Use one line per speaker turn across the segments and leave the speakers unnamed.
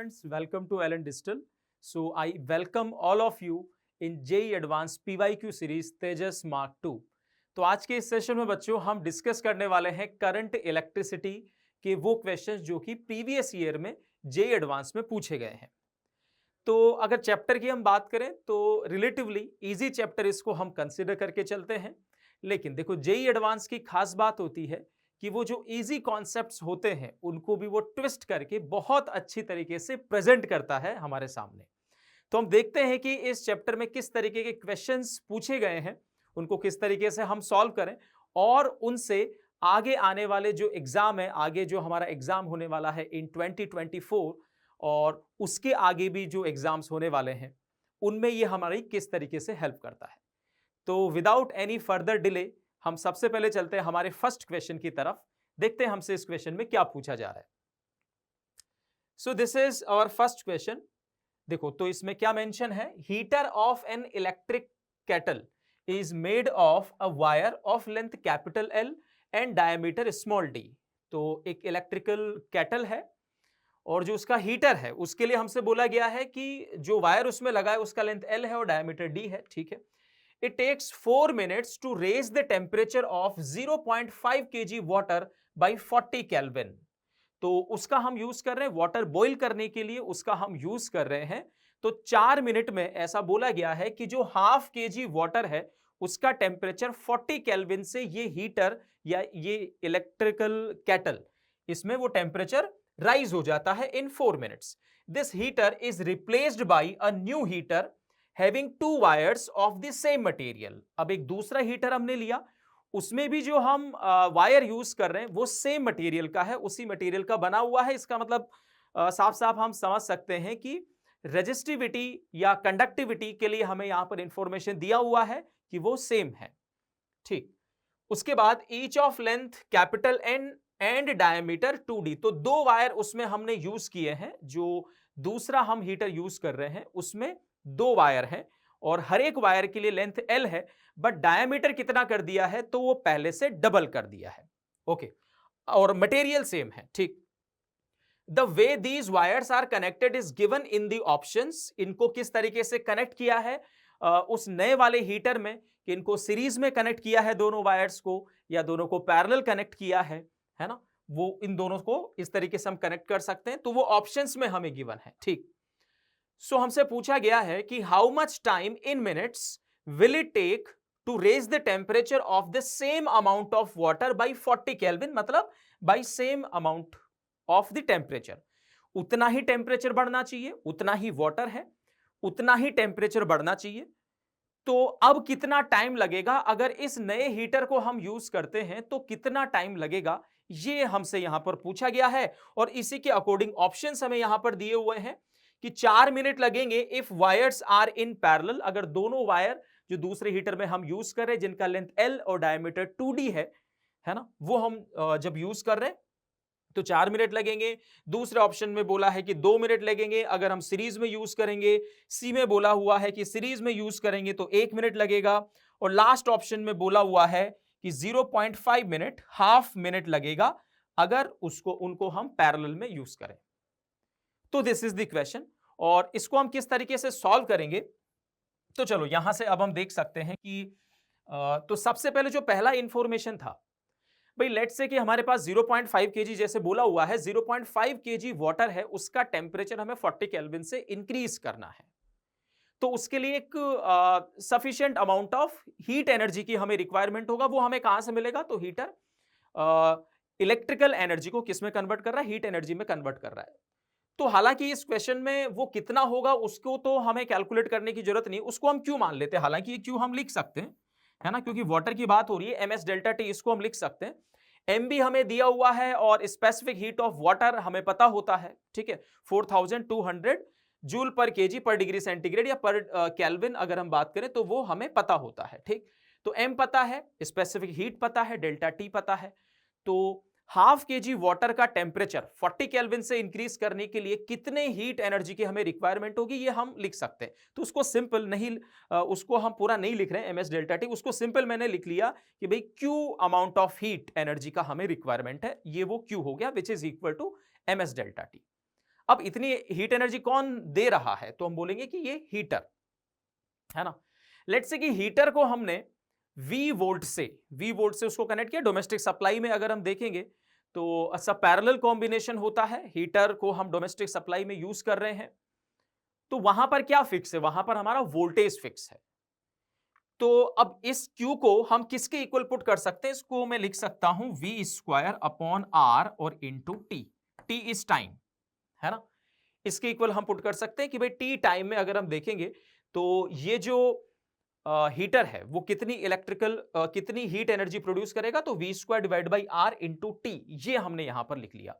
students, welcome to Allen Digital. So I welcome all of you in JEE Advanced PYQ series Tejas Mark 2. तो आज के इस session में बच्चों हम डिस्कस करने वाले हैं करंट इलेक्ट्रिसिटी के वो क्वेश्चंस जो कि प्रीवियस ईयर में JEE एडवांस में पूछे गए हैं। तो अगर चैप्टर की हम बात करें तो रिलेटिवली इजी चैप्टर इसको हम कंसिडर करके चलते हैं, लेकिन देखो JEE एडवांस की खास बात होती है कि वो जो इजी कॉन्सेप्ट्स होते हैं उनको भी वो ट्विस्ट करके बहुत अच्छी तरीके से प्रेजेंट करता है हमारे सामने। तो हम देखते हैं कि इस चैप्टर में किस तरीके के क्वेश्चंस पूछे गए हैं, उनको किस तरीके से हम सॉल्व करें और उनसे आगे आने वाले जो एग्जाम है, आगे जो हमारा एग्जाम होने वाला है इन 2024 और उसके आगे भी जो एग्जाम्स होने वाले हैं उनमें ये हमारी किस तरीके से हेल्प करता है। तो विदाउट एनी फर्दर डिले हम सबसे पहले चलते हैं हमारे फर्स्ट क्वेश्चन की तरफ, देखते हैं हमसे इस क्वेश्चन में क्या पूछा जा रहा है। So this is our first question. देखो तो इसमें क्या मेंशन है, heater of an electric kettle is made of a wire of length capital L and diameter small D. तो एक इलेक्ट्रिकल केटल है और जो उसका हीटर है उसके लिए हमसे बोला गया है कि जो वायर उसमें लगा है उसका लेंथ एल है और डायमीटर डी है, ठीक है। It takes 4 minutes to raise the temperature of 0.5 kg water by 40 Kelvin. तो उसका हम यूज कर रहे हैं वाटर बॉईल करने के लिए, उसका हम यूज कर रहे हैं। तो 4 मिनट में ऐसा बोला गया है कि जो हाफ केजी वाटर है उसका टेम्परेचर 40 केल्विन से ये हीटर या ये इलेक्ट्रिकल केटल इसमें वो टेम्परेचर राइज हो जाता है इन 4 minutes. This heater is replaced by a new heater having 2 wires of the same material. अब एक दूसरा हीटर हमने लिया, उसमें भी जो हम वायर यूज कर रहे हैं वो सेम मटेरियल का है, उसी मटेरियल का बना हुआ है। इसका मतलब साफ साफ हम समझ सकते हैं कि रेजिस्टिविटी या कंडक्टिविटी के लिए हमें यहां पर इंफॉर्मेशन दिया हुआ है कि वो सेम है, ठीक। उसके बाद each of length capital N and diameter 2d। तो 2 वायर उसमें हमने यूज किए हैं, जो दूसरा हम हीटर यूज कर रहे हैं उसमें 2 वायर हैं और हर एक वायर के लिए लेंथ L है, बट डायमीटर कितना कर दिया है तो वो पहले से डबल कर दिया है, ओके। और मटेरियल सेम है, ठीक। The way these wires are connected is given in the options. इनको किस तरीके से कनेक्ट किया है उस नए वाले हीटर में, कि इनको सीरीज में कनेक्ट किया है दोनों वायर्स को या दोनों को पैरेलल कनेक्ट किया है ना, वो इन दोनों को इस तरीके से हम कनेक्ट कर सकते हैं। तो वो ऑप्शंस में हमें गिवन है, ठीक। सो हमसे पूछा गया है कि how much time in minutes will it take to raise the temperature of the same amount of water by 40 kelvin, मतलब by same amount of the temperature. उतना ही टेम्परेचर बढ़ना चाहिए, उतना ही वाटर है, उतना ही टेम्परेचर बढ़ना चाहिए। तो अब कितना टाइम लगेगा, अगर इस नए हीटर को हम यूज करते हैं तो कितना टाइम लगेगा, ये हमसे यहां पर पूछा गया है। और इसी के अकॉर्डिंग ऑप्शंस हमें यहां पर दिए हुए हैं कि 4 मिनट लगेंगे if wires are in parallel, अगर दोनों वायर जो दूसरे हीटर में हम यूज कर रहे हैं जिनका लेंथ L और डायमीटर 2d है ना, वो हम जब यूज कर रहे हैं तो 4 मिनट लगेंगे। दूसरे ऑप्शन में बोला है कि 2 मिनट लगेंगे अगर हम सीरीज में यूज करेंगे। सी में बोला हुआ है कि सीरीज में यूज करेंगे तो 1 मिनट लगेगा। और लास्ट ऑप्शन में बोला हुआ है कि 0.5 मिनट, हाफ मिनट लगेगा अगर उनको हम पैरेलल में यूज करें। तो दिस इज द क्वेश्चन और इसको हम किस तरीके से सॉल्व करेंगे, तो चलो यहां से अब हम देख सकते हैं कि तो सबसे पहले जो पहला इंफॉर्मेशन था भाई, लेट्स से कि हमारे पास 0.5 केजी जैसे बोला हुआ है, 0.5 केजी वाटर है, उसका टेम्परेचर हमें 40 केल्विन से इंक्रीज करना है। तो उसके लिए एक sufficient amount of heat energy की हमें रिक्वायरमेंट होगा। वो हमें कहां से मिलेगा, तो हीटर इलेक्ट्रिकल एनर्जी को किस में कन्वर्ट कर रहा है, हीट एनर्जी में कन्वर्ट कर रहा है। तो हालांकि इस क्वेश्चन में वो कितना होगा उसको तो हमें कैलकुलेट करने की जरूरत नहीं, उसको हम क्यू मान लेते हैं। हालांकि ये क्यू हम लिख सकते हैं, है ना, क्योंकि वाटर की बात हो रही है, ms डेल्टा टी, इसको हम लिख सकते हैं। एम भी हमें दिया हुआ है और स्पेसिफिक हीट ऑफ वाटर हमें पता होता है, ठीक है, 4200 जूल पर केजी पर डिग्री सेंटीग्रेड या पर केल्विन अगर हम बात करें तो वो हमें पता होता है, ठीक। तो एम पता है, स्पेसिफिक हीट पता है, डेल्टा टी पता है। तो हाफ केजी वाटर का टेम्परेचर 40 केल्विन से इंक्रीज करने के लिए कितने हीट एनर्जी की हमें रिक्वायरमेंट होगी, ये हम लिख सकते हैं। तो उसको सिंपल नहीं, उसको हम पूरा नहीं लिख रहे हैं ms डेल्टा टी, उसको सिंपल मैंने लिख लिया कि भाई Q amount of heat energy का हमें रिक्वायरमेंट है, ये वो Q हो गया which is equal to ms delta T. अब इतनी हीट एनर्जी कौन दे रहा है, तो हम बोलेंगे कि ये हीटर है ना। लेट्स से कि हीटर को हमने वी वोल्ट से उसको कनेक्ट किया। डोमेस्टिक सप्लाई में अगर हम देखेंगे तो सब पैरेलल कॉम्बिनेशन होता है, हीटर को हम डोमेस्टिक सप्लाई में यूज कर रहे हैं, तो वहां पर क्या फिक्स है, वहां पर हमारा वोल्टेज फिक्स है। तो अब इस Q को हम किसके इक्वल पुट कर सकते हैं, इसको मैं लिख सकता हूं V² अपॉन R और into T. T is time है ना, इसके इक्वल हम पुट कर सकते हैं कि भाई टी टाइम में अगर हम देखेंगे तो ये जो हीटर है वो कितनी हीट एनर्जी प्रोड्यूस करेगा, तो V² divide by R into T, ये हमने यहां पर लिख लिया।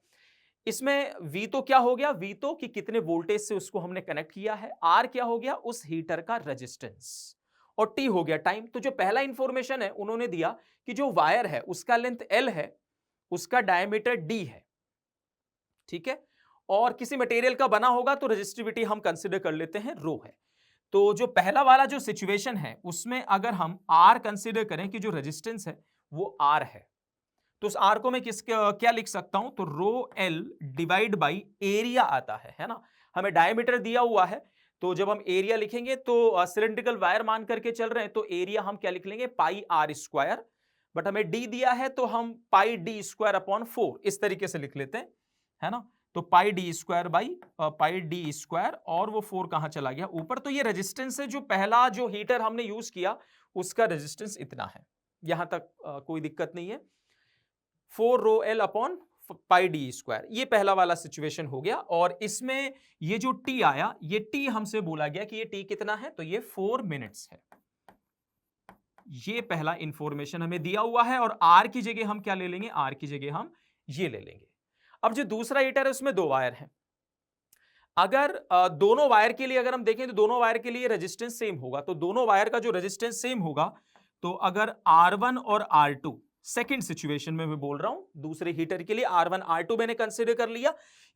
इसमें V तो क्या हो गया, V तो कि कितने वोल्टेज से उसको हमने कनेक्ट किया है, R क्या हो गया उस हीटर का रेजिस्टेंस, और T हो गया टाइम। तो जो पहला इंफॉर्मेशन है उन्होंने दिया कि जो वायर है उसका लेंथ L है, उसका डायमीटर D है, ठीक है, और किसी मटेरियल का बना होगा तो रेजिस्टिविटी हम कंसीडर कर लेते हैं रो है। तो जो पहला वाला जो सिचुएशन है उसमें अगर हम R कंसीडर करें कि जो रेजिस्टेंस है वो R है, तो उस R को मैं क्या लिख सकता हूं, तो रो L डिवाइड बाई एरिया आता है ना। हमें डायमीटर दिया हुआ है, तो जब हम एरिया लिखेंगे तो सिलेंड्रिकल वायर मान करके चल रहे हैं, तो एरिया हम क्या लिख लेंगे पाई R², बट हमें D दिया है तो हम पाई D² अपॉन 4 इस तरीके से लिख लेते हैं, है ना। तो पाई D² बाई पाई D², और वो 4 कहां चला गया ऊपर। तो ये रेजिस्टेंस है, जो पहला जो हीटर हमने यूज किया उसका रेजिस्टेंस इतना है, यहां तक कोई दिक्कत नहीं है। 4 रो L अपॉन पाई D², ये पहला वाला सिचुएशन हो गया। और इसमें ये जो T आया, ये T हमसे बोला गया कि ये T कितना है, तो ये 4 मिनट्स है। ये पहला इंफॉर्मेशन हमें दिया हुआ है, और R की जगह हम क्या ले लेंगे, R की जगह हम ये ले लेंगे। अब जो दूसरा हीटर है उसमें 2 वायर हैं। अगर दोनों वायर के लिए अगर हम देखें तो दोनों वायर के लिए रेजिस्टेंस सेम होगा, तो दोनों वायर का जो रेजिस्टेंस सेम होगा, तो अगर R1 और R2, सेकंड सिचुएशन में मैं बोल रहा हूं, दूसरे हीटर के लिए R1 R2 मैंने कंसीडर कर लिया,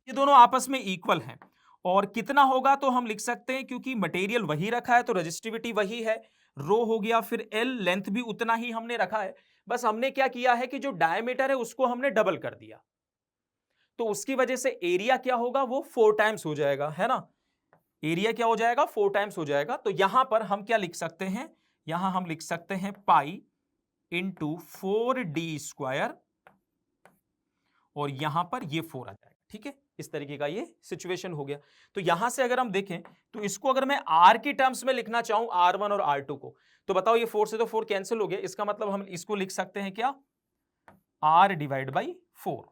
ये दोनों आपस में इक्वल हैं। और कितना होगा तो हम लिख सकते हैं, क्योंकि मटेरियल वही रखा है तो रेजिस्टिविटी वही है, रो हो गया, फिर L लेंथ भी उतना ही हमने रखा है, बस हमने क्या किया है कि जो डायमीटर है उसको हमने डबल कर दिया, तो उसकी वजह से एरिया क्या होगा वो 4 टाइम्स हो जाएगा, है ना। एरिया क्या हो जाएगा 4 टाइम्स हो जाएगा। तो यहां पर हम क्या लिख सकते हैं, यहां हम लिख सकते हैं पाई इंटू 4D², और यहां पर ये 4 आ जाएगा, ठीक है। इस तरीके का ये सिचुएशन हो गया। तो यहां से अगर हम देखें तो इसको अगर मैं R की टर्म्स में लिखना चाहूं, R1 और R2 को, तो बताओ ये 4 से तो 4 कैंसिल हो गया, इसका मतलब हम इसको लिख सकते हैं क्या, R डिवाइड बाई 4,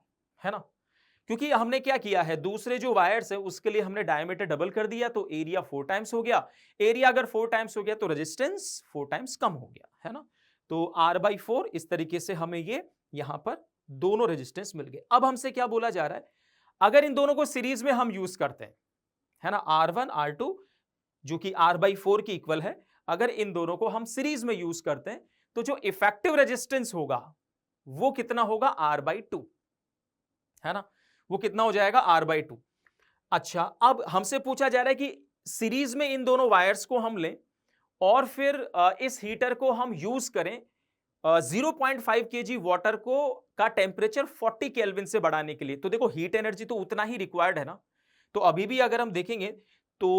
है ना। क्योंकि हमने क्या किया है, दूसरे जो वायर्स है उसके लिए हमने डायमीटर डबल कर दिया, तो एरिया 4 टाइम्स हो गया। एरिया अगर 4 टाइम्स हो गया तो रेजिस्टेंस 4 टाइम्स कम हो गया, है ना। तो R/4 इस तरीके से हमें ये यहां पर दोनों रेजिस्टेंस मिल गए। अब हमसे क्या बोला जा रहा है, अगर इन दोनों को सीरीज में हम यूज करते हैं, है ना, R1 R2 जो कि R/4 की इक्वल है, अगर इन दोनों को हम सीरीज में यूज करते हैं तो जो इफेक्टिव रेजिस्टेंस होगा वो कितना होगा, R/2, है ना, वो कितना हो जाएगा R/2। अच्छा, अब हमसे पूछा जा रहा है कि सीरीज में इन दोनों वायर्स को हम लें और फिर इस हीटर को हम यूज करें 0.5 kg वाटर को का टेम्परेचर 40 केल्विन से बढ़ाने के लिए। तो देखो हीट एनर्जी तो उतना ही रिक्वायर्ड है ना, तो अभी भी अगर हम देखेंगे तो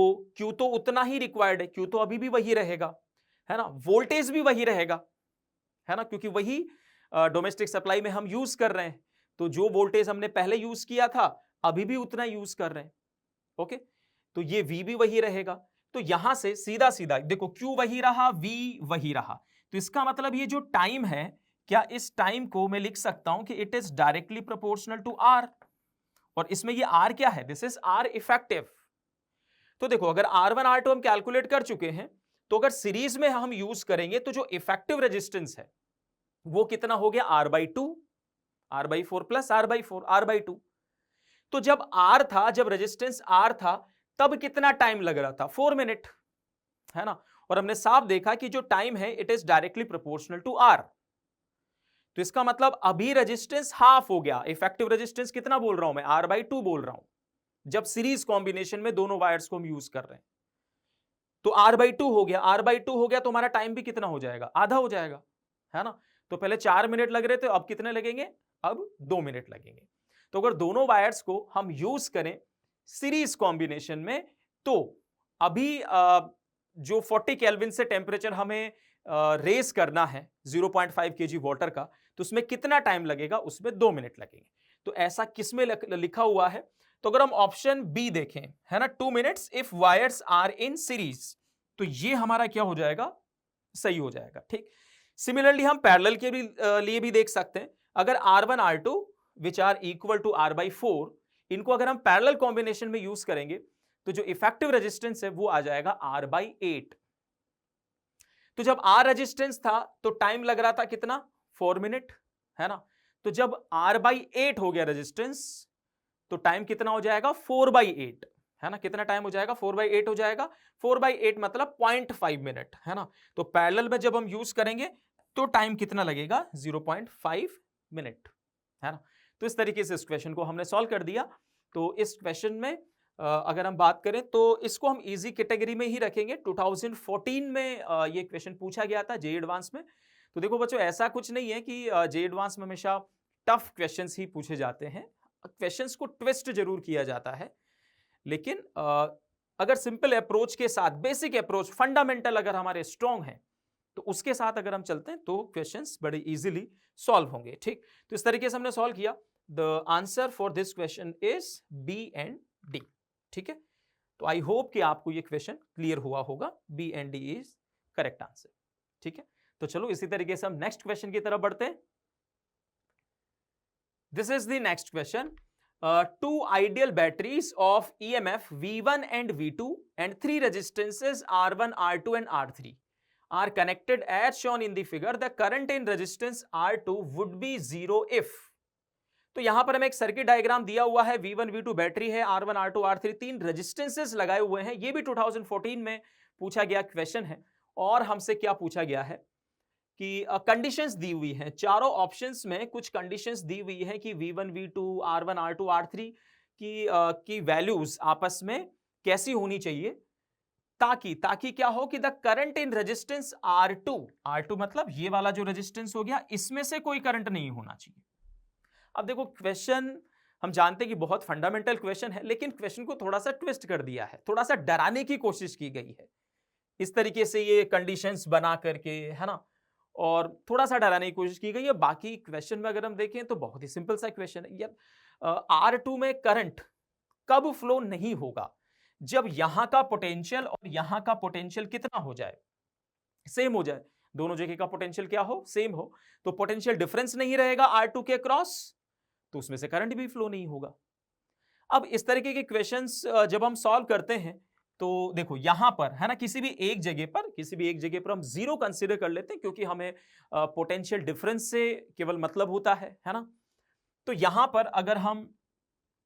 Q तो उतना ही रिक्वायर्ड है, Q तो अभी भी वही रहेगा, है ना, वोल्टेज भी वही रहेगा, है ना, क्योंकि वही डोमेस्टिक सप्लाई में हम यूज कर रहे हैं। तो जो वोल्टेज हमने पहले यूज किया था अभी भी उतना यूज कर रहे हैं, ओके। तो ये V भी वही रहेगा। तो यहां से सीधा सीधा देखो Q वही रहा, V वही रहा, तो इसका मतलब ये जो टाइम है, क्या इस टाइम को मैं लिख सकता हूं कि it is directly proportional to R, और इसमें ये R क्या है, दिस इज R इफेक्टिव। तो देखो अगर R1 R2 हम कैलकुलेट कर चुके हैं, तो अगर सीरीज में हम यूज करेंगे तो जो इफेक्टिव रेजिस्टेंस है वो कितना हो गया, R/2, R/4 plus R/4, R/2। तो जब R था, जब रेजिस्टेंस R था, तब कितना टाइम लग रहा था, 4 मिनट, है ना। और हमने साफ देखा कि जो टाइम है it is directly proportional to R। तो इसका मतलब अभी रेजिस्टेंस हाफ हो गया। इफेक्टिव रेजिस्टेंस कितना बोल रहा हूं मैं, R/2 बोल रहा हूं, जब सीरीज कॉम्बिनेशन में दोनों वायर्स को हम यूज कर रहे हैं। तो R/2 हो गया, R/2 हो गया तो हमारा टाइम भी कितना हो जाएगा, आधा हो जाएगा, है ना। तो पहले 4 मिनट लग रहे थे, अब कितने लगेंगे, अब 2 मिनट लगेंगे। तो अगर दोनों वायर्स को हम यूज करें सीरीज कॉम्बिनेशन में, तो अभी जो 40 केल्विन से टेम्परेचर हमें रेस करना है 0.5 kg वाटर का, तो उसमें कितना टाइम लगेगा? उसमें 2 मिनट लगेंगे। तो ऐसा किसमें लिखा हुआ है? तो अगर हम ऑप्शन बी देखें, है ना, 2 minutes if wires are in series, तो ये हमारा क्या हो जाएगा? सही हो जाएगा। ठीक। सिमिलरली हम पैरेलल के भी लिए भी देख सकते हैं। अगर R1 R2 which are equal to R/4, इनको अगर हम पैरेलल कॉम्बिनेशन में यूज करेंगे तो जो इफेक्टिव रेजिस्टेंस है वो आ जाएगा R/8। तो जब R रेजिस्टेंस था तो टाइम लग रहा था कितना? 4 मिनट, है ना। तो जब R/8 हो गया रेजिस्टेंस, तो टाइम कितना हो जाएगा? 4/8, है ना। कितना टाइम हो जाएगा? 4/8 हो जाएगा। 4/8 मतलब 0.5 मिनट, है ना। तो पैरेलल में जब हम यूज करेंगे तो टाइम कितना लगेगा? 0.5 मिनट, है ना। तो इस तरीके से इस क्वेश्चन को हमने सॉल्व कर दिया। तो इस क्वेश्चन में अगर हम बात करें तो इसको हम इजी कैटेगरी में ही रखेंगे। 2014 में ये क्वेश्चन पूछा गया था जेईई एडवांस में। तो देखो बच्चों, ऐसा कुछ नहीं है कि जेईई एडवांस में हमेशा टफ क्वेश्चंस ही पूछे जाते हैं। क्वेश्चंस को ट्विस्ट जरूर किया जाता है, लेकिन अगर सिंपल अप्रोच के साथ, बेसिक अप्रोच, फंडामेंटल अगर हमारे स्ट्रॉन्ग हैं, तो उसके साथ अगर हम चलते हैं तो क्वेश्चंस बड़े इजीली सॉल्व होंगे। ठीक। तो इस तरीके से हमने सॉल्व किया। The answer for this question is B and D. ठीक है। तो आई होप कि आपको ये क्वेश्चन क्लियर हुआ होगा। B and D is correct answer. ठीक है। तो चलो इसी तरीके से हम नेक्स्ट क्वेश्चन की तरफ बढ़ते हैं। This is the next question. Two ideal batteries of EMF V1 and V2 and 3 resistances R1, R2 and R3 are connected as shown in the figure. The current in resistance R2 would be 0 if. तो यहां पर हमें एक circuit diagram दिया हुआ है। V1, V2 battery है, R1, R2, R3 तीन रेजिस्टेंसेस लगाए हुए हैं। ये भी 2014 में पूछा गया क्वेश्चन है। और हमसे क्या पूछा गया है कि कंडीशंस दी हुई हैं, चारों ऑप्शंस में कुछ कंडीशंस दी हुई है कि V1, V2, R1, R2, R3 की वैल्यूज आपस में कैसी होनी चाहिए, ताकि क्या हो कि the current in resistance R2 मतलब ये वाला जो रेजिस्टेंस हो गया, इसमें से कोई करंट नहीं होना चाहिए। अब देखो क्वेश्चन हम जानते हैं कि बहुत फंडामेंटल क्वेश्चन है, लेकिन क्वेश्चन को थोड़ा सा ट्विस्ट कर दिया है, थोड़ा सा डराने की कोशिश की गई है इस तरीके से, ये कंडीशंस बना करके, है ना, और थोड़ा सा डराने की कोशिश की गई है। बाकी क्वेश्चन में अगर हम देखें तो बहुत ही सिंपल सा क्वेश्चन है यार। R2 में करंट कब फ्लो नहीं होगा? जब यहां का पोटेंशियल और यहां का पोटेंशियल कितना हो जाए? सेम हो जाए। दोनों जगह का पोटेंशियल क्या हो? सेम हो। तो पोटेंशियल डिफरेंस नहीं रहेगा R2 के क्रॉस, तो उसमें से करंट भी फ्लो नहीं होगा। अब इस तरीके के क्वेश्चंस जब हम सॉल्व करते हैं तो देखो यहां पर, है ना, किसी भी एक जगह पर हम जीरो कंसीडर कर लेते हैं, क्योंकि हमें पोटेंशियल डिफरेंस से केवल मतलब होता है ना। तो यहां पर अगर हम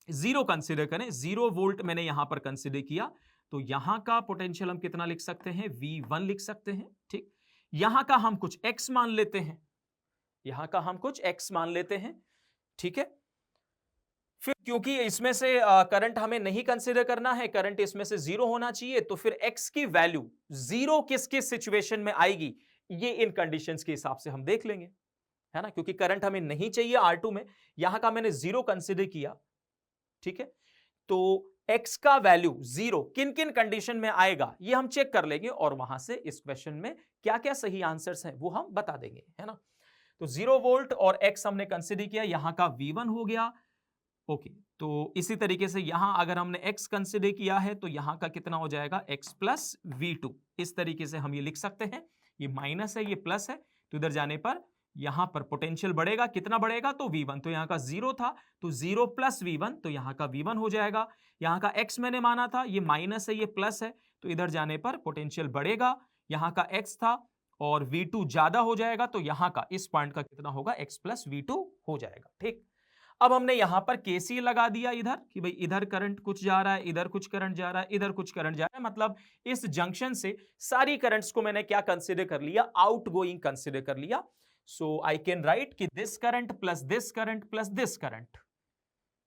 जीरो कंसीडर करें, 0 वोल्ट मैंने यहां पर कंसीडर किया, तो यहां का पोटेंशियल हम कितना लिख सकते हैं? V1 लिख सकते हैं। ठीक। यहां का हम कुछ x मान लेते हैं, ठीक है। फिर क्योंकि इसमें से करंट हमें नहीं कंसीडर करना है, करंट इसमें से 0 होना चाहिए, तो फिर x की वैल्यू 0 किस किस सिचुएशन में आएगी, ये इन कंडीशंस के हिसाब से हम देख लेंगे, है ना। क्योंकि करंट हमें नहीं चाहिए R2 में, यहां का मैंने 0 कंसीडर किया, ठीक है। तो x का वैल्यू 0 किन किन कंडीशन में आएगा ये हम चेक कर लेंगे, और वहां से इस क्वेश्चन में क्या क्या सही आंसर्स हैं वो हम बता देंगे, है ना। तो 0 वोल्ट और x हमने कंसीडर किया, यहां का V1 हो गया। ओके, तो इसी तरीके से यहां अगर हमने x कंसीडर किया है तो यहां का कितना हो जाएगा? x plus V2। इस तरीके से हम ये लिख सकते हैं, ये माइनस है, ये प्लस है, तो इधर जाने पर यहां पर पोटेंशियल बढ़ेगा, कितना बढ़ेगा? तो V1, तो यहां का 0 था, तो 0 प्लस V1, तो यहां का V1 हो जाएगा। यहां का x मैंने माना था, ये माइनस है, ये प्लस है, तो इधर जाने पर पोटेंशियल बढ़ेगा, यहां का x था और V2 ज्यादा हो जाएगा, तो यहां का इस पॉइंट का कितना होगा? x प्लस V2 हो जाएगा। ठीक। अब हमने यहां पर KCL लगा दिया इधर कि भाई इधर करंट कुछ जा रहा है, इधर कुछ करंट जा रहा है, इधर कुछ करंट जा रहा है, मतलब इस जंक्शन से सारी करंट्स को मैंने क्या कंसीडर कर लिया? आउटगोइंग कंसीडर कर लिया। सो आई कैन राइट कि this current plus this current plus this current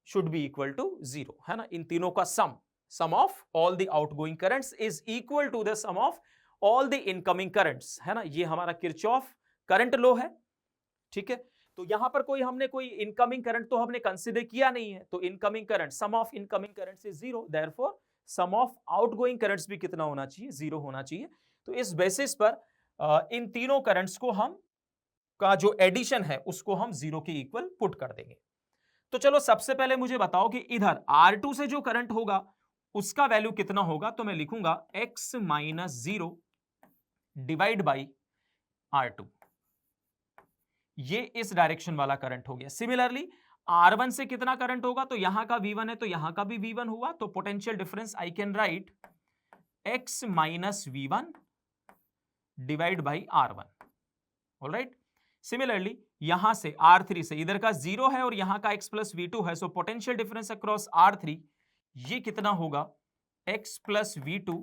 should be equal to 0, है ना। इन तीनों का sum of all the outgoing currents is equal to the sum of all the incoming currents, है ना। ये हमारा किरचॉफ करंट लॉ है, ठीक है। तो यहां पर हमने कोई इनकमिंग करंट तो हमने कंसीडर किया नहीं है, तो incoming current, sum of incoming current is zero, therefore sum of outgoing currents भी कितना होना चाहिए, जीरो होना चाहिए। तो इस बेसिस पर इन तीनों करंट्स को हम का जो एडिशन है उसको हम जीरो के इक्वल पुट कर देंगे। तो चलो सबसे पहले मुझे बताओ कि इधर R2 से जो करंट होगा उसका वैल्यू कितना होगा। तो मैं लिखूंगा x minus zero divide by R2, ये इस डायरेक्शन वाला करंट हो गया। सिमिलरली R1 से कितना करंट होगा, तो यहां का V1 है तो यहां का भी V1 हुआ, तो potential difference I can right x minus V1 divide by R1। Alright, similarly यहां से R3 से, इधर का जीरो है और यहां का x प्लस V2 है, so potential difference across R3 ये कितना होगा, x plus V2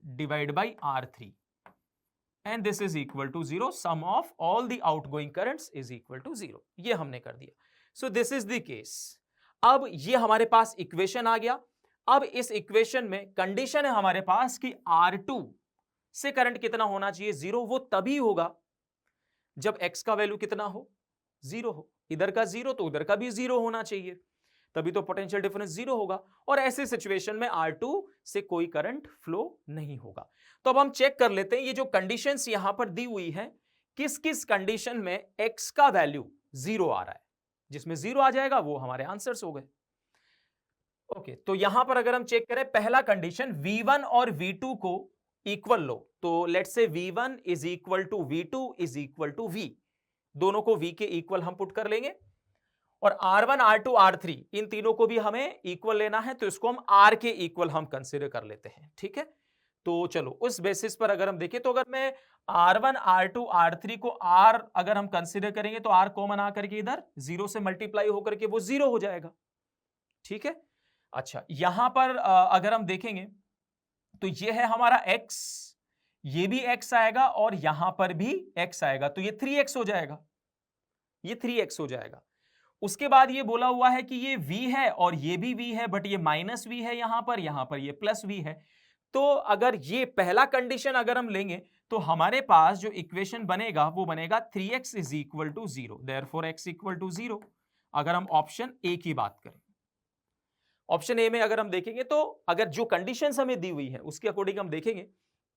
divide by R3 and this is equal to zero, sum of all the outgoing currents is equal to zero. ये हमने कर दिया। So this is the case. अब ये हमारे पास इक्वेशन आ गया। अब इस इक्वेशन में कंडीशन है हमारे पास कि R2 से करंट कितना होना चाहिए, जीरो। वो तभी होगा जब x का वैल्यू कितना हो, जीरो हो। इधर का जीरो तो उधर का भी जीरो होना चाहिए, तभी तो पोटेंशियल डिफरेंस जीरो होगा। और ऐसे सिचुएशन में R2 से कोई करंट फ्लो नहीं होगा। तो अब हम चेक कर लेते हैं ये जो कंडीशंस यहां पर दी हुई है, किस किस कंडीशन में x का वैल्यू जीरो आ रहा है। जिसमें जीरो आ जाएगा वो हमारे आंसर्स हो गए। ओके, तो यहां पर अगर हम चेक करें, पहला कंडीशन V1 और V2 को इक्वल लो, तो let's say V1 is equal to V2 is equal to V, दोनों को V के इक्वल हम पुट कर लेंगे। और R1 R2 R3 इन तीनों को भी हमें इक्वल लेना है, तो इसको हम R के इक्वल हम कंसीडर कर लेते हैं। ठीक है, तो चलो उस बेसिस पर अगर हम देखें, तो अगर मैं R1 R2 R3 को R अगर हम कंसीडर करेंगे तो R कॉमन आकर के इधर जीरो से मल्टीप्लाई होकर के वो जीरो हो जाएगा। ठीक है, अच्छा यहां पर अगर हम देखेंगे तो ये है हमारा x, ये भी x आएगा और यहां पर भी x आएगा, तो ये 3x हो जाएगा, ये 3x हो जाएगा। उसके बाद ये बोला हुआ है कि ये v है और ये भी v है, बट ये माइनस v है यहां पर ये प्लस v है। तो अगर ये पहला कंडीशन अगर हम लेंगे तो हमारे पास जो इक्वेशन बनेगा वो बनेगा 3x is equal to zero, therefore x equal to zero. अगर हम ऑप्शन ए की बात करें, ऑप्शन ए में अगर हम देखेंगे तो अगर जो कंडीशंस हमें दी हुई है उसके अकॉर्डिंग हम देखेंगे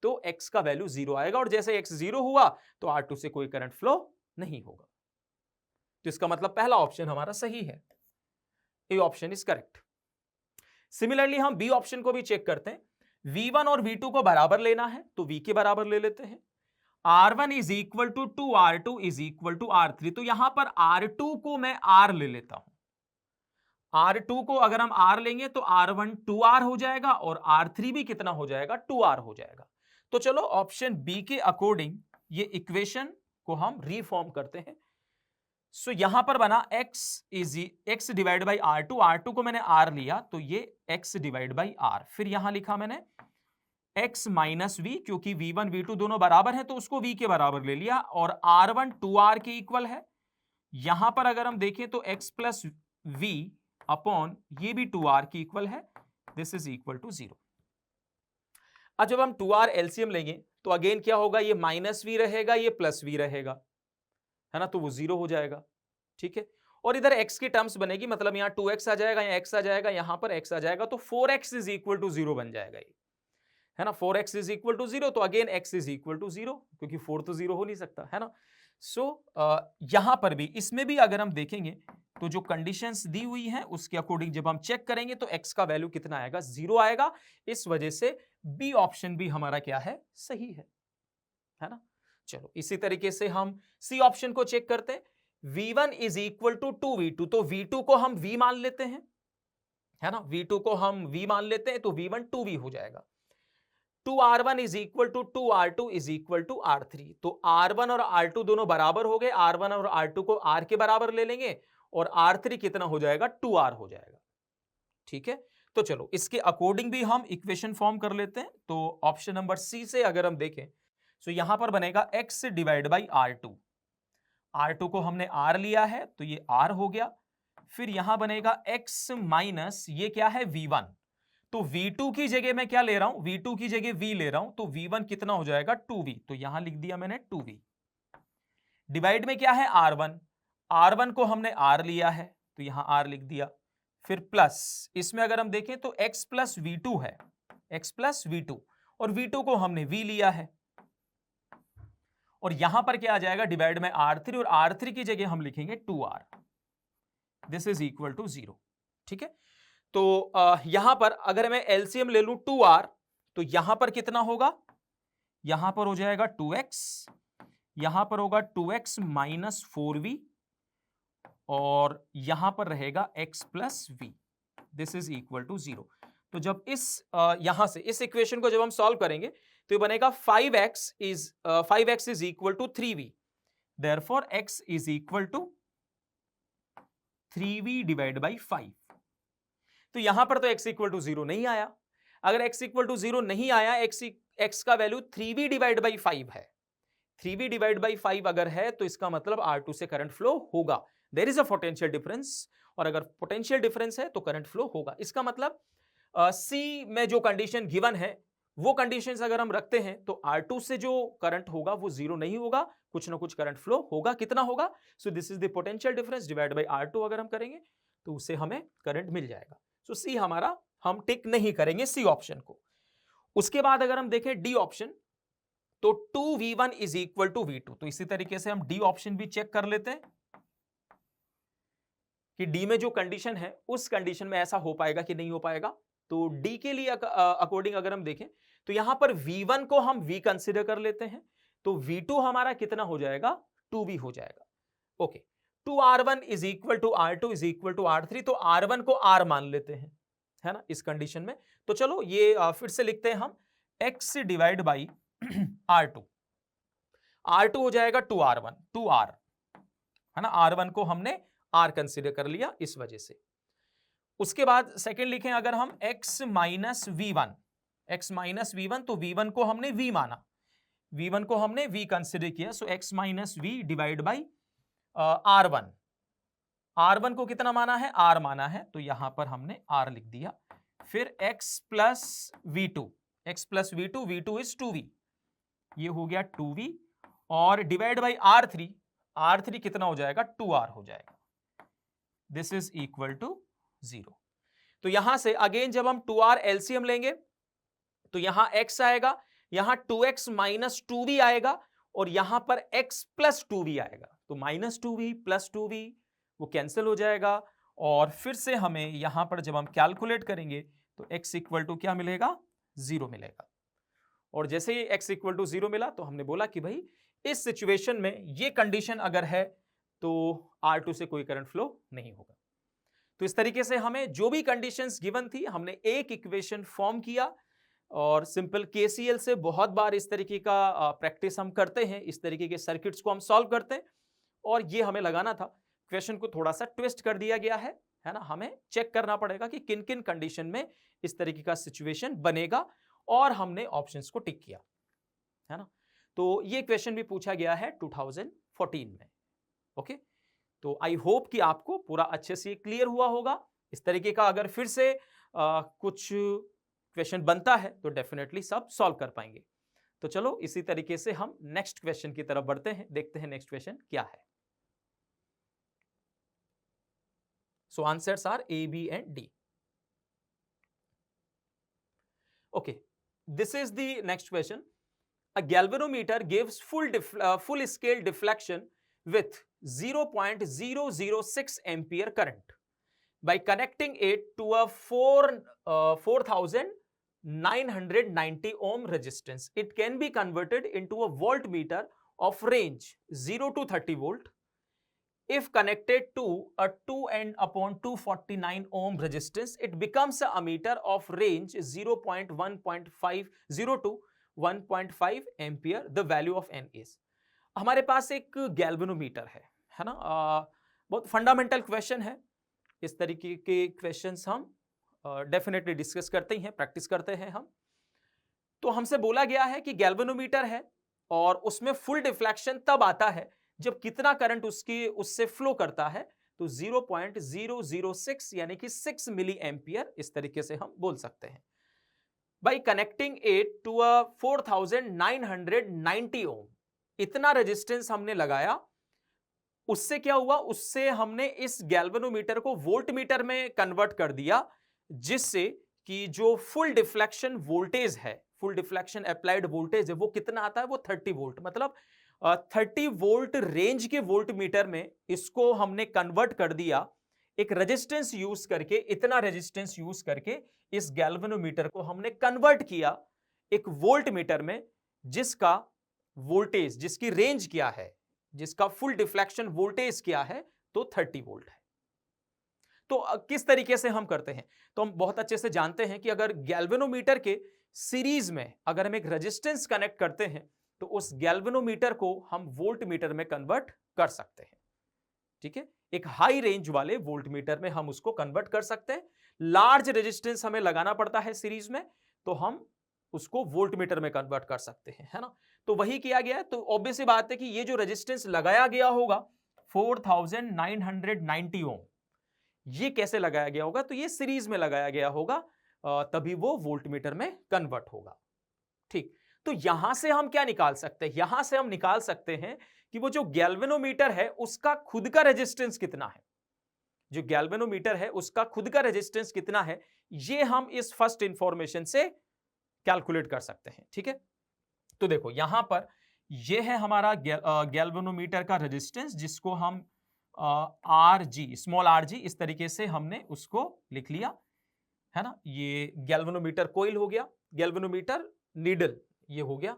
तो x का वैल्यू जीरो आएगा, और जैसे x जीरो हुआ तो R2 से कोई करंट फ्लो नहीं होगा। तो इसका मतलब पहला ऑप्शन हमारा सही है, A option is correct. Similarly हम बी ऑप्शन को भी चेक करते हैं। V1 और V2 को बराबर लेना है तो V के बराबर ले लेते हैं। R1 is equal to 2R2 is equal to R3, तो यहां पर R2 को मैं R ले लेता हूं। R2 को अगर हम R लेंगे तो R1 2R हो जाएगा और R3 भी कितना हो जाएगा, 2R हो जाएगा। तो चलो ऑप्शन बी के अकॉर्डिंग ये इक्वेशन को हम रिफॉर्म करते हैं। सो यहां पर बना x डिवाइड बाई R2 को मैंने R लिया तो ये x डिवाइड बाई R, फिर यहां लिखा मैंने x माइनस v, क्योंकि V1 V2 दोनों बराबर हैं तो उसको v के बराबर ले लिया, और R1 2R के इक्वल है। यहां पर अगर हम देखें तो x प्लस v अपॉन ये भी 2R की इक्वल है, this is equal to zero. अब जब हम 2R एलसीएम लेंगे तो अगेन क्या होगा, ये माइनस v रहेगा, ये प्लस v रहेगा, है ना, तो वो जीरो हो जाएगा। ठीक है, और इधर x की टर्म्स बनेगी, मतलब यहाँ 2x आ जाएगा, यहाँ x आ जाएगा, यहाँ पर x आ जाएगा, तो 4x is equal to zero बन जाएगा ये, है ना। 4x is equal to zero, तो again x is equal to zero, क्योंकि 4 तो जीरो हो नहीं सकता, है ना। सो यहां पर भी, इसमें भी अगर हम देखेंगे तो जो कंडीशंस दी हुई हैं उसके अकॉर्डिंग जब हम चेक करेंगे तो x का वैल्यू कितना आएगा, जीरो आएगा। इस वजह से बी ऑप्शन भी हमारा क्या है, सही है ना। चलो इसी तरीके से हम सी ऑप्शन को चेक करते हैं। V1 is equal to 2V2, तो V2 को हम V मान लेते हैं, है ना, V2 को हम V मान लेते हैं, तो V1 2V हो जाएगा। 2R1 is equal to 2R2 is equal to R3, तो R1 और R2 दोनों बराबर हो गए, R1 और R2 को R के बराबर ले लेंगे और R3 कितना हो जाएगा, 2R हो जाएगा। ठीक है, तो चलो इसके अकॉर्डिंग भी हम इक्वेशन फॉर्म कर लेते हैं। तो ऑप्शन नंबर सी से अगर हम देखें तो यहां पर बनेगा x डिवाइड बाई R2 को हमने R लिया है तो ये R हो गया, फिर यहां बनेगा x माइनस ये क्या है, V1, तो V2 की जगह मैं क्या ले रहा हूं, V2 की जगह V ले रहा हूं, तो V1 कितना हो जाएगा, 2V, तो यहां लिख दिया मैंने 2V डिवाइड में क्या है R1, R1 को हमने R लिया है तो यहां R लिख दिया, फिर प्लस इसमें अगर हम देखें तो x प्लस V2 है, x प्लस V2, और V2 को हमने V लिया है, और यहां पर क्या आ जाएगा डिवाइड में R3, और R3 की जगह हम लिखेंगे 2R, this is equal to 0। ठीक है, तो यहां पर अगर मैं एलसीएम ले लूं 2R, तो यहां पर कितना होगा, यहां पर हो जाएगा 2x, यहां पर होगा 2x माइनस 4v, और यहां पर रहेगा x plus v, this is equal to 0। तो जब इस यहां से इस इक्वेशन को जब हम सॉल्व करेंगे तो ये बनेगा 5x is equal to 3v, therefore x is equal to 3v divide by 5। तो यहां पर तो x इक्वल टू 0 नहीं आया, अगर x इक्वल टू 0 नहीं आया, x का वैल्यू 3v डिवाइड बाई 5 है, 3v डिवाइड बाई 5 अगर है तो इसका मतलब R2 से करंट फ्लो होगा, there is a potential difference, और अगर पोटेंशियल डिफरेंस है तो करंट फ्लो होगा। इसका मतलब सी में जो कंडीशन गिवन है वो कंडीशंस अगर हम रखते हैं तो R2 से जो करंट होगा वो 0 नहीं होगा, कुछ ना कुछ करंट फ्लो होगा, कितना होगा, सो this is the potential difference divide by R2 अगर हम करेंगे तो उससे हमें करंट मिल जाएगा। सो सी हमारा हम टिक नहीं करेंगे सी ऑप्शन को। उसके बाद अगर हम देखें डी ऑप्शन, तो 2v1 is equal to v2, तो इसी तरीके से हम डी ऑप्शन भी चेक कर लेते हैं कि डी में जो कंडीशन है उस कंडीशन में ऐसा हो पाएगा कि नहीं हो पाएगा। तो डी के लिए अकॉर्डिंग अगर हम देखें तो यहां पर v1 को हम v कंसीडर कर लेते हैं, तो v2 हमारा कितना हो जाएगा, 2v हो जाएगा। Okay, 2r1 is equal to r2 is equal to r3, तो r1 को r मान लेते हैं, है ना, इस कंडीशन में। तो चलो ये फिर से लिखते हैं हम, x divide by R2, R2 हो जाएगा 2R1, 2R, है ना, R1 को हमने R कंसीडर कर लिया इस वजह से। उसके बाद सेकंड लिखें अगर हम x minus V1, x minus V1, तो V1 को हमने V माना, V1 को हमने V कंसीडर किया, सो x minus V divide by R1, R1 को कितना माना है, R माना है, तो यहां पर हमने R लिख दिया, फिर x plus V2, x plus V2, V2 is 2V, ये हो गया 2v, और डिवाइड बाई R3, R3 कितना हो जाएगा, 2R हो जाएगा, दिस इज इक्वल टू 0। तो यहां से अगेन जब हम 2R एलसीएम लेंगे तो यहां x आएगा, यहां 2x माइनस 2v आएगा, और यहां पर x प्लस 2v आएगा, तो माइनस 2v प्लस 2v वो कैंसिल हो जाएगा, और फिर से हमें यहां पर जब हम कैलकुलेट करेंगे तो x इक्वल टू क्या मिलेगा, 0 मिलेगा। और जैसे ही x इक्वल टू 0 मिला तो हमने बोला कि भाई इस सिचुएशन में ये कंडीशन अगर है तो R2 से कोई करंट फ्लो नहीं होगा। तो इस तरीके से हमें जो भी कंडीशंस गिवन थी हमने एक इक्वेशन फॉर्म किया, और सिंपल केसीएल से बहुत बार इस तरीके का प्रैक्टिस हम करते हैं, इस तरीके के सर्किट्स को हम सॉल्व करते हैं, और ये हमें लगाना था, क्वेश्चन को थोड़ा सा ट्विस्ट कर दिया गया है ना, हमें चेक करना पड़ेगा कि किन किन कंडीशन में इस तरीके का सिचुएशन बनेगा, और हमने ऑप्शंस को टिक किया, है ना। तो ये क्वेश्चन भी पूछा गया है 2014 में। ओके, तो आई होप कि आपको पूरा अच्छे से क्लियर हुआ होगा। इस तरीके का अगर फिर से कुछ क्वेश्चन बनता है तो डेफिनेटली सब सॉल्व कर पाएंगे। तो चलो इसी तरीके से हम नेक्स्ट क्वेश्चन की तरफ बढ़ते हैं, देखते हैं नेक्स्ट क्वेश्चन क्या है। So answers are A, B and D. Okay, this is the next question. A galvanometer gives full scale deflection with 0.006 ampere current. By connecting it to a 4990 ohm resistance, it can be converted into a voltmeter of range 0 to 30 volt. If connected to a 2N/249 ohm resistance, it becomes a meter of range 0.1.50 to 1.5 ampere, the value of N is. हमारे पास एक galvanometer है ना, बहुत fundamental question है। इस तरीके के questions हम डेफिनेटली डिस्कस करते ही हैं, प्रैक्टिस करते हैं हम। तो हमसे बोला गया है कि गैल्वेनोमीटर है और उसमें फुल डिफ्लेक्शन तब आता है जब कितना करंट उससे फ्लो करता है, तो 0.006 यानी कि 6 मिली एम्पियर, इस तरीके से हम बोल सकते हैं। By connecting it to a 4990 ohm, इतना रेजिस्टेंस हमने लगाया उससे क्या हुआ, उससे हमने इस गैल्वेनोमीटर को वोल्टमीटर में कन्वर्ट कर दिया, जिससे कि जो फुल डिफ्लेक्शन वोल्टेज है, फुल डिफ्लेक्शन अप्लाइड वोल्टेज है, वो कितना आता है, वो 30 वोल्ट, मतलब 30 वोल्ट रेंज के वोल्टमीटर में इसको हमने कन्वर्ट कर दिया एक रेजिस्टेंस यूज करके। इतना रेजिस्टेंस यूज करके इस गैल्वेनोमीटर को हमने कन्वर्ट किया एक वोल्टमीटर में, जिसका वोल्टेज, जिसकी रेंज क्या है, जिसका फुल डिफ्लेक्शन वोल्टेज क्या है, तो 30 वोल्ट है। तो किस तरीके से हम करते हैं, तो हम बहुत अच्छे से जानते हैं कि अगर गैल्वेनोमीटर के सीरीज में अगर हम एक रेजिस्टेंस कनेक्ट करते हैं, तो उस गैल्वेनोमीटर को हम वोल्टमीटर में कन्वर्ट कर सकते हैं। ठीक है, एक हाई रेंज वाले वोल्टमीटर में हम उसको कन्वर्ट कर सकते हैं। लार्ज रेजिस्टेंस हमें लगाना पड़ता है सीरीज में, तो हम उसको वोल्टमीटर में कन्वर्ट कर सकते हैं, है ना। तो वही किया गया है। तो ऑब्वियस सी बात है कि ये जो रेजिस्टेंस लगाया गया होगा 4990 ओम, ये कैसे लगाया गया होगा, तो ये सीरीज में लगाया गया होगा, तभी वो वोल्टमीटर में कन्वर्ट होगा। ठीक, तो यहां से हम क्या निकाल सकते हैं, यहां से हम निकाल सकते हैं कि वो जो गैल्वेनोमीटर है उसका खुद का रेजिस्टेंस कितना है, जो गैल्वेनोमीटर है उसका खुद का रेजिस्टेंस कितना है, ये हम इस फर्स्ट इंफॉर्मेशन से कैलकुलेट कर सकते हैं। ठीक है, तो देखो यहां पर ये है हमारा गैल्वेनोमीटर का रेजिस्टेंस, जिसको हम R G, small R G, इस तरीके से हमने उसको लिख लिया, है ना। ये गैल्वेनोमीटर कोइल हो गया, गैल्वेनोमीटर नीडल ये हो गया।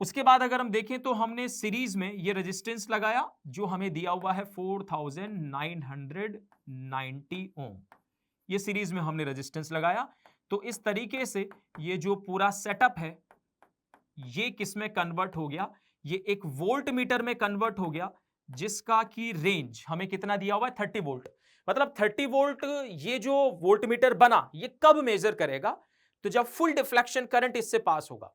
उसके बाद अगर हम देखें तो हमने सीरीज में ये रेजिस्टेंस लगाया जो हमें दिया हुआ है 4990 ओम, ये सीरीज में हमने रेजिस्टेंस लगाया। तो इस तरीके से ये जो पूरा सेटअप है ये किस में कन्वर्ट हो गया, ये एक वोल्टमीटर में कन्वर्ट हो गया, जिसका की रेंज हमें कितना दिया हुआ है, 30 वोल्ट। मतलब 30 वोल्ट ये जो वोल्टमीटर बना ये कब मेजर करेगा, तो जब फुल डिफ्लेक्शन करंट इससे पास होगा,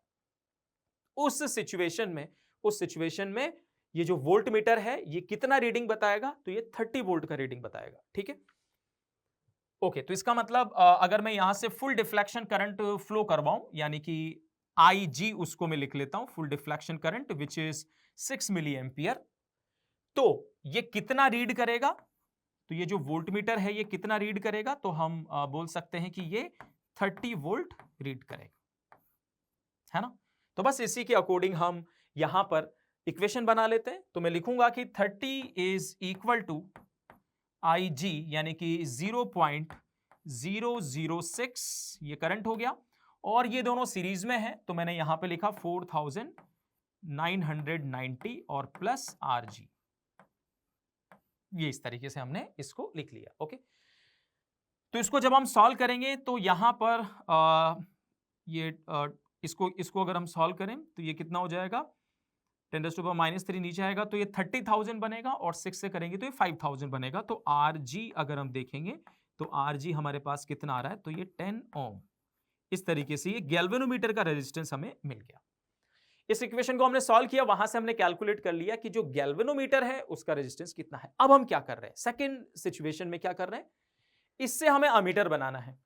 उस सिचुएशन में ये जो वोल्टमीटर है ये कितना रीडिंग बताएगा, तो ये 30 वोल्ट का रीडिंग बताएगा। ठीक है, ओके। तो इसका मतलब अगर मैं यहां से फुल डिफ्लेक्शन करंट फ्लो करवाऊं, यानी कि IG उसको मैं लिख लेता हूं, full deflection current which is 6 milli ampere, तो ये कितना रीड करेगा, तो ये जो वोल्टमीटर है ये कितना रीड करेगा, तो हम बोल सकते हैं कि ये 30 वोल्ट रीड करेगा, है ना। तो बस इसी के अकॉर्डिंग हम यहां पर इक्वेशन बना लेते हैं। तो मैं लिखूंगा कि 30 इज इक्वल टू IG, यानी कि 0.006 ये करंट हो गया, और ये दोनों सीरीज में है, तो मैंने यहां पे लिखा 4990 और प्लस RG, ये इस तरीके से हमने इसको लिख लिया। ओके, तो इसको जब हम सॉल्व करेंगे तो यहां पर इसको अगर हम सॉल्व करें तो ये कितना हो जाएगा, 10⁻³ नीचे आएगा, तो ये 30,000 बनेगा, और 6 से करेंगे तो ये 5,000 बनेगा। तो RG अगर हम देखेंगे तो RG हमारे पास कितना आ रहा है, तो ये 10 ओम। इस तरीके से ये गैल्वेनोमीटर का रेजिस्टेंस हमें मिल गया। इस इक्वेशन को हमने सॉल्व किया, वहां से हमने कैलकुलेट कर लिया कि जो गैल्वेनोमीटर है उसका रेजिस्टेंस कितना है। अब हम क्या कर रहे हैं, सेकेंड सिचुएशन में क्या कर रहे हैं, इससे हमें अमीटर बनाना है,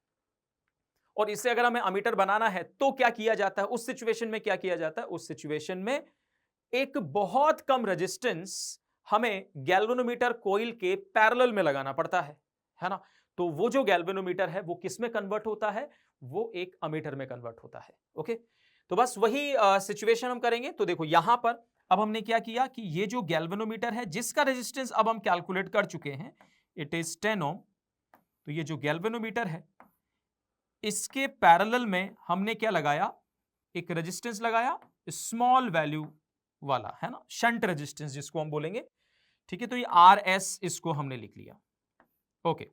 और इससे अगर हमें अमीटर बनाना है तो क्या किया जाता है, उस सिचुएशन में क्या किया जाता है, उस सिचुएशन में एक बहुत कम रेजिस्टेंस हमें गैल्वेनोमीटर कोइल के पैरेलल में लगाना पड़ता है ना। तो वो जो गैल्वेनोमीटर है वो किस में कन्वर्ट होता है, वो एक अमीटर में कन्वर्ट होता है। ओके, तो बस वही सिचुएशन हम करेंगे। तो देखो यहां पर अब हमने क्या किया कि ये जो गैल्वेनोमीटर है जिसका रेजिस्टेंस अब हम कैलकुलेट कर चुके हैं, इट इज 10 ओम। तो ये जो गैल्वेनोमीटर है इसके पैरेलल में हमने क्या लगाया, एक रेजिस्टेंस लगाया, स्मॉल वैल्यू वाला, है ना, शंट रेजिस्टेंस जिसको हम बोलेंगे। ठीक है, तो ये RS इसको हमने लिख लिया। ओके,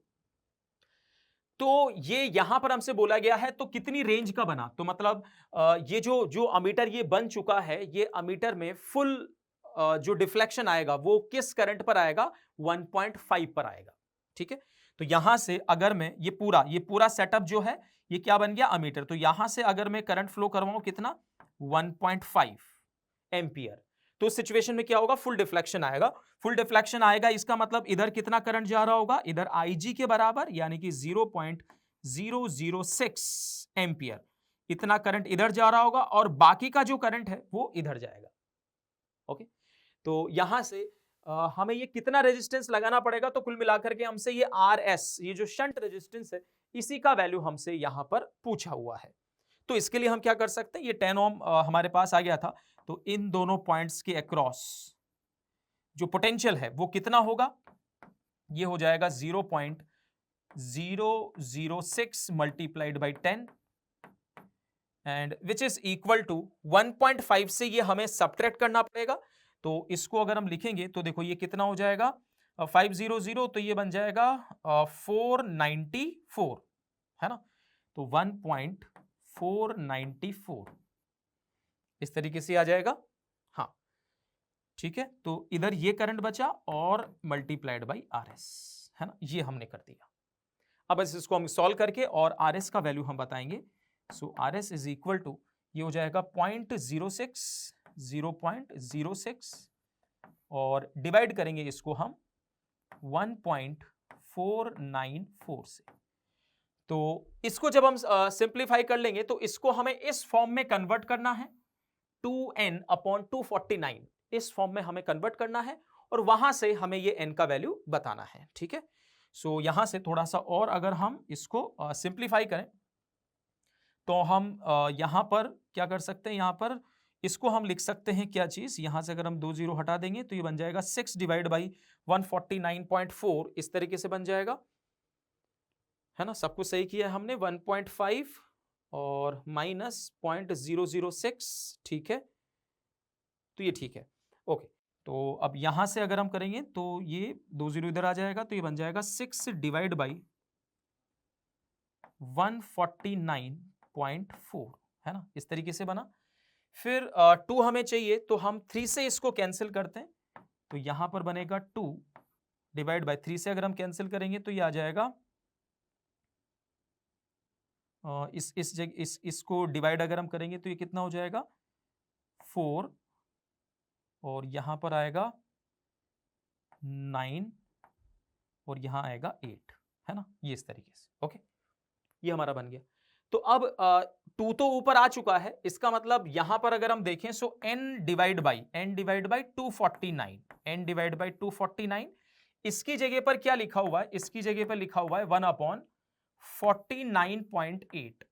तो ये यहां पर हमसे बोला गया है तो कितनी रेंज का बना, तो मतलब ये जो अमीटर ये बन चुका है, ये अमीटर में फुल जो डिफ्लेक्शन आएगा वो किस करंट पर आएगा, 1.5 पर आएगा। ठीक है, तो यहां से अगर मैं ये पूरा सेटअप जो है ये क्या बन गया, अमीटर। तो यहां से अगर मैं करंट फ्लो करवाऊं कितना, 1.5 एम्पियर, तो इस सिचुएशन में क्या होगा, फुल डिफ्लेक्शन आएगा। फुल डिफ्लेक्शन आएगा इसका मतलब इधर कितना करंट जा रहा होगा, इधर IG के बराबर, यानी कि 0.006 एम्पियर, इतना करंट इधर जा रहा होगा, और बाकी का जो करंट है वो इधर जाएगा। ओके, तो यहां से हमें ये कितना रेजिस्टेंस लगाना पड़ेगा, तो कुल मिलाकर के हमसे ये RS, ये जो शंट रेजिस्टेंस है, इसी का वैल्यू हमसे यहां पर पूछा हुआ है। तो इसके लिए हम क्या कर सकते हैं, ये 10 ओम हमारे पास आ गया था, तो इन दोनों पॉइंट्स के अक्रॉस जो पोटेंशियल है वो कितना होगा, ये हो जाएगा 0.006 multiplied by 10 and which is equal to 1.5 से ये हमें सब्ट्रैक्ट करना पड़ेगा। तो इसको अगर हम लिखेंगे तो देखो ये कितना हो जाएगा 500, तो ये बन जाएगा 494, है ना, तो 1.494 इस तरीके से आ जाएगा। हाँ ठीक है, तो इधर ये करंट बचा और मल्टीप्लाइड बाई RS, है ना, ये हमने कर दिया। अब इसको हम सॉल्व करके और RS का वैल्यू हम बताएंगे। सो RS इज इक्वल टू, ये हो जाएगा 0.06 और डिवाइड करेंगे इसको हम 1.494 से। तो इसको जब हम सिंप्लीफाई कर लेंगे तो इसको हमें इस फॉर्म में कन्वर्ट करना है, 2n/249 इस फॉर्म में हमें कन्वर्ट करना है और वहां से हमें ये n का वैल्यू बताना है। ठीक है, सो यहां से थोड़ा सा और अगर हम इसको सिंप्लीफाई करें तो हम यहां पर क्या कर सकते हैं, यहां पर इसको हम लिख सकते हैं क्या चीज, यहां से अगर हम 2 0 हटा देंगे तो ये बन जाएगा 6 डिवाइड बाई 149.4 इस तरीके से बन जाएगा, है ना, सब कुछ सही किया हमने, 1.5 और माइनस 0.006, ठीक है, तो ये ठीक है। ओके, तो अब यहां से अगर हम करेंगे तो ये 2 0 इधर आ जाएगा, तो ये बन जाएगा 6 डिवाइड बाई 149.4, है ना, इस तरीके से बना। फिर 2 हमें चाहिए तो हम 3 से इसको कैंसिल करते हैं, तो यहां पर बनेगा 2 डिवाइड बाई 3 से अगर हम कैंसिल करेंगे तो ये आ जाएगा इसको डिवाइड अगर हम करेंगे तो ये कितना हो जाएगा 4 और यहां पर आएगा 9 और यहां आएगा 8, है ना, ये इस तरीके से। ओके, ये हमारा बन गया। तो अब 2 तो ऊपर आ चुका है, इसका मतलब यहां पर अगर हम देखें सो n डिवाइड बाई 249, इसकी जगह पर क्या लिखा हुआ है, इसकी जगह पर लिखा हुआ है 1/49.8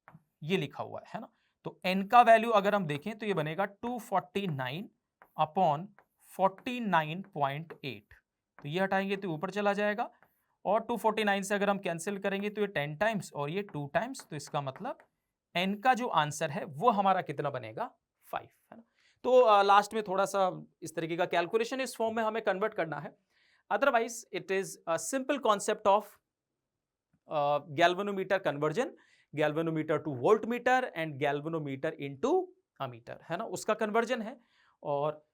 ये लिखा हुआ है ना, तो n का वैल्यू अगर हम देखें तो ये बनेगा 249/49.8, तो ये हटाएंगे तो ऊपर चला जाएगा और 249 से अगर हम कैंसिल करेंगे तो ये 10 टाइम्स और ये 2 टाइम्स, तो इसका मतलब n का जो आंसर है वो हमारा कितना बनेगा 5, है ना। तो लास्ट में थोड़ा सा इस तरीके का कैलकुलेशन इस फॉर्म में हमें कन्वर्ट करना है, otherwise it is a simple concept of galvanometer conversion, galvanometer two volt meter and galvanometer into ammeter, है ना, उसका कन्वर्जन है। और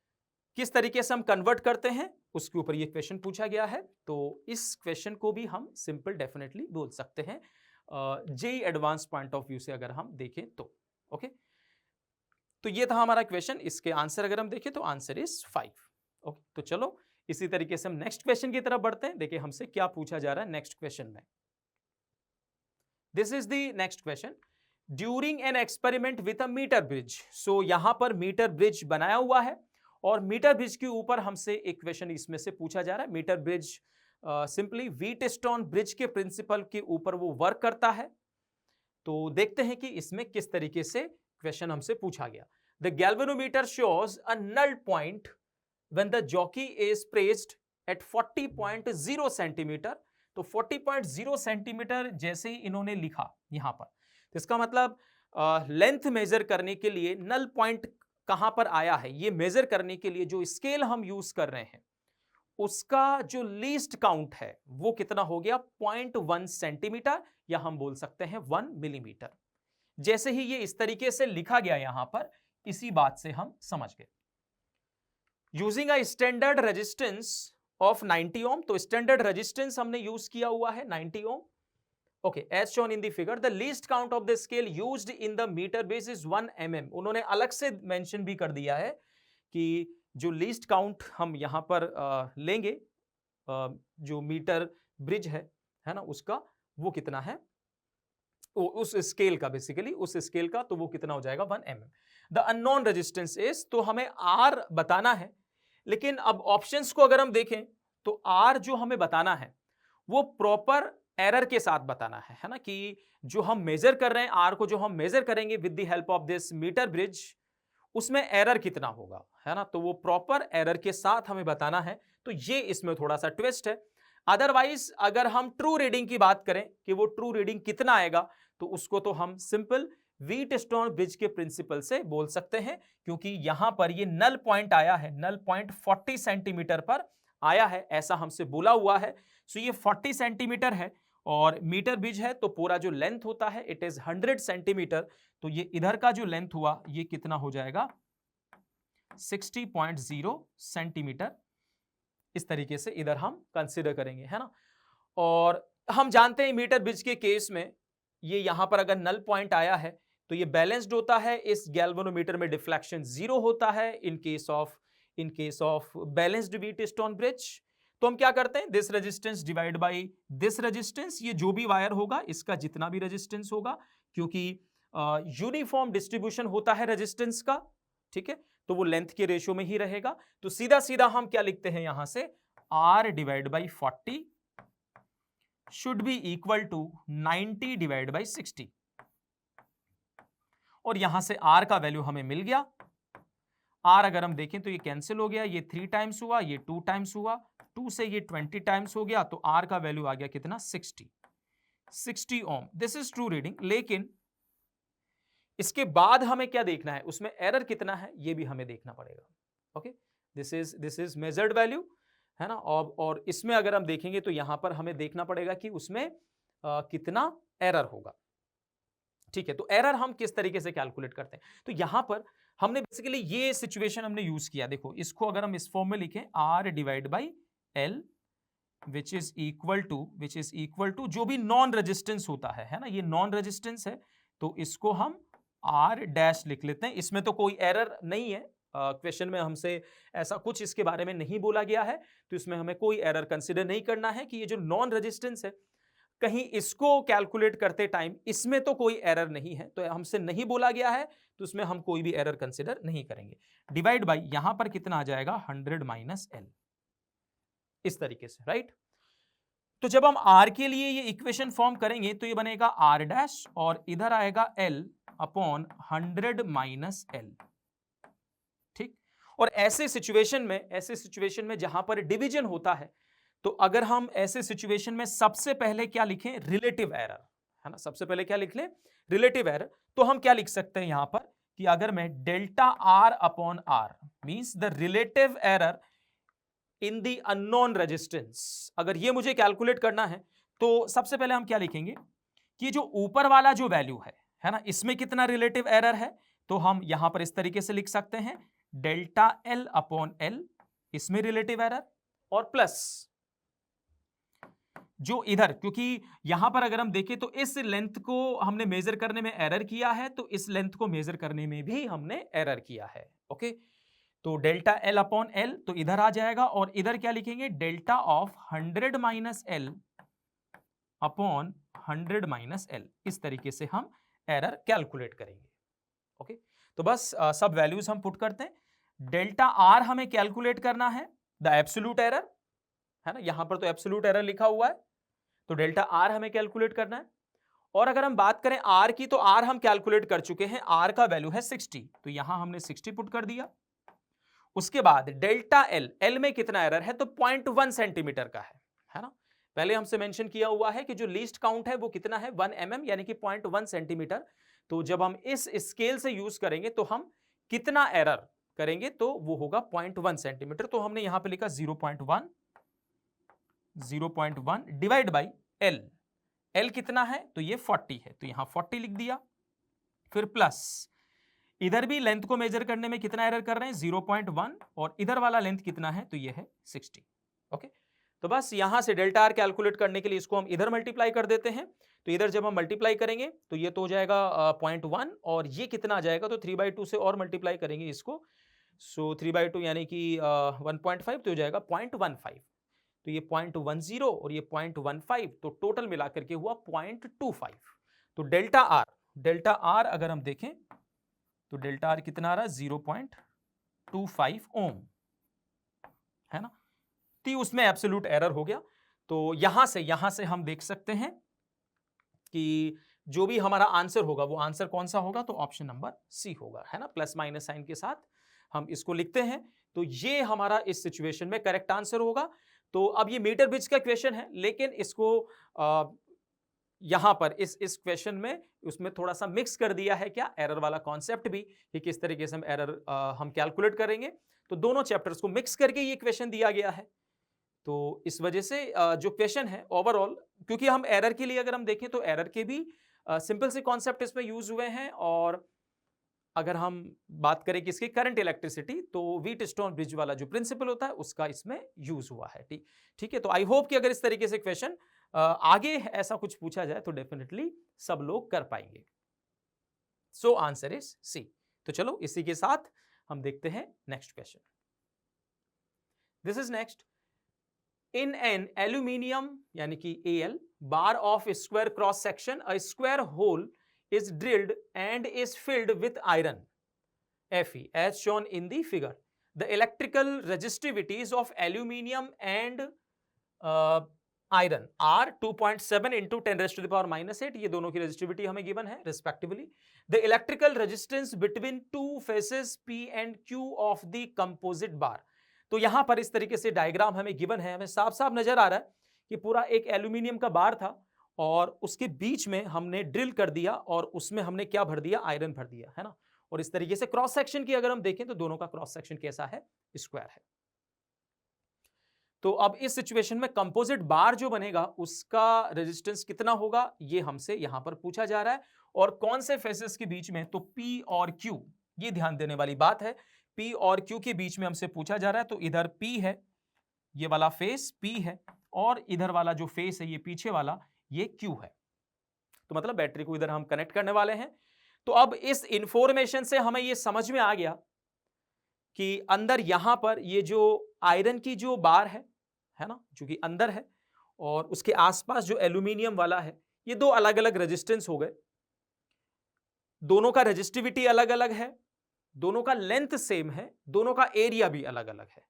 किस तरीके से हम कन्वर्ट करते हैं उसके ऊपर ये क्वेश्चन पूछा गया है, तो इस क्वेश्चन को भी हम सिंपल डेफिनेटली बोल सकते हैं JEE advance point of view से अगर हम देखें तो। ओके, तो ये था हमारा क्वेश्चन, इसके आंसर अगर हम देखें तो आंसर इज 5। ओके, तो चलो इसी तरीके से हम नेक्स्ट क्वेश्चन की तरफ बढ़ते हैं, देखिए हमसे क्या पूछा जा रहा है नेक्स्ट क्वेश्चन में। This is the next question, during an experiment with a metre bridge. So यहां पर मीटर ब्रिज बनाया हुआ है और मीटर ब्रिज के ऊपर हमसे एक क्वेश्चन इसमें से पूछा जा रहा है। Meter bridge simply Wheatstone bridge के प्रिंसिपल के ऊपर वो वर्क करता है, तो देखते हैं कि इसमें किस तरीके से क्वेश्चन हमसे पूछा गया। The galvanometer shows a null point when the jockey is placed at 40.0 centimeter. तो 40.0 सेंटीमीटर जैसे ही इन्होंने लिखा यहां पर, तो इसका मतलब लेंथ मेजर करने के लिए नल पॉइंट कहां पर आया है, ये मेजर करने के लिए जो स्केल हम यूज कर रहे हैं उसका जो लीस्ट काउंट है वो कितना हो गया 0.1 सेंटीमीटर, या हम बोल सकते हैं 1 मिलीमीटर। जैसे ही ये इस तरीके से लिखा गया यहां पर, इसी बात से हम समझ गए। Using a standard resistance of 90 ohm, तो स्टैंडर्ड रेजिस्टेंस हमने यूज किया हुआ है 90 ohm. Okay, as shown in the figure the least count of the scale used in the metre base is 1 mm। उन्होंने अलग से मेंशन भी कर दिया है कि जो लीस्ट काउंट हम यहां पर लेंगे जो मीटर ब्रिज है ना, उसका वो कितना है, उस स्केल का, बेसिकली उस स्केल का, तो वो कितना हो जाएगा 1 mm। The unknown resistance is, तो हमें R बताना है, लेकिन अब ऑप्शंस को अगर हम देखें तो आर जो हमें बताना है वो प्रॉपर एरर के साथ बताना है ना, कि जो हम मेजर कर रहे हैं आर को, जो हम मेजर करेंगे with the help of this meter bridge, उसमें एरर कितना होगा, है ना, तो वो प्रॉपर एरर के साथ हमें बताना है। तो ये इसमें थोड़ा सा ट्विस्ट है। अदरवाइज अगर हम ट्रू रीडिंग की बात करें कि वो ट्रू रीडिंग कितना आएगा, तो उसको तो हम सिंपल व्हीटस्टोन ब्रिज के प्रिंसिपल से बोल सकते हैं, क्योंकि यहां पर ये नल पॉइंट आया है, नल पॉइंट 40 सेंटीमीटर पर आया है, ऐसा हमसे बोला हुआ है। सो ये 40 सेंटीमीटर है और मीटर ब्रिज है, तो पूरा जो लेंथ होता है इट इज 100 सेंटीमीटर। तो ये इधर का जो लेंथ हुआ ये कितना हो जाएगा, 60.0 सेंटीमीटर। इस तरीके से इधर हम कंसीडर करेंगे, है ना। और हम जानते हैं मीटर ब्रिज के केस में ये यहां पर अगर नल पॉइंट आया है तो ये बैलेंस्ड होता है, इस गैल्वेनोमीटर में डिफ्लेक्शन 0 होता है in case of balanced Wheatstone bridge. तो हम क्या करते हैं, this resistance divide by this resistance, ये जो भी वायर होगा इसका जितना भी रेजिस्टेंस होगा, क्योंकि यूनिफॉर्म डिस्ट्रीब्यूशन होता है रेजिस्टेंस का, ठीक है, तो वो लेंथ के रेशियो में ही रहेगा। तो सीधा सीधा हम क्या लिखते हैं यहां से, R divide by 40 should be equal to 90 divide by 60। और यहां से R का वैल्यू हमें मिल गया। R अगर हम देखें तो ये कैंसिल हो गया, ये 3 टाइम्स हुआ, ये 2 टाइम्स हुआ, 2 से ये 20 टाइम्स हो गया, तो R का वैल्यू आ गया कितना, 60 ohm. This is true reading. लेकिन इसके बाद हमें क्या देखना है, उसमें एरर कितना है ये भी हमें देखना पड़ेगा। Okay, this is measured value, है ना। और इसमें अगर हम देखेंगे तो यहां पर हमें देखना पड़ेगा कि उसमें कितना एरर होगा, ठीक है। तो एरर हम किस तरीके से कैलकुलेट करते हैं, तो यहां पर हमने बेसिकली ये सिचुएशन हमने यूज किया। देखो इसको अगर हम इस फॉर्म में लिखें, R divide by L which is equal to जो भी नॉन रेजिस्टेंस होता है ना, ये नॉन रेजिस्टेंस है तो इसको हम R डैश लिख लेते हैं। इसमें तो कोई एरर नहीं है, क्वेश्चन में हमसे ऐसा कुछ इसके बारे में नहीं बोला गया है, तो इसमें हमें कोई एरर कंसिडर नहीं करना है कि ये जो नॉन रेजिस्टेंस है कहीं इसको कैलकुलेट करते टाइम इसमें तो कोई एरर नहीं है, तो हमसे नहीं बोला गया है तो इसमें हम कोई भी एरर कंसिडर नहीं करेंगे। डिवाइड बाई यहां पर कितना आ जाएगा, 100 माइनस L, इस तरीके से, राइट। तो जब हम R के लिए ये इक्वेशन फॉर्म करेंगे तो ये बनेगा R डैश और इधर आएगा L अपॉन 100 माइनस L, ठीक। और ऐसे सिचुएशन में जहां पर डिवीजन होता है, तो अगर हम ऐसे सिचुएशन में सबसे पहले क्या लिखें, रिलेटिव एरर, है ना, सबसे पहले क्या लिख लें, रिलेटिव एरर। तो हम क्या लिख सकते हैं यहां पर कि अगर मैं delta R upon R means the relative error in the unknown resistance, अगर ये मुझे कैलकुलेट करना है तो सबसे पहले हम क्या लिखेंगे कि जो ऊपर वाला जो वैल्यू है ना, इसमें कितना रिलेटिव एरर है, तो हम यहां पर इस तरीके से लिख सकते हैं डेल्टा L अपॉन L, इसमें रिलेटिव एरर, और प्लस जो इधर, क्योंकि यहां पर अगर हम देखें तो इस लेंथ को हमने मेजर करने में एरर किया है, तो इस लेंथ को मेजर करने में भी हमने एरर किया है। ओके, तो डेल्टा L अपॉन L तो इधर आ जाएगा, और इधर क्या लिखेंगे, delta of 100 minus L upon 100 minus L, इस तरीके से हम एरर कैलकुलेट करेंगे। ओके, तो बस सब वैल्यूज हम पुट करते हैं। डेल्टा R हमें कैलकुलेट करना है द एब्सोल्यूट एरर, है ना, यहां पर तो एब्सोल्यूट एरर लिखा हुआ है, तो डेल्टा R हमें कैलकुलेट करना है। और अगर हम बात करें R की, तो R हम कैलकुलेट कर चुके हैं, R का वैल्यू है 60, तो यहां हमने 60 पुट कर दिया। उसके बाद डेल्टा L में कितना एरर है, तो 0.1 सेंटीमीटर का है ना। पहले हमसे मेंशन किया हुआ है कि जो लीस्ट काउंट है वो कितना है, 1 mm यानी कि 0.1 सेंटीमीटर। तो जब हम इस स्केल से यूज करेंगे तो हम कितना एरर करेंगे, तो वो होगा 0.1 सेंटीमीटर। तो हमने यहां पे लिखा 0.1 डिवाइड बाई L कितना है, तो ये 40 है, तो यहां 40 लिख दिया। फिर प्लस इधर भी लेंथ को मेजर करने में कितना एरर कर रहे हैं, 0.1, और इधर वाला लेंथ कितना है, तो ये है 60। ओके, तो बस यहां से डेल्टा R कैलकुलेट करने के लिए इसको हम इधर मल्टीप्लाई कर देते हैं, तो इधर जब हम मल्टीप्लाई करेंगे तो ये तो हो जाएगा 0.1, और ये कितना आ जाएगा, तो 3/2 से और मल्टीप्लाई करेंगे इसको, सो 3/2 यानी कि 1.5, तो हो जाएगा 0.15, तो ये 0.10 और ये 0.15, तो टोटल मिलाकर के हुआ 0.25। तो डेल्टा R अगर हम देखें तो डेल्टा R कितना आ रहा है, 0.25 ओम। है ना, तो उसमें एब्सोल्यूट एरर हो गया। तो यहां से हम देख सकते हैं कि जो भी हमारा आंसर होगा वो आंसर कौन सा होगा, तो ऑप्शन नंबर सी होगा, है ना, प्लस माइनस साइन के साथ हम इसको लिखते हैं। तो ये हमारा इस सिचुएशन में करेक्ट आंसर होगा। तो अब ये मीटर ब्रिज का क्वेश्चन है, लेकिन इसको यहां पर इस क्वेश्चन में उसमें थोड़ा सा मिक्स कर दिया है क्या, एरर वाला कॉन्सेप्ट भी, कि किस तरीके से हम एरर हम कैलकुलेट करेंगे। तो दोनों चैप्टर्स को मिक्स करके ये क्वेश्चन दिया गया है। तो इस वजह से जो क्वेश्चन है ओवरऑल, क्योंकि हम एरर के लिए अगर हम देखें तो एरर के भी सिंपल से कॉन्सेप्ट इसमें यूज हुए हैं। और अगर हम बात करें कि इसकी करंट इलेक्ट्रिसिटी, तो व्हीटस्टोन ब्रिज वाला जो प्रिंसिपल होता है उसका इसमें यूज हुआ है। ठीक है, तो आई होप कि अगर इस तरीके से क्वेश्चन आगे ऐसा कुछ पूछा जाए तो डेफिनेटली सब लोग कर पाएंगे। So answer is C. तो चलो इसी के साथ हम देखते हैं next question. This is next. In an aluminium यानी कि Al bar of a square cross section, a square hole is drilled and is filled with iron Fe as shown in the figure. The electrical resistivities of aluminium and iron are 2.7 into 10 raised to the power minus 8. ये दोनों की resistivity हमें given है respectively. The electrical resistance between two faces P and Q of the composite bar. तो यहां पर इस तरीके से डायग्राम हमें गिवन है, हमें साफ साफ नजर आ रहा है कि पूरा एक एल्यूमिनियम का बार था और उसके बीच में हमने ड्रिल कर दिया और उसमें हमने क्या भर दिया, आयरन भर दिया, है ना। और इस तरीके से क्रॉस सेक्शन की अगर हम देखें तो दोनों का क्रॉस सेक्शन कैसा है, स्क्वायर है। तो अब इस सिचुएशन में कंपोजिट बार जो बनेगा उसका रेजिस्टेंस कितना होगा, ये हमसे यहां पर पूछा जा रहा है। और कौन से फेसेस के बीच में, तो P और Q, ये ध्यान देने वाली बात है। P और Q के बीच में हमसे पूछा जा रहा है। तो इधर P है, ये वाला फेस P है, और इधर वाला जो फेस है ये पीछे वाला ये Q है। तो मतलब बैटरी को इधर हम कनेक्ट करने वाले हैं। तो अब इस इंफॉर्मेशन से हमें ये समझ में आ गया कि अंदर यहां पर ये जो आयरन की जो बार है ना, जो कि अंदर है, और उसके आसपास जो एल्यूमिनियम वाला है, ये दो अलग अलग रेजिस्टेंस हो गए। दोनों का रेजिस्टिविटी अलग अलग है, दोनों का लेंथ सेम है, दोनों का एरिया भी अलग अलग है।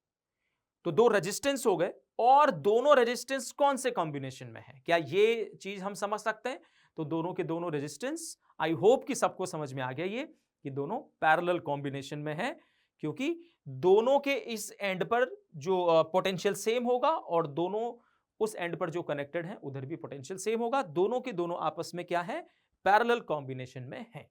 तो दो रेजिस्टेंस हो गए, और दोनों रेजिस्टेंस कौन से कॉम्बिनेशन में है, क्या ये चीज हम समझ सकते हैं। तो दोनों के दोनों रेजिस्टेंस, आई होप कि सबको समझ में आ गया ये कि दोनों पैरेलल कॉम्बिनेशन में है, क्योंकि दोनों के इस एंड पर जो पोटेंशियल सेम होगा और दोनों उस एंड पर जो कनेक्टेड है उधर भी पोटेंशियल सेम होगा। दोनों के दोनों आपस में क्या है, पैरेलल कॉम्बिनेशन में है।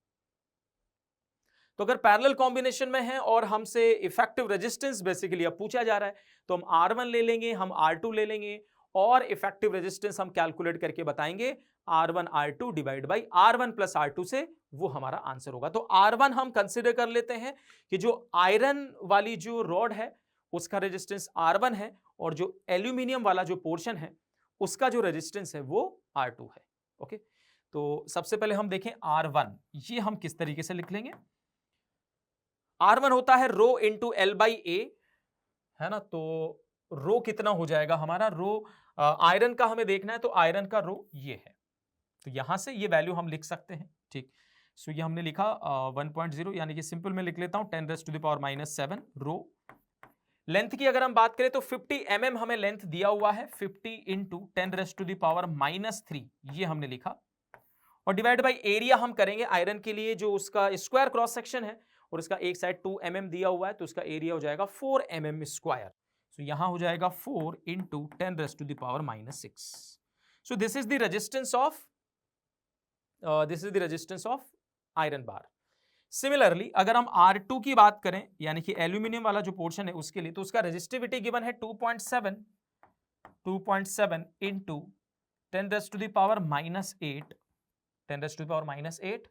तो अगर पैरेलल कॉम्बिनेशन में है और हमसे इफेक्टिव रेजिस्टेंस बेसिकली अब पूछा जा रहा है, तो हम R1 ले लेंगे, हम R2 ले लेंगे, और इफेक्टिव रेजिस्टेंस हम कैलकुलेट करके बताएंगे R1 R2 divide by R1 plus R2 से, वो हमारा आंसर होगा। तो R1 हम कंसिडर कर लेते हैं कि जो आयरन वाली जो रॉड है उसका रेजिस्टेंस R1 है, और जो एल्यूमिनियम वाला जो पोर्शन है उसका जो रेजिस्टेंस है वो R2 है। ओके, तो सबसे पहले हम देखें R1, ये हम किस तरीके से लिख लेंगे। R1 होता है रो इंटू L बाई ए, है ना। तो रो कितना हो जाएगा हमारा, रो आयरन का हमें देखना है, तो आयरन का रो ये है, तो यहां से ये वैल्यू हम लिख सकते हैं। ठीक, सो ये हमने लिखा 1.0, यानी कि सिंपल में लिख लेता हूं 10 raise to the power -7 rho. Length की अगर हम बात करें तो 50 mm हमें लेंथ दिया हुआ है, 50 into 10 raise to the power -3 ये हमने लिखा, और डिवाइड बाई एरिया हम करेंगे आयरन के लिए, जो उसका स्क्वायर क्रॉस सेक्शन है और इसका एक साइड 2 mm दिया हुआ है, तो उसका एरिया हो जाएगा 4 mm स्क्वायर। सो यहां हो जाएगा 4 into 10 raise to the power -6। So this is the resistance of iron bar. Similarly अगर हम R2 की बात करें, यानी कि एल्यूमिनियम वाला जो पोर्शन है उसके लिए, तो उसका रेजिस्टिविटी गिवन है 2.7 into 10 raise to the power -8, 10 raise to the power -8,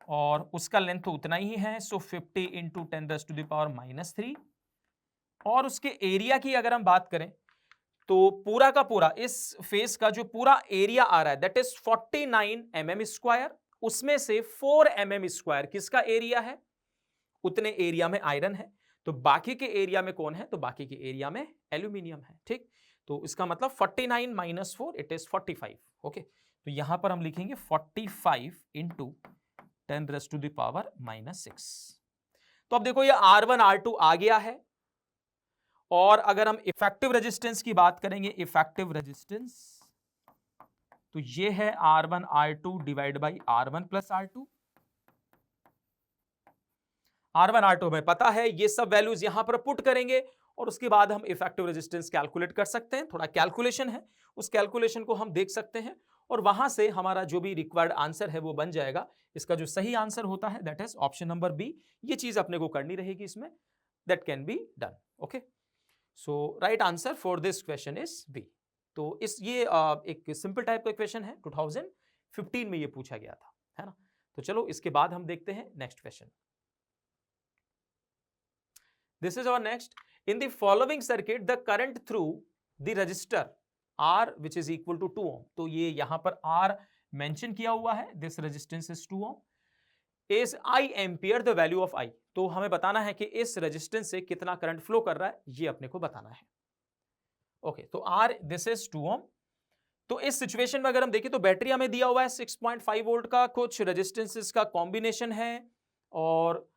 और उसका लेंथ तो उतना ही है, so 50 into 10 raise to the power -3। और उसके एरिया की अगर हम बात करें तो पूरा का पूरा इस फेस का जो पूरा एरिया आ रहा है दैट इज 49 mm स्क्वायर, उसमें से 4 mm स्क्वायर किसका एरिया है, उतने एरिया में आयरन है, तो बाकी के एरिया में कौन है, तो बाकी के एरिया में एल्यूमिनियम है। ठीक, तो इसका मतलब 49 माइनस 4 इट इज 45। ओके, तो यहां पर हम लिखेंगे 45 into 10 raise to the power -6। तो अब देखो ये R1 R2 आ गया है, और अगर हम इफेक्टिव रेजिस्टेंस की बात करेंगे, इफेक्टिव रेजिस्टेंस, तो ये है R1 R2 divide by R1 plus R2। R1 R2 हमें पता है, ये सब वैल्यूज यहां पर पुट करेंगे और उसके बाद हम इफेक्टिव रेजिस्टेंस कैलकुलेट कर सकते हैं। थोड़ा कैलकुलेशन है, उस कैलकुलेशन को हम देख सकते हैं और वहां से हमारा जो भी रिक्वायर्ड आंसर है वो बन जाएगा। इसका जो सही आंसर होता है that is option number B. ये चीज अपने को करनी रहेगी इसमें, that can be done. Okay, so right answer for this question is B. तो इस ये एक सिंपल टाइप का क्वेश्चन है, 2015 में ये पूछा गया था, है ना। तो चलो इसके बाद हम देखते हैं next question. This is our next. In the following circuit, the current through the resistor R, which is equal to 2 ohm. तो ये यहां पर R मेंशन किया हुआ है, this resistance is 2 ohm, is I ampere the value of I. तो हमें बताना है कि इस रेजिस्टेंस से कितना करंट फ्लो कर रहा है, ये अपने को बताना है। ओके, तो R this is 2 ohm. तो इस सिचुएशन में अगर हम देखें तो बैटरी हमें दिया हुआ है 6.5 वोल्ट का, कुछ रेजिस्टेंसेस का कॉम्बिनेशन है और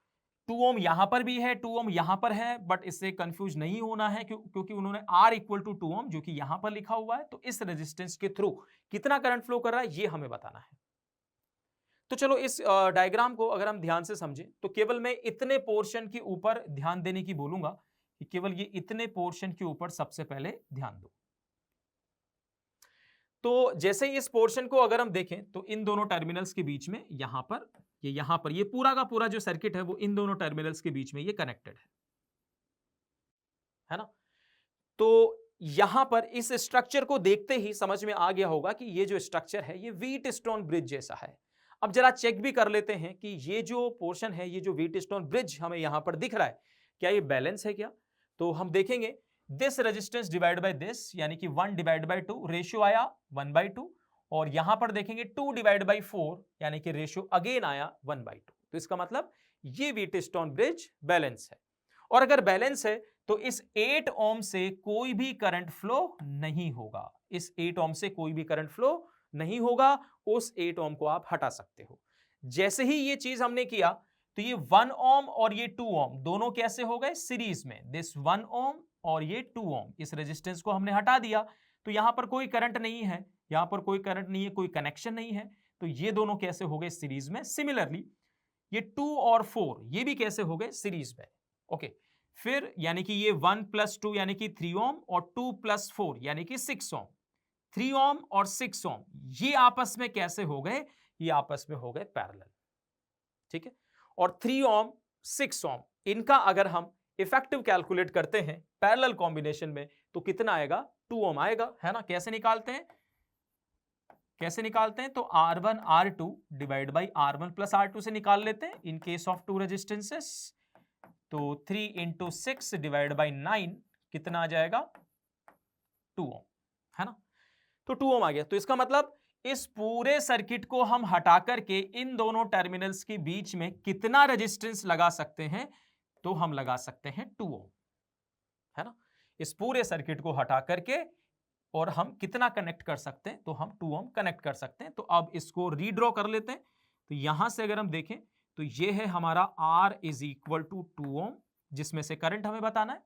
2 ओम यहां पर भी है, 2 ओम यहां पर है, बट इससे कंफ्यूज नहीं होना है क्योंकि उन्होंने R इक्वल टू 2 ओम जो कि यहां पर लिखा हुआ है। तो इस रेजिस्टेंस के थ्रू कितना करंट फ्लो कर रहा है ये हमें बताना है। तो चलो इस डायग्राम को अगर हम ध्यान से समझें तो केवल मैं इतने पोर्शन के ऊपर ध्यान देने की बोलूंगा कि केवल ये इतने पोर्शन के ऊपर सबसे पहले ध्यान दो। तो जैसे ही इस पोर्शन को अगर हम देखें तो इन दोनों टर्मिनल्स के बीच में यहां पर ये पूरा का पूरा जो सर्किट है वो इन दोनों टर्मिनल्स के बीच में ये कनेक्टेड है ना। तो यहां पर इस स्ट्रक्चर को देखते ही समझ में आ गया होगा कि ये जो स्ट्रक्चर है ये व्हीटस्टोन ब्रिज जैसा है। अब जरा चेक भी कर लेते हैं कि ये जो पोर्शन है, ये जो व्हीटस्टोन ब्रिज हमें यहां पर दिख रहा है, क्या ये बैलेंस है क्या। तो हम देखेंगे this resistance divide by this, यानी कि 1 डिवाइड बाय 2, रेशियो आया 1/2, और यहां पर देखेंगे 2 डिवाइड बाय 4, यानी कि रेशियो अगेन आया 1/2। तो इसका मतलब ये व्हीटस्टोन ब्रिज बैलेंस है। और अगर बैलेंस है तो इस 8 ओम से कोई भी करंट फ्लो नहीं होगा, इस 8 ओम से कोई भी करंट फ्लो नहीं होगा, उस 8 ओम को आप हटा सकते हो। जैसे ही ये चीज हमने किया तो ये 1 ओम और ये 2 ओम दोनों कैसे हो गए, सीरीज में। दिस 1 ओम और ये 2 ओम, इस रेजिस्टेंस को हमने हटा दिया तो यहां पर कोई करंट नहीं है, यहां पर कोई करंट नहीं है, कोई कनेक्शन नहीं है, तो ये दोनों कैसे हो गए सीरीज में। सिमिलरली ये 2 और 4 ये भी कैसे हो गए सीरीज में। ओके, फिर यानी कि ये 1 + 2 यानी कि 3 ओम और 2 + 4 यानी कि 6 ओम, 3 ओम और 6 ओम ये आपस में कैसे हो गए, ये आपस में हो गए पैरेलल। ठीक है, और 3 ओम 6 ओम इनका अगर हम इफेक्टिव कैलकुलेट करते हैं पैरेलल कॉम्बिनेशन में तो कितना आएगा, 2 ओम आएगा, है ना। कैसे निकालते हैं, तो R1 R2 divide by R1 plus R2 से निकाल लेते हैं इन केस ऑफ 2 रेजिस्टेंसेस। तो 3 × 6 डिवाइड बाई 9 कितना आ जाएगा, 2 ओम, है ना। तो 2 ओम आ गया। तो इसका मतलब इस पूरे सर्किट को हम हटा करके इन दोनों टर्मिनल्स के बीच में कितना रेजिस्टेंस लगा सकते हैं, तो हम लगा सकते हैं 2 ओम, है ना। इस पूरे सर्किट को हटा करके और हम कितना कनेक्ट कर सकते हैं, तो हम 2 ओम कनेक्ट कर सकते हैं। तो अब इसको रीड्रॉ कर लेते हैं। तो यहां से अगर हम देखें तो ये है हमारा R = 2 ओम, जिसमें से करंट हमें बताना है।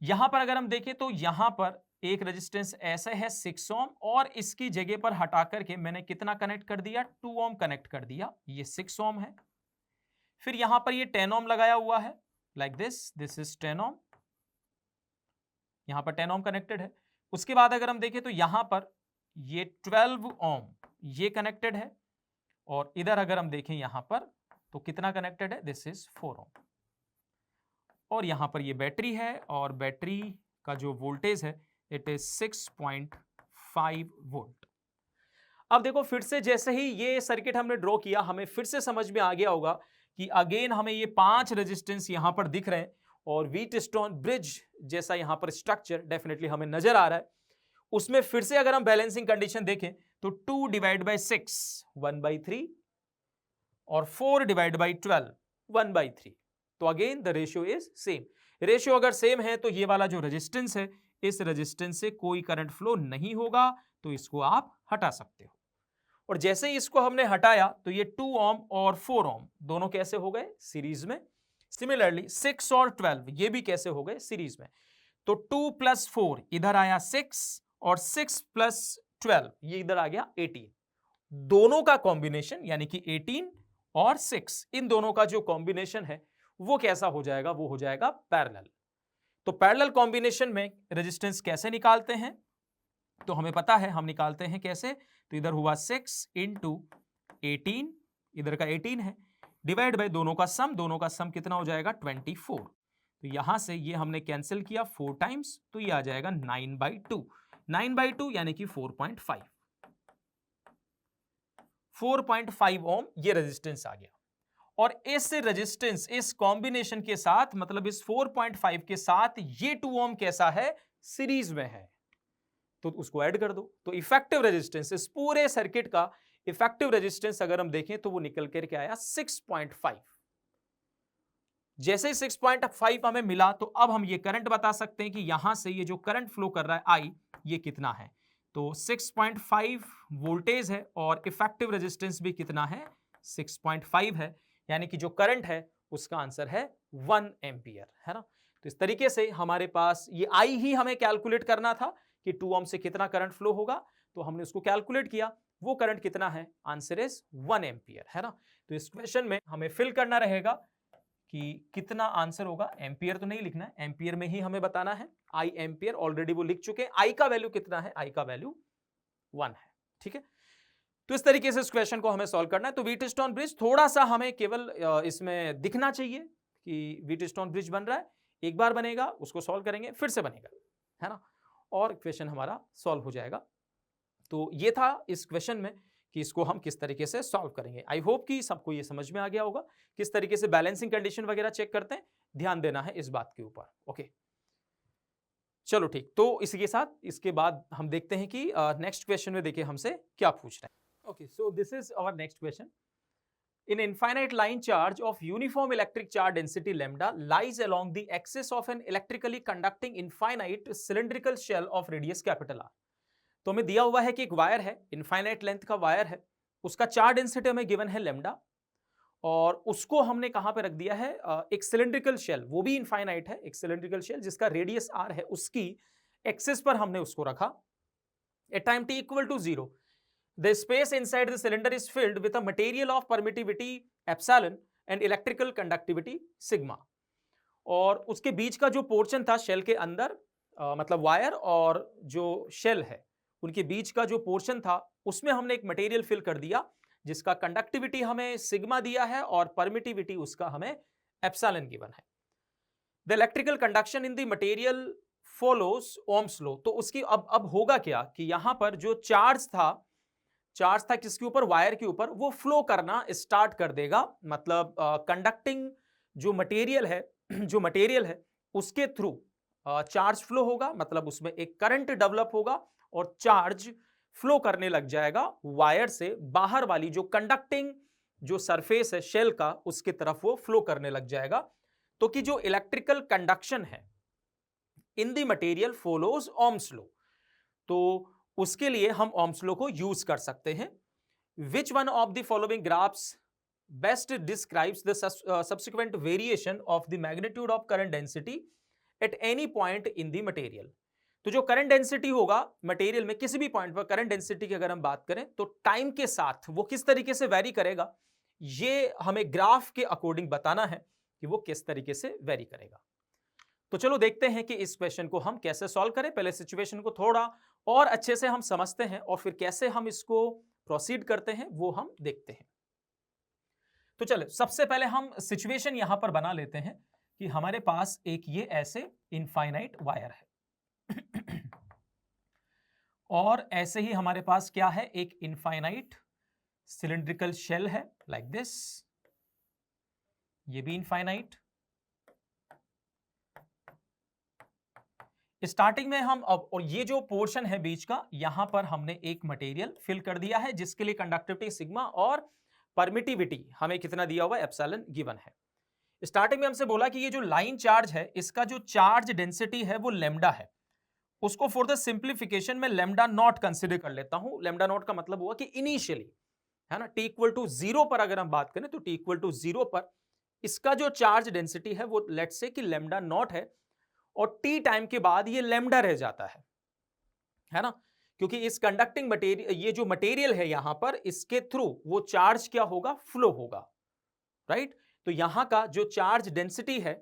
यहां पर अगर हम देखें तो यहां पर एक रेजिस्टेंस ऐसा है 6 ओम और इसकी जगह पर हटा करके मैंने कितना कनेक्ट कर दिया, 2 ओम कनेक्ट कर दिया, ये 6 ओम है। फिर यहां पर ये 10 ओम लगाया हुआ है, लाइक दिस इज 10 ओम, यहां पर 10 ओम कनेक्टेड है। उसके बाद अगर हम देखें तो यहां पर ये 12 ओम ये कनेक्टेड है, और इधर अगर हम देखें यहां पर तो कितना कनेक्टेड है, दिस इज 4 ओम। और यहां पर ये बैटरी है और बैटरी का जो वोल्टेज है इट इज 6.5 वोल्ट। अब देखो फिर से जैसे ही ये सर्किट हमने ड्रॉ किया हमें फिर से समझ में आ गया होगा कि अगेन हमें ये 5 रेजिस्टेंस यहां पर दिख रहे हैं और व्हीटस्टोन ब्रिज जैसा यहां पर स्ट्रक्चर डेफिनेटली हमें नजर आ रहा है। उसमें फिर से अगर हम बैलेंसिंग कंडीशन देखें तो 2 डिवाइड बाई 6 1/3 और 4 डिवाइड बाई 12 1/3। तो again the ratio is same. Ratio अगर सेम है तो ये वाला जो रेजिस्टेंस है इस रेजिस्टेंस से कोई करंट फ्लो नहीं होगा, तो इसको आप हटा सकते हो। और जैसे ही इसको हमने हटाया तो ये 2 ओम और 4 ओम दोनों कैसे हो गए सीरीज में। सिमिलरली 6 और 12 ये भी कैसे हो गए सीरीज में, तो 2 + 4 इधर आया 6 और 6 + 12 ये इधर आ गया 18। दोनों का कॉम्बिनेशन यानी कि 18 और 6 इन दोनों का जो कॉम्बिनेशन है वो कैसा हो जाएगा, वो हो जाएगा पैरेलल। तो पैरेलल कॉम्बिनेशन में रेजिस्टेंस कैसे निकालते हैं, तो हमें पता है हम निकालते हैं कैसे, तो इधर हुआ 6 × 18, इधर का 18 है, डिवाइड बाय दोनों का सम कितना हो जाएगा 24। तो यहां से ये हमने कैंसिल किया 4 टाइम्स, तो ये आ जाएगा 9/2। 9/2 यानी कि 4.5 ओम ये रेजिस्टेंस आ गया। और इस रेजिस्टेंस इस कॉम्बिनेशन के साथ मतलब इस 4.5 के साथ ये 2 ओम कैसा है, सीरीज में है, तो उसको ऐड कर दो। तो इफेक्टिव रेजिस्टेंस इस पूरे सर्किट का इफेक्टिव रेजिस्टेंस अगर हम देखें तो वो निकल करके आया 6.5। जैसे ही 6.5 हमें मिला तो अब हम ये करंट बता सकते हैं कि यहां से ये जो करंट फ्लो कर रहा है आई ये कितना है, तो 6.5 वोल्टेज है और इफेक्टिव रेजिस्टेंस भी कितना है 6.5 है, यानी कि जो करंट है उसका आंसर है 1 एम्पियर, है ना। तो इस तरीके से हमारे पास ये आई ही हमें कैलकुलेट करना था कि 2 ओम से कितना करंट फ्लो होगा, तो हमने उसको कैलकुलेट किया, वो करंट कितना है, आंसर इज 1 एम्पियर, है ना। तो इस क्वेश्चन में हमें फिल करना रहेगा कि कितना आंसर होगा, एम्पियर तो नहीं लिखना है, एम्पियर में ही हमें बताना है, आई एम्पियर ऑलरेडी वो लिख चुके हैं, आई का वैल्यू कितना है, आई का वैल्यू 1 है, ठीक है। तो इस तरीके से इस क्वेश्चन को हमें सॉल्व करना है। तो व्हीटस्टोन ब्रिज थोड़ा सा हमें केवल इसमें दिखना चाहिए कि व्हीटस्टोन ब्रिज बन रहा है, एक बार बनेगा उसको सॉल्व करेंगे फिर से बनेगा, है ना, और क्वेश्चन हमारा सॉल्व हो जाएगा। तो ये था इस क्वेश्चन में कि इसको हम किस तरीके से सॉल्व करेंगे। आई होप कि सबको ये समझ में आ गया होगा किस तरीके से बैलेंसिंग कंडीशन वगैरह चेक करते हैं, ध्यान देना है इस बात के ऊपर। ओके चलो ठीक, तो इसी के साथ इसके बाद हम देखते हैं कि नेक्स्ट क्वेश्चन में देखिए हमसे क्या पूछ रहे हैं। Okay, so this is our next question. In infinite line charge of uniform electric charge density lambda lies along the axis of an electrically conducting infinite cylindrical shell of radius capital R. तो हमें दिया हुआ है कि एक wire है, infinite length का wire है, उसका चार्ज डेंसिटी हमें गिवन है लैम्डा, और उसको हमने कहां पे रख दिया है, एक सिलिंड्रिकल शेल, वो भी इनफाइनाइट है, एक सिलिंड्रिकल शेल जिसका रेडियस r है, उसकी एक्सिस पर हमने उसको रखा। At time t = 0 the space inside the cylinder is filled with a material of permittivity epsilon and electrical conductivity sigma। और उसके बीच का जो पोर्शन था शेल के अंदर, मतलब वायर और जो शेल है उनके बीच का जो पोर्शन था उसमें हमने एक मटेरियल फिल कर दिया जिसका कंडक्टिविटी हमें सिग्मा दिया है और परमिटिविटी उसका हमें एप्सिलॉन गिवन है। The electrical conduction in the material follows Ohm's law. तो उसकी अब होगा क्या कि यहां पर जो चार्ज था किसके ऊपर, वायर के ऊपर, वो फ्लो करना स्टार्ट कर देगा, मतलब कंडक्टिंग जो मटेरियल है उसके थ्रू चार्ज फ्लो होगा, मतलब उसमें एक करंट डेवलप होगा और चार्ज फ्लो करने लग जाएगा वायर से बाहर वाली जो कंडक्टिंग जो सरफेस है शेल का उसके तरफ वो फ्लो करने लग जाएगा। तो कि जो इलेक्ट्रिकल कंडक्शन है in the material follows Ohm's law, तो उसके लिए हम ओम्स लॉ को यूज कर सकते हैं। Which one of the following graphs best describes the subsequent variation of the magnitude of current density at any point in the material. तो जो करंट डेंसिटी होगा मटेरियल में किसी भी पॉइंट पर, करंट डेंसिटी की अगर हम बात करें तो टाइम के साथ वो किस तरीके से वेरी करेगा, ये हमें ग्राफ के अकॉर्डिंग बताना है कि वो किस तरीके से वेरी करेगा। तो चलो देखते हैं कि इस क्वेश्चन को हम कैसे सॉल्व करें। पहले सिचुएशन को थोड़ा और अच्छे से हम समझते हैं और फिर कैसे हम इसको प्रोसीड करते हैं वो हम देखते हैं। तो चलो सबसे पहले हम सिचुएशन यहां पर बना लेते हैं कि हमारे पास एक ये ऐसे इनफाइनाइट वायर है और ऐसे ही हमारे पास क्या है, एक इनफाइनाइट सिलिंड्रिकल शेल है लाइक दिस, ये भी इनफाइनाइट। स्टार्टिंग में हम अब, और ये जो पोर्शन है बीच का, यहां पर हमने एक मटेरियल फिल कर दिया है जिसके लिए कंडक्टिविटी सिग्मा और परमिटिविटी हमें कितना दिया हुआ है, एप्सिलॉन गिवन है। स्टार्टिंग में हमसे बोला कि ये जो लाइन चार्ज है इसका जो चार्ज डेंसिटी है वो लैम्डा है, उसको फॉर द सिंप्लीफिकेशन में लैम्डा नॉट कंसीडर कर लेता हूं। लैम्डा नॉट का मतलब हुआ कि इनिशियली, है ना, t = 0 पर अगर हम बात करें तो t = 0 पर इसका जो चार्ज डेंसिटी है वो लेट्स से कि लैम्डा नॉट है, और टी टाइम के बाद ये लैम्डा रह जाता है ना, क्योंकि इस कंडक्टिंग मटेरियल, ये जो मटेरियल है यहां पर, इसके थ्रू वो चार्ज क्या होगा, फ्लो होगा, राइट। तो यहां का जो चार्ज डेंसिटी है,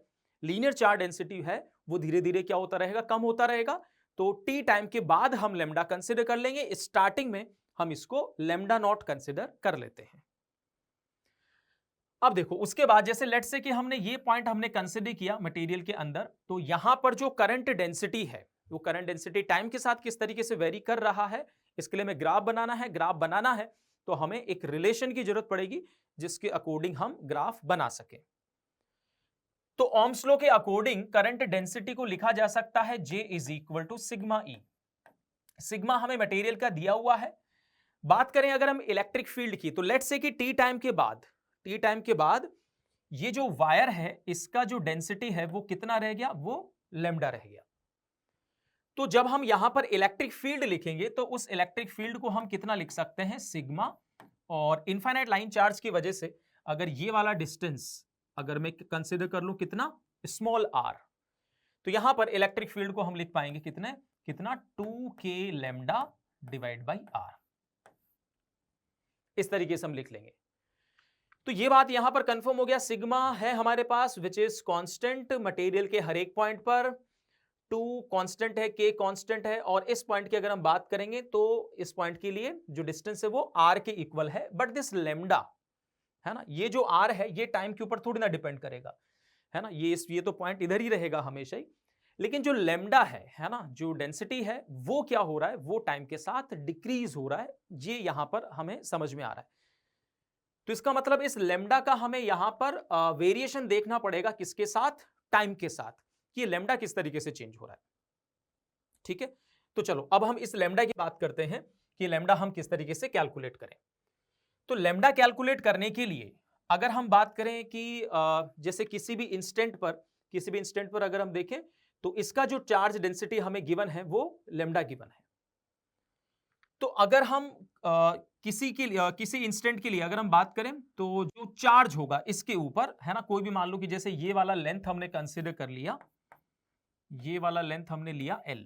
लीनियर चार्ज डेंसिटी है, वो धीरे धीरे क्या होता रहेगा, कम होता रहेगा। तो टी टाइम के बाद हम लैम्डा कंसिडर कर लेंगे, स्टार्टिंग में हम इसको लैम्डा नॉट कंसिडर कर लेते हैं। अब देखो उसके बाद जैसे लेट्स से कि हमने ये पॉइंट हमने कंसिडर किया मटेरियल के अंदर, तो यहां पर जो करंट डेंसिटी है, वो करंट डेंसिटी टाइम के साथ किस तरीके से वेरी कर रहा है, इसके लिए हमें ग्राफ बनाना है। ग्राफ बनाना है तो हमें एक रिलेशन की जरूरत पड़ेगी जिसके अकॉर्डिंग हम ग्राफ बना सके। तो ओम्स लॉ के अकॉर्डिंग करंट डेंसिटी को लिखा जा सकता है J is equal to sigma E. Sigma हमें मटेरियल का दिया हुआ है। बात करें अगर हम इलेक्ट्रिक फील्ड की, तो लेट्स से कि टी टाइम के बाद ये जो वायर है इसका जो डेंसिटी है वो कितना रह गया, वो लैम्डा रह गया। तो जब हम यहां पर इलेक्ट्रिक फील्ड लिखेंगे तो उस इलेक्ट्रिक फील्ड को हम कितना लिख सकते हैं, सिग्मा, और इनफाइनाइट लाइन चार्ज की वजह से अगर ये वाला डिस्टेंस अगर मैं कंसीडर कर लूं कितना, स्मॉल आर, तो यहां पर इलेक्ट्रिक फील्ड को हम लिख पाएंगे कितना 2k lambda divide by are. इस तरीके से हम लिख लेंगे। तो ये बात यहां पर कंफर्म हो गया, सिग्मा है हमारे पास विच इज कांस्टेंट मटेरियल के हर एक पॉइंट पर, 2 कांस्टेंट है, k कांस्टेंट है, और इस पॉइंट की अगर हम बात करेंगे तो इस पॉइंट के लिए जो डिस्टेंस है वो r के इक्वल है। बट दिस लैम्डा है ना, ये जो r है ये टाइम के ऊपर थोड़ी ना डिपेंड करेगा, है ना, ये तो पॉइंट इधर ही रहेगा हमेशा ही। लेकिन जो लैम्डा है ना, जो डेंसिटी है वो क्या हो रहा है, वो टाइम के साथ डिक्रीज हो रहा है, ये यहां पर हमें समझ में आ रहा है। तो इसका मतलब इस लैम्डा का हमें यहां पर वेरिएशन देखना पड़ेगा, किसके साथ, टाइम के साथ, कि लैम्डा किस तरीके से चेंज हो रहा है। ठीक है, तो चलो अब हम इस लैम्डा की बात करते हैं कि लैम्डा हम किस तरीके से कैलकुलेट करें। तो लैम्डा कैलकुलेट करने के लिए अगर हम बात करें कि जैसे किसी भी इंस्टेंट पर अगर हम देखें तो इसका जो चार्ज डेंसिटी हमें गिवन है वो लैम्डा गिवन है। तो अगर हम किसी इंस्टेंट के लिए अगर हम बात करें तो जो चार्ज होगा इसके ऊपर, है ना, कोई भी मान लो कि जैसे ये वाला लेंथ हमने कंसीडर कर लिया, ये वाला लेंथ हमने लिया L,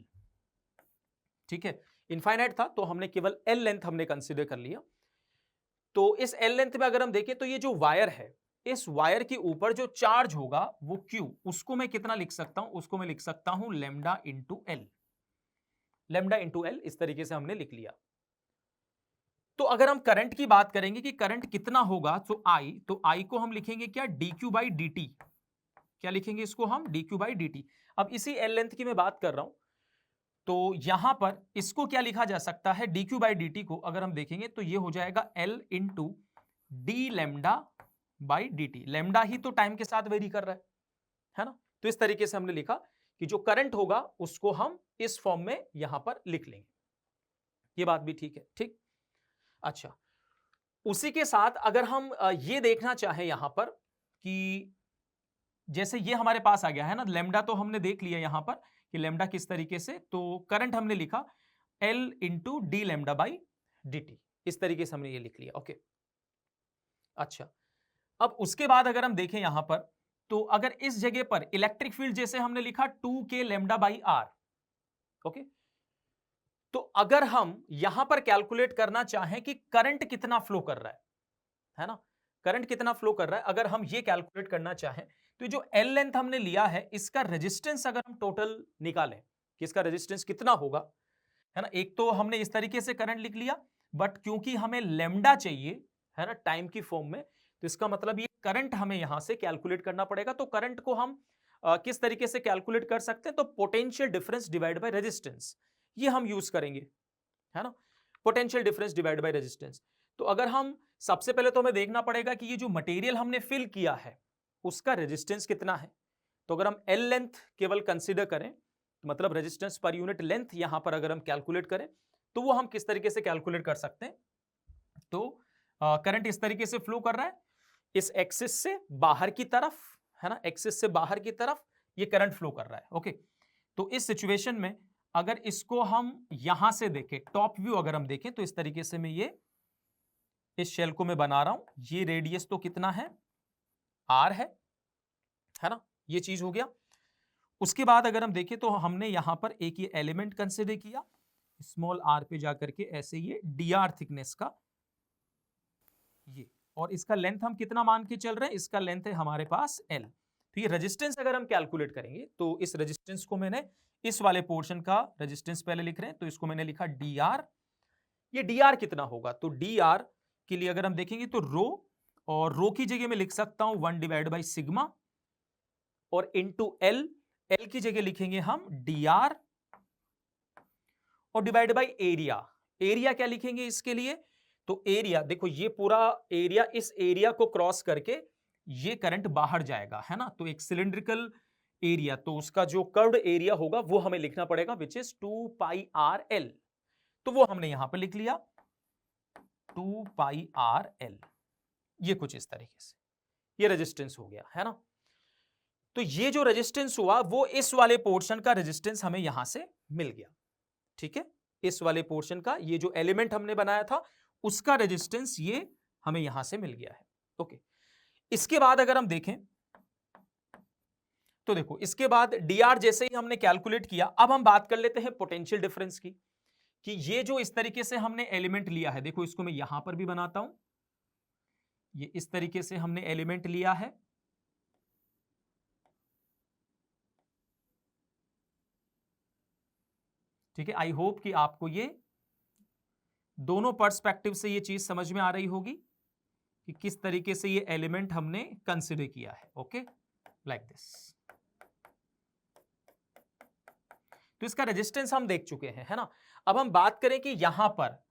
ठीक है, इनफाइनाइट था तो हमने केवल L लेंथ हमने कंसीडर कर लिया। तो इस L लेंथ में अगर हम देखें तो ये जो वायर है, इस वायर के ऊपर जो चार्ज होगा वो Q, उसको मैं कितना लिख सकता हूं, उसको मैं लिख सकता हूं lambda into L, lambda into L, इस तरीके से हमने लिख लिया। तो अगर हम करंट की बात करेंगे कि करंट कितना होगा, तो I को हम लिखेंगे क्या, dq बाई dt, क्या लिखेंगे इसको हम, dq बाई dt। अब इसी L लेंथ की मैं बात कर रहा हूं, तो यहां पर इसको क्या लिखा जा सकता है, dq बाई dt को अगर हम देखेंगे तो ये हो जाएगा L into D lambda by dt। Lambda ही तो टाइम के साथ वेरी कर रहा है ना, तो इस तरीके से हमने लिखा कि जो करंट होगा उसको हम इस फॉर्म में यहां पर लिख लेंगे। ये बात भी ठीक है, ठीक। अच्छा, उसी के साथ अगर हम ये देखना चाहें यहां पर कि जैसे ये हमारे पास आ गया है ना, लैम्डा तो हमने देख लिया यहां पर कि लैम्डा किस तरीके से, तो करंट हमने लिखा L into D lambda by dt, इस तरीके से हमने ये लिख लिया, ओके। अच्छा, अब उसके बाद अगर हम देखें यहां पर, तो अगर इस जगह पर इलेक्ट्रिक फील्ड जैसे हमने लिखा 2k lambda by r, okay, तो अगर हम यहां पर कैलकुलेट करना चाहें कि करंट कितना फ्लो कर रहा है ना, करंट कितना फ्लो कर रहा है, अगर हम ये कैलकुलेट करना चाहें तो जो L लेंथ हमने लिया है इसका रेजिस्टेंस अगर हम टोटल निकालें कि इसका रेजिस्टेंस कितना होगा, है ना, एक तो हमने इस तरीके से करंट लिख लिया, बट क्योंकि हमें लैम्डा चाहिए, है ना, टाइम की फॉर्म में, तो इसका मतलब ये करंट हमें यहां से कैलकुलेट करना पड़ेगा। तो करंट को हम किस तरीके से कैलकुलेट कर सकते हैं, तो potential difference divide by resistance, ये हम यूज करेंगे, है ना, potential difference divide by resistance. तो अगर हम सबसे पहले तो हमें देखना पड़ेगा कि ये जो मटेरियल हमने फिल किया है उसका रेजिस्टेंस कितना है। तो अगर हम L लेंथ केवल कंसीडर करें, तो मतलब रेजिस्टेंस पर यूनिट लेंथ यहां पर अगर हम कैलकुलेट करें तो वो हम किस तरीके से कैलकुलेट कर सकते हैं, तो करंट इस तरीके से फ्लो कर रहा है, इस एक्सिस से बाहर की तरफ, है ना, एक्सिस से बाहर की तरफ ये करंट फ्लो कर रहा है, ओके। तो इस सिचुएशन में अगर इसको हम यहां से देखें, टॉप व्यू अगर हम देखें, तो इस तरीके से मैं ये इस शेल को मैं बना रहा हूं, ये रेडियस तो कितना है, r है, है ना, ये चीज हो गया। उसके बाद अगर हम देखें तो हमने यहां पर एक ये एलिमेंट कंसिडर किया, स्मॉल आर पे जाकर के ऐसे ये डी थिकनेस का ये, और इसका लेंथ हम कितना मान के चल रहे हैं, इसका लेंथ है हमारे पास L। तो ये रेजिस्टेंस अगर हम कैलकुलेट करेंगे तो इस रेजिस्टेंस को मैंने इस वाले पोर्शन का रेजिस्टेंस पहले लिख रहे हैं, तो इसको मैंने लिखा dr। ये dr कितना होगा, तो dr के लिए अगर हम देखेंगे तो रो, और रो की जगह में लिख सकता हूं 1 डिवाइड बाई सिग्मा, और इंटू एल, एल की जगह लिखेंगे हम dr, और डिवाइड बाई एरिया। एरिया क्या लिखेंगे इसके लिए, तो एरिया देखो ये पूरा एरिया, इस एरिया को क्रॉस करके ये करंट बाहर जाएगा, है ना, तो एक सिलिंड्रिकल एरिया, तो उसका जो कर्व्ड एरिया होगा वो हमें लिखना पड़ेगा, which is 2 pi R L. तो वो हमने यहां पर लिख लिया 2 पाई आर एल, ये कुछ इस तरीके से ये रेजिस्टेंस हो गया, है ना। तो ये जो रेजिस्टेंस हुआ वो इस वाले पोर्शन का रेजिस्टेंस हमें यहां से मिल गया, ठीक है, इस वाले पोर्शन का ये जो एलिमेंट हमने बनाया था उसका रेजिस्टेंस ये हमें यहां से मिल गया है। ओके, इसके बाद अगर हम देखें तो देखो इसके बाद dr जैसे ही हमने कैलकुलेट किया, अब हम बात कर लेते हैं पोटेंशियल डिफरेंस की, कि ये जो इस तरीके से हमने एलिमेंट लिया है, देखो इसको मैं यहां पर भी बनाता हूं, ये इस तरीके से हमने एलिमेंट लिया है, ठीक है। आई होप कि आपको ये दोनों पर्सपेक्टिव से ये चीज समझ में आ रही होगी कि किस तरीके से ये एलिमेंट हमने कंसिडर किया है। Okay, like this. तो इसका रेजिस्टेंस हम देख चुके हैं, है ना। अब हम बात करें कि यहां पर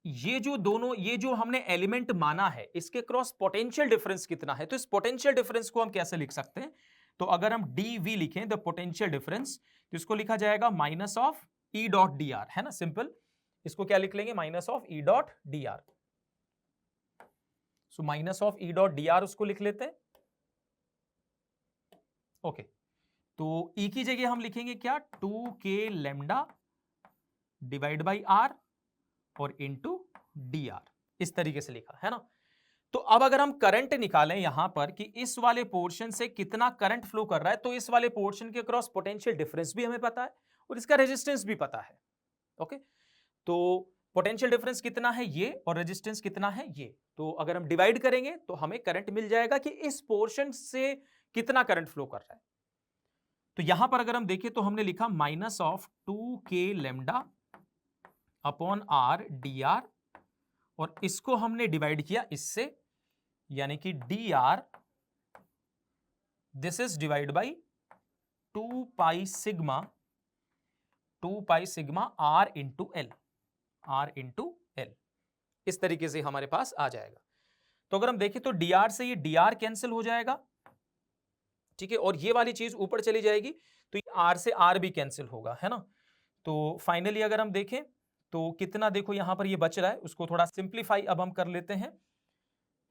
ये जो दोनों, ये जो हमने एलिमेंट माना है, इसके क्रॉस पोटेंशियल डिफरेंस कितना है, तो इस पोटेंशियल डिफरेंस को हम कैसे लिख सकते हैं, तो अगर हम dv लिखें द पोटेंशियल डिफरेंस, तो इसको लिखा जाएगा minus of E dot D R, है ना, सिंपल। इसको क्या लिख लेंगे, minus of E dot D R. So minus of E dot D R उसको लिख लेते हैं। ओके, तो ई की जगह हम लिखेंगे क्या, 2k lambda divide by R और इनटू डी आर, इस तरीके से लिखा है ना। तो अब अगर हम करंट निकालें यहां पर कि इस वाले पोर्शन से कितना करंट फ्लो कर रहा है, तो इस वाले पोर्शन के क्रॉस पोटेंशियल डिफरेंस भी हमें पता है और इसका रेजिस्टेंस भी पता है। ओके, तो पोटेंशियल डिफरेंस कितना है ये और रेजिस्टेंस कितना है ये, तो अगर हम डिवाइड करेंगे तो हमें करंट मिल जाएगा कि इस पोर्शन से कितना करंट फ्लो कर रहा है। तो यहां पर अगर हम देखें तो हमने लिखा minus of 2k lambda upon R D R, और इसको हमने डिवाइड किया इससे, यानी कि D R this is divide by 2 pi sigma R into L, इस तरीके से हमारे पास आ जाएगा। तो अगर हम देखें तो डी आर से ये डी आर कैंसिल हो जाएगा, ठीक है, और ये वाली चीज ऊपर चली जाएगी, तो ये आर से आर भी कैंसिल होगा, है ना। तो फाइनली अगर हम देखें तो कितना, देखो यहां पर ये बच रहा है, उसको थोड़ा सिंप्लीफाई अब हम कर लेते हैं।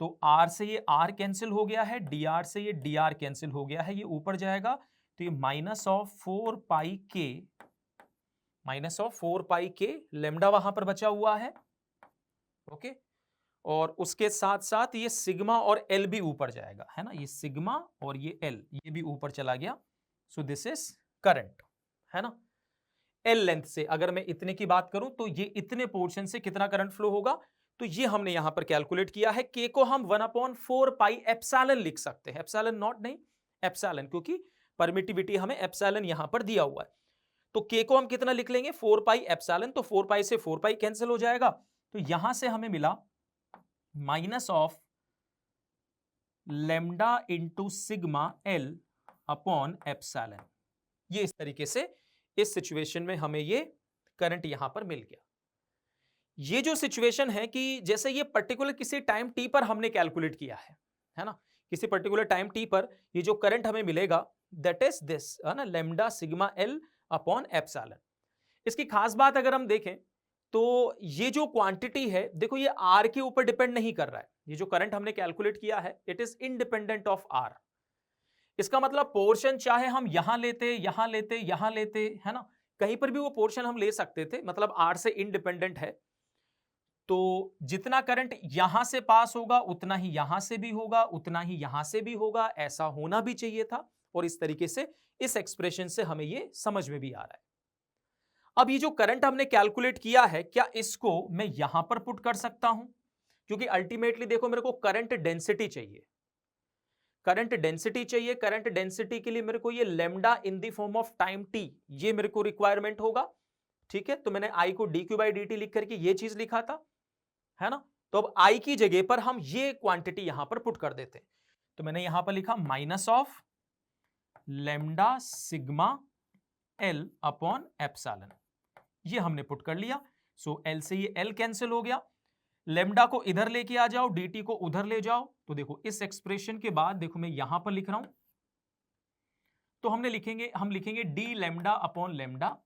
तो R से ये R कैंसिल हो गया है, DR से ये DR कैंसिल हो गया है, ये ऊपर जाएगा, तो ये माइनस ऑफ 4 पाई के लेमडा वहां पर बचा हुआ है। ओके, और उसके साथ साथ ये सिग्मा और L भी ऊपर जाएगा, है ना, ये सिग्मा और ये L ये भी ऊपर चला गया। सो दिस इज करंट, है ना। L लेंथ से अगर मैं इतने की बात करूं तो ये इतने पोर्शन से कितना करंट फ्लो होगा, तो ये हमने यहां पर कैलकुलेट किया है। K को हम 1/4 पाई एप्सिलॉन लिख सकते हैं, एप्सिलॉन नॉट नहीं, एप्सिलॉन, क्योंकि परमिटिविटी हमें एप्सिलॉन यहां पर दिया हुआ है। तो K को हम कितना लिख लेंगे, 4 पाई एप्सिलॉन, तो 4 पाई से 4 पाई कैंसिल हो जाएगा, तो यहां से हमें मिला minus of lambda into sigma L upon epsilon. ये इस तरीके से इस सिचुएशन में हमें ये करंट यहां पर मिल गया। ये जो सिचुएशन है कि जैसे ये पर्टिकुलर किसी टाइम टी पर हमने कैलकुलेट किया है ना, किसी पर्टिकुलर टाइम टी पर ये जो करंट हमें मिलेगा दैट इज दिस, है ना, lambda sigma L upon epsilon. इसकी खास बात अगर हम देखें तो ये जो क्वांटिटी है, देखो ये आर के ऊपर डिपेंड नहीं कर रहा है, ये जो करंट हमने कैलकुलेट किया है it is independent of R. इसका मतलब पोर्शन चाहे हम यहां लेते, यहां लेते, यहां लेते, है ना, कहीं पर भी वो पोर्शन हम ले सकते थे, मतलब आर से इंडिपेंडेंट है। तो जितना करंट यहां से पास होगा उतना ही यहां से भी होगा, उतना ही यहां से भी होगा, ऐसा होना भी चाहिए था। और इस तरीके से इस एक्सप्रेशन से हमें ये समझ में भी आ रहा है। अब ये जो करंट हमने कैलकुलेट किया है, क्या इसको मैं यहां पर पुट कर सकता हूं? क्योंकि अल्टीमेटली देखो मेरे को करंट डेंसिटी चाहिए, करंट डेंसिटी चाहिए। करंट डेंसिटी के लिए मेरे को ये lambda in the form of time T, ये मेरे को रिक्वायरमेंट होगा। ठीक है, तो मैंने आई को D Q by D T लिख करके ये चीज लिखा था, है ना। तो अब आई की जगह पर हम ये क्वांटिटी यहां पर पुट कर देते हैं। तो मैंने यहां पर लिखा minus of lambda sigma L upon epsilon, ये हमने पुट कर लिया। सो एल से ये एल कैंसिल हो गया, लेमडा को इधर लेके आ जाओ, dt को उधर ले जाओ। तो देखो इस एक्सप्रेशन के बाद देखो मैं यहां पर लिख रहा हूं, तो हम लिखेंगे D lambda upon lambda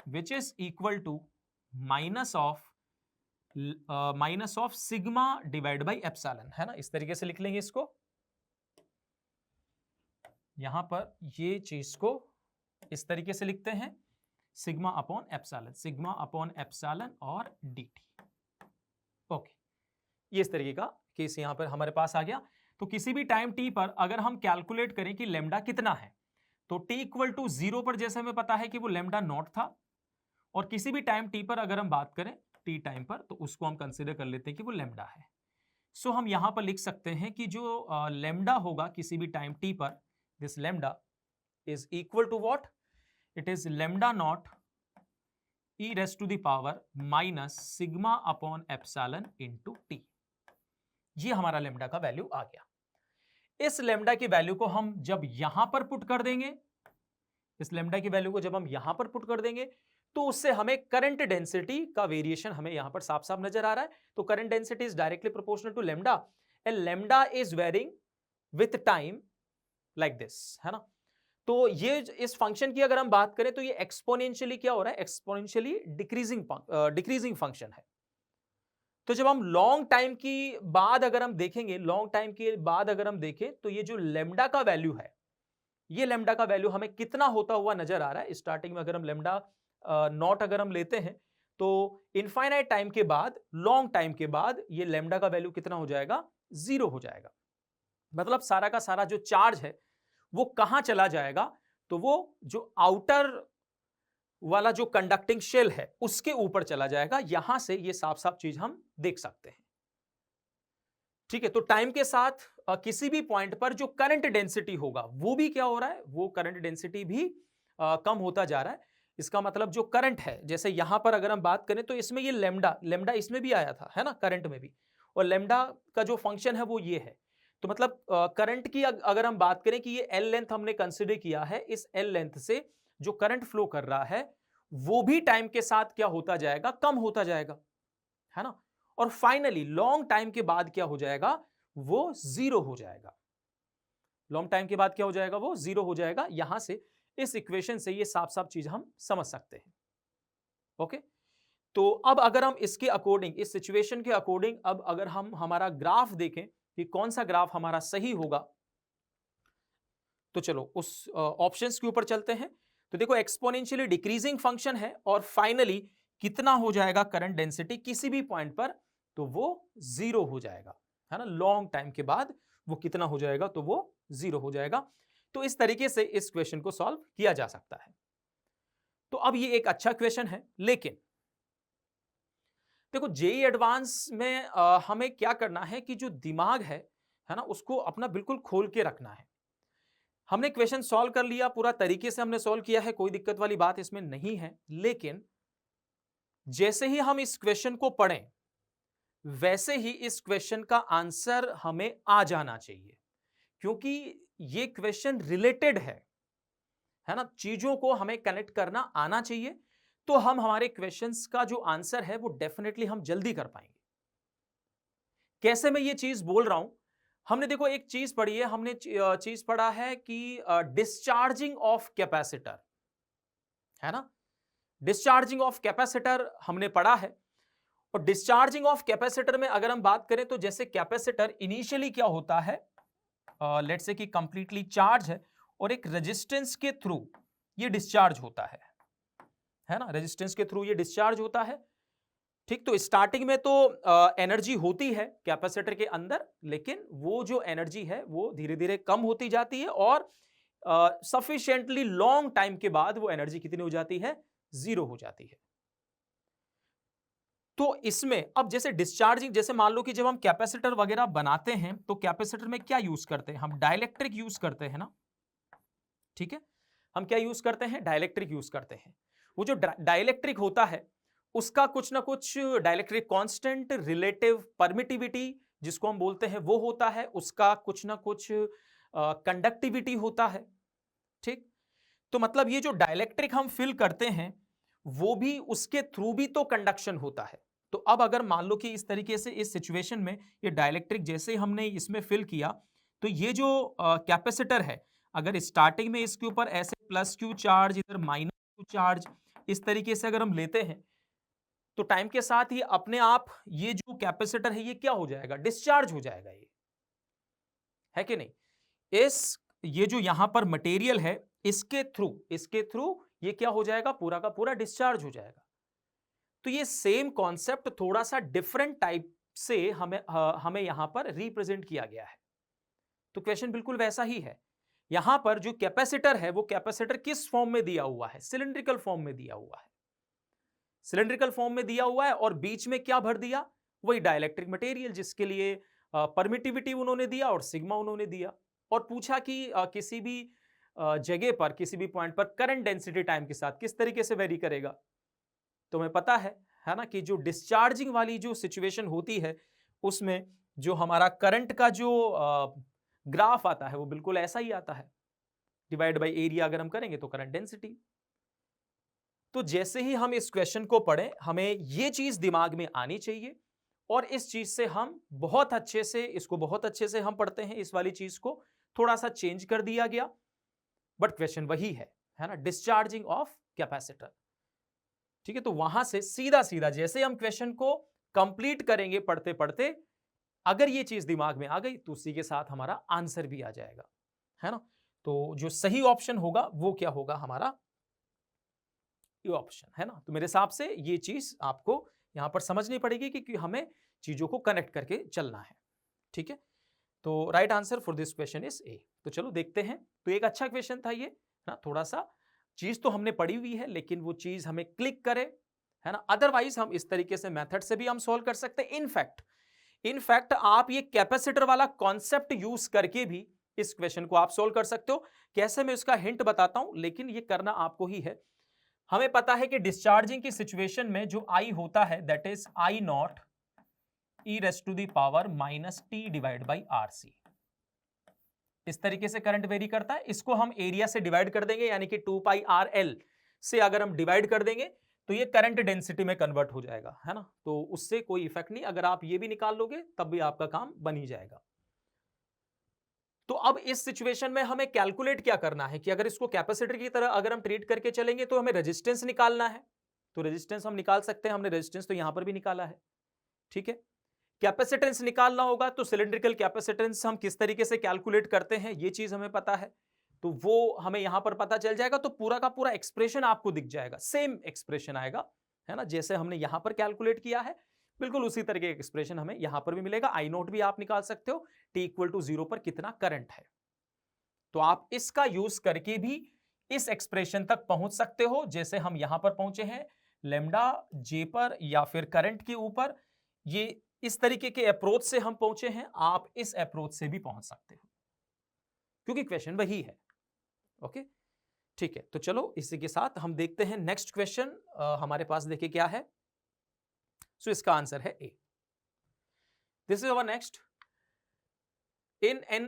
which is equal to minus of sigma divide by epsilon, है ना। इस तरीके से लिख लेंगे इसको, यहां पर ये चीज को इस तरीके से लिखते हैं, सिग्मा अपॉन एप्सिलॉन और dt। ओके, ये इस तरीके का केस यहां पर हमारे पास आ गया। तो किसी भी टाइम t पर अगर हम कैलकुलेट करें कि लेमडा कितना है, तो t इक्वल टू 0 पर जैसे हमें पता है कि वो लेमडा नॉट था, और किसी भी टाइम t पर अगर हम बात करें t टाइम पर, तो उसको हम कंसीडर कर लेते हैं कि वो लेमडा है। सो हम यहां पर लिख सकते हैं कि जो लेमडा होगा किसी भी टाइम t पर, this lambda is equal to what, it is lambda naught e raised to the power minus sigma upon epsilon into t। ये हमारा लेमडा का वैल्यू आ गया। इस लेमडा की वैल्यू को हम जब यहां पर पुट कर देंगे, इस लेमडा की वैल्यू को जब हम यहां पर पुट कर देंगे, तो उससे हमें करंट डेंसिटी का वेरिएशन हमें यहां पर साफ साफ नजर आ रहा है। तो current density is directly proportional to lambda, and lambda is varying with time like this, है ना। तो ये इस फंक्शन की अगर हम बात करें तो ये एक्सपोनेंशियली क्या हो रहा है, एक्सपोनेंशियली डिक्रीजिंग फंक्शन है। तो जब हम लॉन्ग टाइम की बाद अगर हम देखेंगे, लॉन्ग टाइम के बाद अगर हम देखें, तो ये जो लेमडा का वैल्यू है, ये लेमडा का वैल्यू हमें कितना होता हुआ नजर आ रहा है। स्टार्टिंग में अगर हम लेमडा नॉट अगर हम लेते हैं, तो इनफाइनाइट टाइम के बाद, लॉन्ग टाइम के बाद ये लेमडा का वैल्यू कितना हो जाएगा, 0 हो जाएगा। मतलब सारा का सारा जो चार्ज है वो कहां चला जाएगा, तो वो जो आउटर वाला जो कंडक्टिंग शेल है उसके ऊपर चला जाएगा। यहां से ये साफ साफ चीज हम देख सकते हैं। ठीक है, तो टाइम के साथ किसी भी पॉइंट पर जो करंट डेंसिटी होगा वो भी क्या हो रहा है, वो करंट डेंसिटी भी कम होता जा रहा है। इसका मतलब जो करंट है, जैसे यहां पर अगर हम बात करें तो इसमें ये लेमडा इसमें भी आया था, है ना, करंट में भी, और लेमडा का जो फंक्शन है वो ये है। तो मतलब करंट की अगर हम बात करें कि ये एल लेंथ हमने कंसिडर किया है, इस एल लेंथ से जो करंट फ्लो कर रहा है वो भी टाइम के साथ क्या होता जाएगा, कम होता जाएगा, है ना। और फाइनली लॉन्ग टाइम के बाद क्या हो जाएगा, वो 0 हो जाएगा। लॉन्ग टाइम के बाद क्या हो जाएगा, वो 0 हो जाएगा। यहां से इस इक्वेशन से ये साफ साफ चीज हम समझ सकते हैं। ओके, तो अब अगर हम इसके अकॉर्डिंग, इस सिचुएशन के अकॉर्डिंग, अब अगर हम हमारा ग्राफ देखें कि कौन सा ग्राफ हमारा सही होगा, तो चलो उस ऑप्शंस के ऊपर चलते हैं। तो देखो एक्सपोनेंशियली डिक्रीजिंग फंक्शन है, और फाइनली कितना हो जाएगा करंट डेंसिटी किसी भी पॉइंट पर, तो वो 0 हो जाएगा, है ना। लॉन्ग टाइम के बाद वो कितना हो जाएगा, तो वो 0 हो जाएगा। तो इस तरीके से इस क्वेश्चन को सॉल्व किया जा सकता है। तो अब ये एक अच्छा क्वेश्चन है, लेकिन देखो जेईई एडवांस में हमें क्या करना है कि जो दिमाग है ना, उसको अपना बिल्कुल खोल के रखना है। हमने क्वेश्चन सॉल्व कर लिया, पूरा तरीके से हमने सॉल्व किया है, कोई दिक्कत वाली बात इसमें नहीं है, लेकिन जैसे ही हम इस क्वेश्चन को पढ़ें वैसे ही इस क्वेश्चन का आंसर हमें आ जाना चाहिए, क्योंकि ये क्वेश्चन रिलेटेड है ना, चीजों को हमें कनेक्ट करना आना चाहिए, तो हम हमारे क्वेश्चंस का जो आंसर है वो डेफिनेटली हम जल्दी कर पाएंगे। कैसे मैं ये चीज बोल रहा हूं, हमने देखो एक चीज पढ़ी है, हमने चीज पढ़ा है कि डिस्चार्जिंग ऑफ कैपेसिटर, है ना, डिस्चार्जिंग ऑफ कैपेसिटर हमने पढ़ा है। और डिस्चार्जिंग ऑफ कैपेसिटर में अगर हम बात करें तो जैसे कैपेसिटर इनिशियली क्या होता है, लेट्स से कि कंप्लीटली चार्ज है और एक रेजिस्टेंस के थ्रू ये डिस्चार्ज होता है ना, रेजिस्टेंस के थ्रू ये डिस्चार्ज होता है। ठीक, तो स्टार्टिंग में तो एनर्जी होती है कैपेसिटर के अंदर, लेकिन वो जो एनर्जी है वो धीरे धीरे कम होती जाती है और सफिशिएंटली लॉन्ग टाइम के बाद वो एनर्जी कितनी हो जाती है, जीरो हो जाती है। तो इसमें अब जैसे डिस्चार्जिंग, जैसे मान लो कि जब हम कैपेसिटर वगैरह बनाते हैं तो कैपेसिटर में क्या यूज करते हैं, हम डाइलेक्ट्रिक यूज करते हैं ना। ठीक है, हम क्या यूज करते हैं, डाइलेक्ट्रिक यूज करते हैं। वो जो डाइलेक्ट्रिक होता है उसका कुछ ना कुछ डाइलेक्ट्रिक कांस्टेंट, रिलेटिव परमिटिविटी जिसको हम बोलते हैं वो होता है, उसका कुछ ना कुछ कंडक्टिविटी होता है। ठीक, तो मतलब ये जो डाइलेक्ट्रिक हम फिल करते हैं वो भी, उसके थ्रू भी तो कंडक्शन होता है। तो अब अगर मान लो कि इस तरीके से इस सिचुएशन में ये डाइलेक्ट्रिक जैसे हमने इसमें फिल किया, तो ये जो कैपेसिटर है, अगर स्टार्टिंग में इसके ऊपर ऐसे प्लस क्यू चार्ज, इधर माइनस क्यू चार्ज, इस तरीके से अगर हम लेते हैं तो टाइम के साथ ही अपने आप ये जो कैपेसिटर है ये क्या हो जाएगा, डिस्चार्ज हो जाएगा। ये है कि नहीं, इस ये जो यहां पर मटेरियल है इसके थ्रू ये क्या हो जाएगा, पूरा का पूरा डिस्चार्ज हो जाएगा। तो ये सेम कॉन्सेप्ट थोड़ा सा डिफरेंट टाइप से हमें यहां पर रिप्रेजेंट किया गया है। तो क्वेश्चन बिल्कुल वैसा ही है। यहां पर जो कैपेसिटर है वो कैपेसिटर किस फॉर्म में दिया हुआ है, सिलिंड्रिकल फॉर्म में दिया हुआ है। सिलिंड्रिकल फॉर्म में दिया हुआ है और बीच में क्या भर दिया, वही डाइलेक्ट्रिक मटेरियल जिसके लिए परमिटिविटी उन्होंने दिया और सिग्मा उन्होंने दिया। और पूछा कि किसी भी जगह पर, किसी भी पॉइंट पर करंट डेंसिटी टाइम के साथ किस तरीके से वेरी करेगा। तो हमें पता है ना, कि जो डिस्चार्जिंग वाली जो सिचुएशन होती है उसमें जो हमारा करंट का जो ग्राफ आता है वो बिल्कुल ऐसा ही आता है, डिवाइड बाय एरिया अगर हम करेंगे तो करंट डेंसिटी। तो जैसे ही हम इस क्वेश्चन को पढ़ें हमें ये चीज दिमाग में आनी चाहिए और इस चीज से हम बहुत अच्छे से, इसको बहुत अच्छे से हम पढ़ते हैं। इस वाली चीज को थोड़ा सा चेंज कर दिया गया, बट क्वेश्चन वही है ना, डिस्चार्जिंग ऑफ कैपेसिटर। ठीक है, तो वहां से सीधा सीधा जैसे हम क्वेश्चन को कंप्लीट करेंगे पढ़ते पढ़ते, अगर ये चीज दिमाग में आ गई तो उसी के साथ हमारा आंसर भी आ जाएगा, है ना। तो जो सही ऑप्शन होगा वो क्या होगा, हमारा ये ऑप्शन, है ना। तो मेरे हिसाब से ये चीज आपको यहां पर समझनी पड़ेगी कि हमें चीजों को कनेक्ट करके चलना है। ठीक है, तो right answer for this question is a. तो चलो देखते हैं। तो एक अच्छा क्वेश्चन था ये ना, थोड़ा सा चीज तो हमने पढ़ी हुई है लेकिन वो चीज हमें क्लिक करे, है ना। अदरवाइज हम इस तरीके से मेथड से भी हम सॉल्व कर सकते हैं। इनफैक्ट आप ये कैपेसिटर वाला कॉन्सेप्ट यूज करके भी इस क्वेश्चन को आप सॉल्व कर सकते हो। कैसे, मैं इसका हिंट बताता हूं, लेकिन ये करना आपको ही है। हमें पता है कि डिस्चार्जिंग की सिचुएशन में जो आई होता है that is I naught E raise to the power minus T divide by R C. इस तरीके से करंट वेरी करता है। इसको हम एरिया से डिवाइड कर देंगे, यानी कि 2 पाई आर एल से अगर हम डिवाइड कर देंगे तो ये करंट डेंसिटी में कन्वर्ट हो जाएगा, है ना। तो उससे कोई इफेक्ट नहीं, अगर आप ये भी निकाल लोगे तब भी आपका काम बन ही जाएगा। तो अब इस सिचुएशन में हमें कैलकुलेट क्या करना है कि अगर इसको कैपेसिटर की तरह अगर हम ट्रीट करके चलेंगे तो हमें रेजिस्टेंस निकालना है। तो रेजिस्टेंस हम निकाल सकते हैं, हमने रेजिस्टेंस तो यहां पर भी निकाला है। ठीक है, कैपेसिटेंस निकालना होगा तो सिलिंड्रिकल कैपेसिटेंस हम किस तरीके से कैलकुलेट करते हैं ये चीज हमें पता है, तो वो हमें यहां पर पता चल जाएगा। तो पूरा का पूरा एक्सप्रेशन आपको दिख जाएगा, सेम एक्सप्रेशन आएगा, है ना। जैसे हमने यहां पर कैलकुलेट किया है बिल्कुल उसी तरह के एक्सप्रेशन हमें यहां पर भी मिलेगा। आई नोट भी आप निकाल सकते हो, टी इक्वल टू 0 पर कितना करंट है। तो आप इसका यूज करके भी इस एक्सप्रेशन तक पहुंच सकते हो, जैसे हम यहां पर पहुंचे हैं लेमडा जे पर या फिर करंट के ऊपर। ये इस तरीके के अप्रोच से हम पहुंचे हैं, आप इस अप्रोच से भी पहुंच सकते हो क्योंकि क्वेश्चन वही है। ओके, ठीक है, तो चलो इसी के साथ हम देखते हैं नेक्स्ट क्वेश्चन हमारे पास। देखिए क्या है, सो इसका आंसर है A. This is our next. In an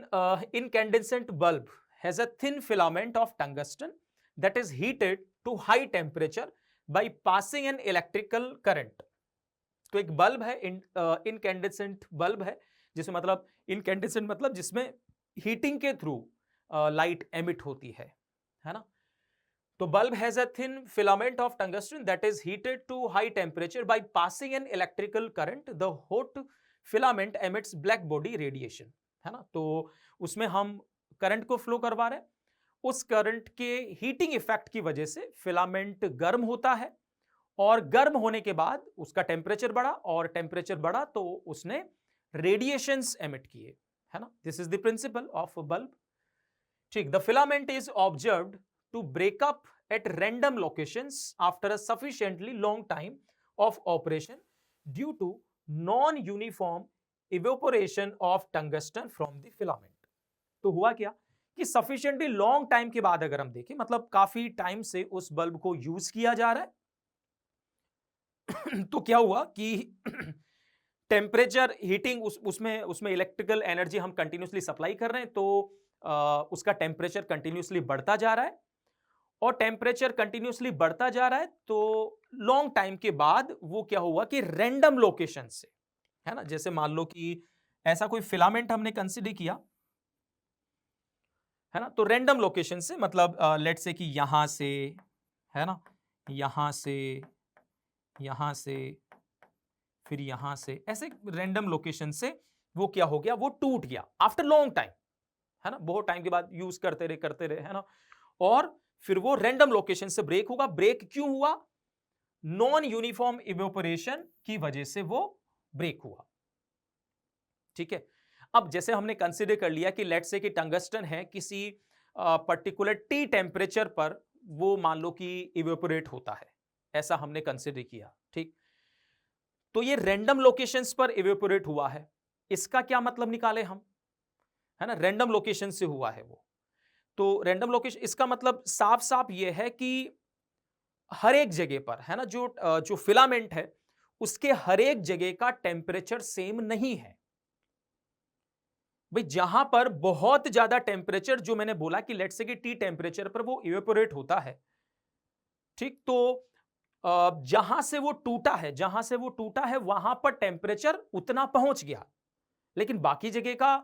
incandescent bulb has a thin filament of tungsten that is heated to high temperature by passing an electrical current. तो एक बल्ब है, इनकैंडेसेंट बल्ब है, जिसमें मतलब इनकैंडेसेंट मतलब जिसमें heating के through light emit होती है ना। तो bulb has a thin filament of tungsten that is heated to high temperature by passing an electrical current. The hot filament emits black body radiation, है ना। तो उसमें हम करंट को फ्लो करवा रहे हैं, उस करंट के हीटिंग इफेक्ट की वजह से फिलामेंट गर्म होता है और गर्म होने के बाद उसका टेम्परेचर बढ़ा, और टेम्परेचर बढ़ा तो उसने रेडिएशंस एमिट किए, है ना। This is the principle of bulb. ठीक, the filament is observed to break up at random locations after a sufficiently long time of operation due to non uniform evaporation of tungsten from the filament. तो हुआ क्या कि sufficiently long time के बाद अगर हम देखें, मतलब काफी टाइम से उस बल्ब को यूज किया जा रहा है तो क्या हुआ कि टेम्परेचर हीटिंग उसमें इलेक्ट्रिकल एनर्जी हम कंटिन्यूसली सप्लाई कर रहे हैं, तो उसका टेम्परेचर कंटिन्यूसली बढ़ता जा रहा है, और टेम्परेचर कंटिन्यूसली बढ़ता जा रहा है तो लॉन्ग टाइम के बाद वो क्या हुआ कि रैंडम लोकेशन से, है ना, जैसे मान लो कि ऐसा कोई फिलामेंट हमने कंसीडर किया, है ना, तो रैंडम लोकेशन से मतलब लेट से कि यहां से, है ना, यहां से फिर यहां से, ऐसे रैंडम लोकेशन से वो क्या हो गया, वो टूट गया आफ्टर लॉन्ग टाइम, है ना, बहुत टाइम के बाद यूज करते रहे, है ना, और फिर वो रैंडम लोकेशन से ब्रेक होगा। ब्रेक क्यों हुआ? नॉन यूनिफॉर्म इवेपोरेशन की वजह से वो ब्रेक हुआ। ठीक है, अब जैसे हमने कंसीडर कर लिया कि लेट से कि टंगस्टन है, किसी पर्टिकुलर टी टेम्परेचर पर वो मान लो कि इवेपोरेट होता है, ऐसा हमने कंसीडर किया। ठीक, तो ये रैंडम लोकेशंस पर इवेपोरेट हुआ है, इसका क्या मतलब निकाले हम, है ना, रैंडम लोकेशन से हुआ है वो, तो रैंडम लोकेशन, इसका मतलब साफ साफ ये है कि हर एक जगह पर, है ना, जो फिलामेंट है उसके हर एक जगह का टेम्परेचर सेम नहीं है। भाई जहां पर बहुत ज्यादा टेम्परेचर, जो मैंने बोला कि लेट्स से कि टी टेम्परेचर पर वो इवेपोरेट होता है, ठीक, तो जहां से वो टूटा है वहां पर टेम्परेचर उतना पहुंच गया, लेकिन बाकी जगह का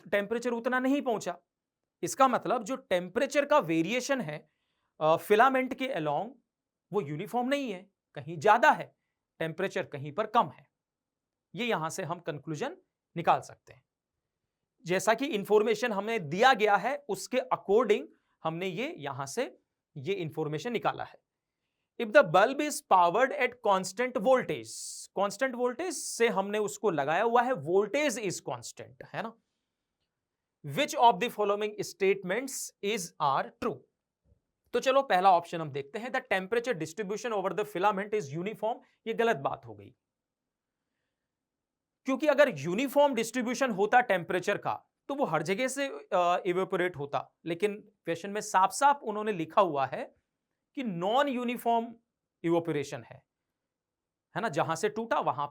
टेम्परेचर उतना नहीं पहुंचा। इसका मतलब जो टेम्परेचर का वेरिएशन है फिलामेंट के अलोंग, वो यूनिफॉर्म नहीं है, कहीं ज्यादा है टेम्परेचर, कहीं पर कम है। ये यहां से हम कंक्लूजन निकाल सकते हैं, जैसा कि इंफॉर्मेशन हमें दिया गया है उसके अकॉर्डिंग हमने ये यहां से ये इंफॉर्मेशन निकाला है। If the bulb is powered eight constant voltage से हमने उसको लगाया हुआ है वोल्टेज इज कांस्टेंट, है ना, which of the following statements is are true. तो चलो पहला ऑप्शन हम देखते हैं, the temperature distribution over the filament is uniform. ये गलत बात हो गई, क्योंकि अगर यूनिफॉर्म डिस्ट्रीब्यूशन होता टेम्परेचर का तो वो हर जगह से इवेपोरेट होता, लेकिन क्वेश्चन में साफ साफ उन्होंने लिखा हुआ है कि नॉन यूनिफॉर्म इवेपोरेशन है ना, जहां से टूटा वहां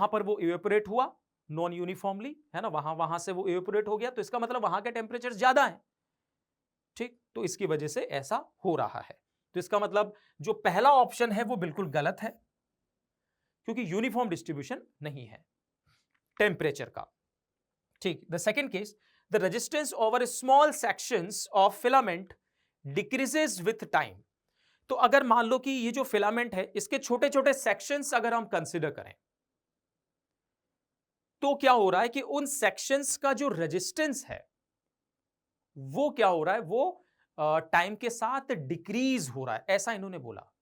पर वो इवेपोरेट हुआ नॉन यूनिफॉर्मली, है ना, वहां से वो इवेपोरेट हो गया, तो इसका मतलब वहां के टेम्परेचर ज्यादा है। ठीक, तो इसकी वजह से ऐसा हो रहा है, तो इसका मतलब जो पहला ऑप्शन है वो बिल्कुल गलत है, क्योंकि यूनिफॉर्म डिस्ट्रीब्यूशन नहीं है टेम्परेचर का। ठीक, the second case, the resistance over small sections of filament decreases with time. तो अगर मान लो कि ये जो फिलामेंट है इसके छोटे छोटे सेक्शंस अगर हम कंसीडर करें, तो क्या हो रहा है कि उन सेक्शंस का जो रेजिस्टेंस है वो क्या हो रहा है, वो टाइम के साथ डिक्रीज हो रहा है, ऐसा इन्होंने बोला।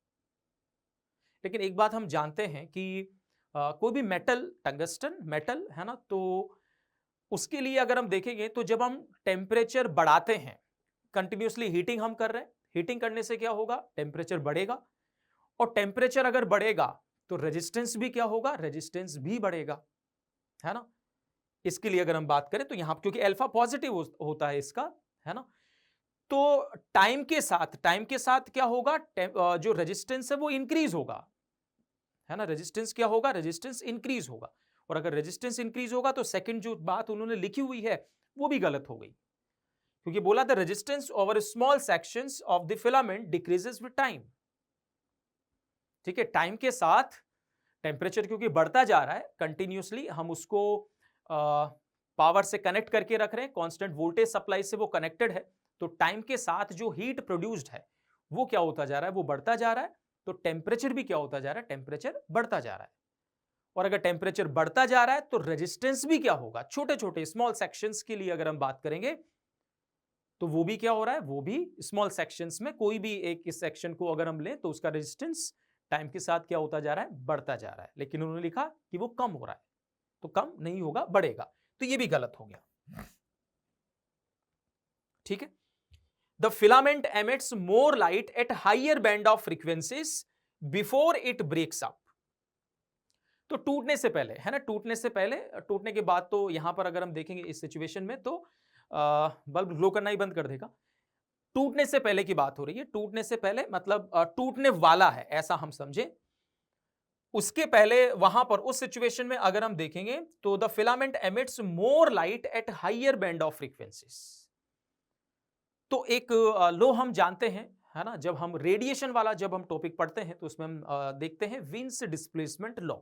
लेकिन एक बात हम जानते हैं कि कोई भी मेटल, टंगस्टन मेटल, है ना, तो उसके लिए अगर हम देखेंगे तो जब हम टेम्परेचर बढ़ाते हैं, कंटिन्यूसली हीटिंग हम कर रहे हैं, हीटिंग करने से क्या होगा, टेम्परेचर बढ़ेगा, और टेम्परेचर अगर बढ़ेगा तो रेजिस्टेंस भी क्या होगा, रेजिस्टेंस भी बढ़ेगा, है ना। इसके लिए अगर हम बात करें तो यहां क्योंकि अल्फा पॉजिटिव होता है इसका, है ना, तो टाइम के साथ क्या होगा, जो रेजिस्टेंस है वो इंक्रीज होगा, है ना, रेजिस्टेंस क्या होगा, रेजिस्टेंस इंक्रीज होगा, और अगर रेजिस्टेंस इंक्रीज होगा तो सेकंड जो बात उन्होंने लिखी हुई है वो भी गलत हो गई, क्योंकि बोला the resistance over small sections of the filament decreases with time. ठीक है, टाइम के साथ टेम्परेचर क्योंकि बढ़ता जा रहा है कंटिन्यूसली, हम उसको पावर से कनेक्ट करके रख रहे हैं, कांस्टेंट वोल्टेज सप्लाई से वो कनेक्टेड है, तो टाइम के साथ जो हीट प्रोड्यूस्ड है वो क्या होता जा रहा है, वो बढ़ता जा रहा है, तो टेम्परेचर भी क्या होता जा रहा है, टेम्परेचर बढ़ता जा रहा है। और अगर टेम्परेचर बढ़ता जा रहा है तो रेजिस्टेंस भी क्या होगा, छोटे छोटे स्मॉल सेक्शंस के लिए अगर हम बात करेंगे तो वो भी क्या हो रहा है, वो भी स्मॉल सेक्शंस में कोई भी एक इस सेक्शन को अगर हम लें तो उसका रेजिस्टेंस टाइम के साथ क्या होता जा रहा है, बढ़ता जा रहा है, लेकिन उन्होंने लिखा कि वो कम हो रहा है, तो कम नहीं होगा, बढ़ेगा, तो ये भी गलत हो गया। ठीक है, the filament emits more light at higher band of frequencies before it breaks up. तो टूटने से पहले है ना, टूटने से पहले, टूटने के बाद तो यहां पर अगर हम देखेंगे इस सिचुएशन में तो बल्ब ग्लो करना ही बंद कर देगा। टूटने से पहले की बात हो रही है, टूटने से पहले मतलब टूटने वाला है ऐसा हम समझे। उसके पहले वहां पर उस सिचुएशन में अगर हम देखेंगे तो the filament emits more light at higher band of frequencies. तो एक लो हम जानते हैं, है ना, जब हम रेडिएशन वाला जब हम टॉपिक पढ़ते हैं तो उसमें हम देखते हैं विन्स डिस्प्लेसमेंट लॉ।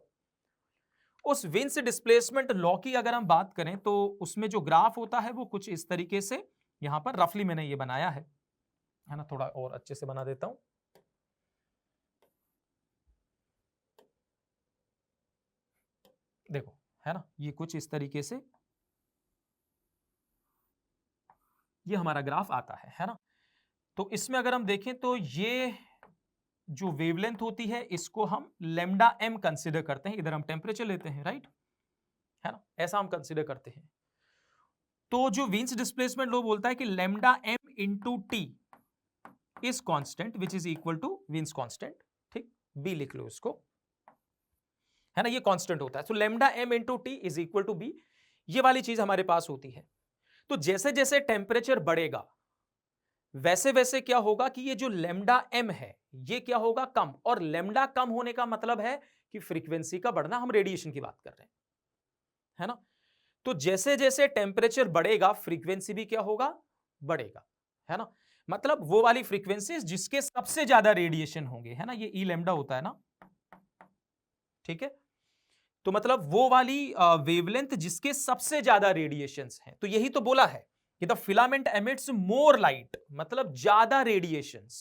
उस विन्स डिस्प्लेसमेंट लॉ की अगर हम बात करें तो उसमें जो ग्राफ होता है वो कुछ इस तरीके से, यहां पर रफली मैंने ये बनाया है ना, थोड़ा और अच्छे से बना देता हूं। देखो, है ना, ये कुछ इस तरीके से ये हमारा ग्राफ आता है ना। तो इसमें अगर हम देखें तो ये जो वेवलेंथ होती है इसको हम लैम्डा एम कंसीडर करते हैं, इधर हम टेम्परेचर लेते हैं, राइट, है ना, ऐसा हम कंसीडर करते हैं। तो जो विन्स डिस्प्लेसमेंट लॉ बोलता है कि lambda M into T is constant which is equal to Wien's constant. ठीक, बी लिख लो इसको, है ना, ये कांस्टेंट होता है। तो lambda M into T is equal to B, ये वाली चीज हमारे पास होती है। तो जैसे जैसे टेम्परेचर बढ़ेगा वैसे वैसे क्या होगा कि ये जो लैम्डा एम है ये क्या होगा, कम। और लैम्डा कम होने का मतलब है कि फ्रीक्वेंसी का बढ़ना, हम रेडिएशन की बात कर रहे हैं, है ना। तो जैसे जैसे टेम्परेचर बढ़ेगा फ्रीक्वेंसी भी क्या होगा, बढ़ेगा, है ना। मतलब वो वाली फ्रीक्वेंसी जिसके सबसे ज्यादा रेडिएशन होंगे, है ना, ये ई लैम्डा होता है ना, ठीक है। तो मतलब वो वाली वेवलेंथ जिसके सबसे ज्यादा रेडिएशंस हैं। तो यही तो बोला है कि the filament emits more light, मतलब ज्यादा रेडिएशंस,